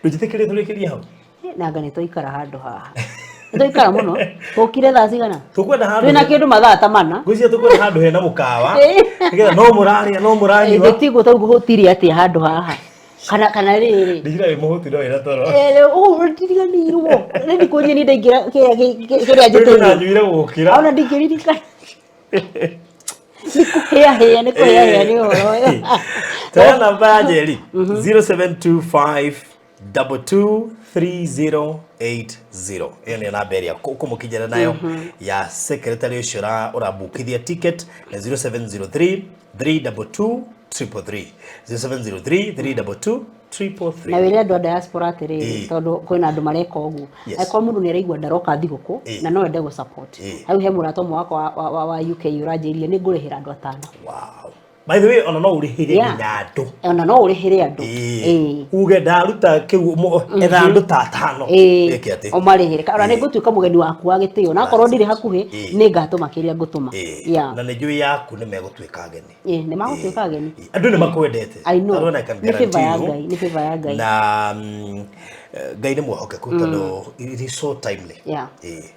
ndũnjĩtĩkĩrie tũrĩkĩrie hau nanga nĩ tũikara handũ haha nĩ tũikara mũno tũkire thaa cigana tũkwenda handũ twĩna kĩndũ mathaa ta mana ngwĩciria tũkwenda handũ hena mũkawa nĩgetha no mũrarĩa no mũranyua tiguo taugu hũtirĩ atĩa handũ haha kana rĩrĩ ndĩgira wĩ mũhuti no wĩna toro ndiriganĩirwo nĩ ndikũrie nĩ ndaingĩra kĩrĩa njĩtĩire nyuire gũkĩra ona ndingĩririkana nĩkũhĩahĩa nĩ ũhoro ũyũ taya namba ya Njeri 0725 223080 ĩyo nĩ namba ĩrĩa ũkũmũkinyĩra nayo ya secretary ũcio ũrabukithia ticket na 0703 322 333 0703 322 333 na wĩre andũ a diaspora atĩrĩrĩ tondũ kwĩna andũ mareka ũguo akorwo mũndũ nĩ araigua ndaroka thigũkũ na no ende gũ support hau he mũrata ũmwe wakwa wa UK ũranjĩrĩire nĩ ngũrĩhĩra andũ 5 wow by the way ona no ũrĩhĩre nginya andũ ona no ũrĩhĩre andũ uge ndaruta kĩu etha andũ ta 5 ĩke atĩ ũmarĩhĩre ona nĩ ngũtuĩka mũgeni waku wa gĩtĩo na akorwo ndirĩ hakuhĩ nĩ ngatũma kĩrĩa ngũtũma na nĩ njũĩ yaku nĩ megũtuĩka ageni nĩ magũtuĩka ageni andũ nĩ makwendete nĩ favor ya Ngai na Ngai nĩ mwahokeku tondũ it is so timely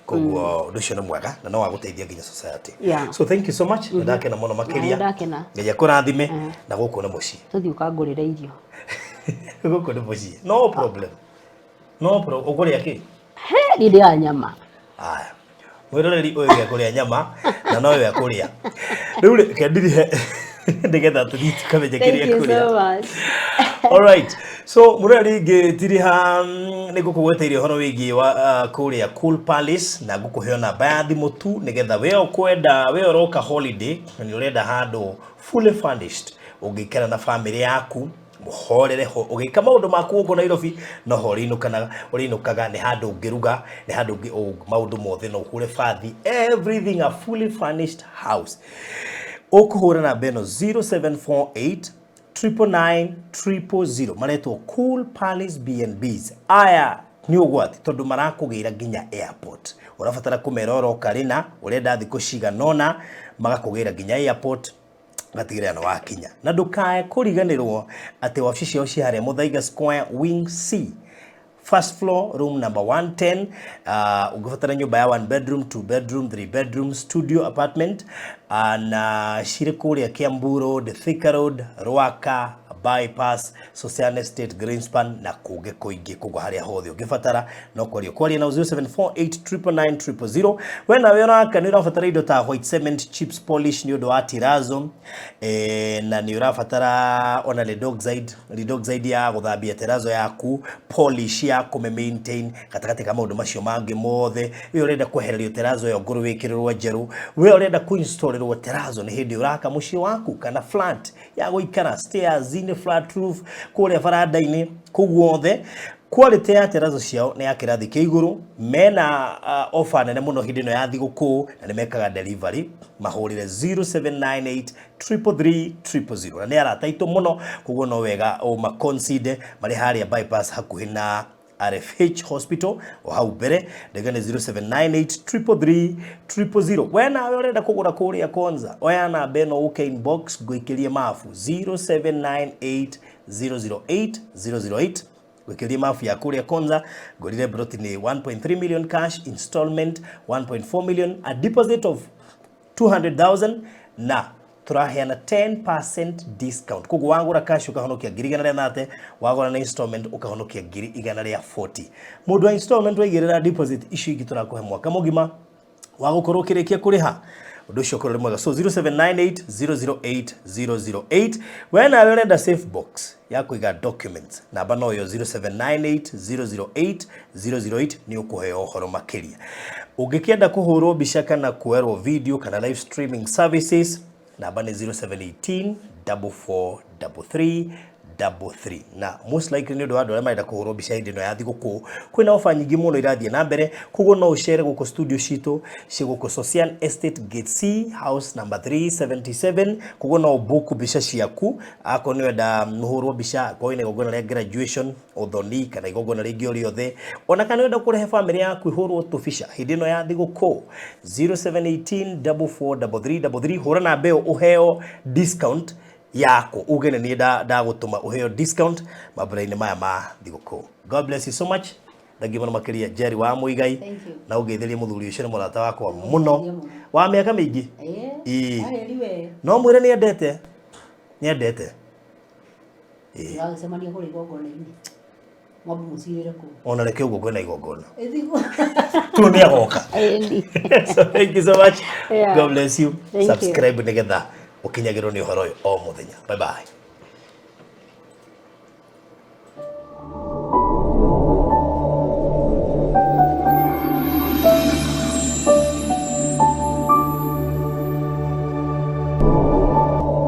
koguo ũndũ ũcio nĩ mwega na no wagũteithia nginya society so thank you so much ndakena mũno makĩria Ngai akũrathime na gũkũ nĩ mũciĩ tũthiĩ ũkangũrĩra irio gũkũ nĩ mũciĩ no problem ũgũrĩa kĩ nĩ ndĩ ya nyama haya mwiroreri uyu ya kuria nyama na no ya kuria riu kendiri ndigetha tuthiti kamenye kiria kuria. Thank you so much. All right, so murari ngitiriha nigukugweteire horo wigi wa kuria Cool Palace na ngukuheo namba ya thimu tu nigetha we kwenda we roka holiday na ni urenda handu fully furnished ungikara na family yaku muhorere ho ugika maundu maku uko Nairobi no horinukana urinukaga ni handu ngiruga ni handu maundu mothe no hure fathi everything a fully furnished house. Ukuhura na beno 0748 999 maretwo Cool Palace B&Bs. Aya ni ugwati tondu marakugira nginya airport. Urafatara kumeroro karina urenda thiko ciganona magakugira nginya airport gatigire no wakinya na ndukae kuriganirwo ati wabici cio ciare Muthaiga Square Wing C first floor room number 110. Ungefatana nyumba ya 1 bedroom 2 bedroom 3 bedroom studio apartment na shirikuria Kiambu Road, Thika Road, Ruaka bypass Social Estate Greenspan na kuge kuingi kugwa haria hothe ungifatara no kwaria na 0748999000 wena wena kanira fatara indo ta white cement chips polish ni undo wa tirazo na ni urafatara ona le dogside ya guthambia tirazo yaku polish ya kume maintain katakati kama undu macio mangi mothe we urenda kwehererio tirazo yo nguru wikirirwo njeru we urenda kuinstallirwo tirazo ni hindi uraka muci waku kana flat ya guikara stairs in flat roof kuria farada-ini kuguothe quality ya terazo ciao ni ya kirathi kia iguru mena offer nene muno hindi no ya thiguku na nimekaga delivery mahurire 0798 333 na ni arataito muno kuguo no wega o ma consider mari haria bypass hakuhi na RFH Hospital o hau mbere ndegane 0798 333 wena we urenda kugura kuria Konza oya na beno uke inbox gwikirie mafu 0798 008 gwikirie mafu ya kuria Konza gorire broti ni 1.3 million cash installment 1.4 million a deposit of 200,000 na turaheana 10% discount kugu wangura cash ukahonokia ngiri 130 wagora na installment ukahonokia ngiri 140 mundu wa installment waigirira deposit icio ingi turakuhe mwaka mugima wagukorwo kirikia kuriha undu ucio korore mwega so 0798008008 wena urenda safe box ya kuiga documents namba no yo 0798008008 ni ukuheo horo makiria ungikienda kuhurwo bica kana kuerwo video kana live streaming services namba ni 0718 4433 33 na most likely ni ndo andũ maida kuhurwo bica hindi no ya thiguku kwina ofa nyingi muno irathie na mbere kuguo no uchere guko studio citu ciguko Social Estate Gate C house number 377 kuguo no book bica ciaku ako ni wenda muhurwo bica ko ine gogona ria graduation uthoni kana igogona ringi ori othe ona kana wenda kurehe family yaku ihurwo tubica hindi no ya thiguku 0718 4433 hura na mbeo uheo discount yako ugene ni da gutuma uheo discount maburaini maya ma thiguku. God bless you so much. Thangi muno makiria Jerry wa Muigai na ugetherie muthuri ucio ni murata wako muno wa miaka mingi no mwire ni endete Semania kuri igongona-ini mwambu mucirire ku ona reke ugo kwena igongona tu ni agoka. So thank you so much. God bless you. Subscribe nigetha ukinyagirwo ni uhoro o muthenya. Bye bye.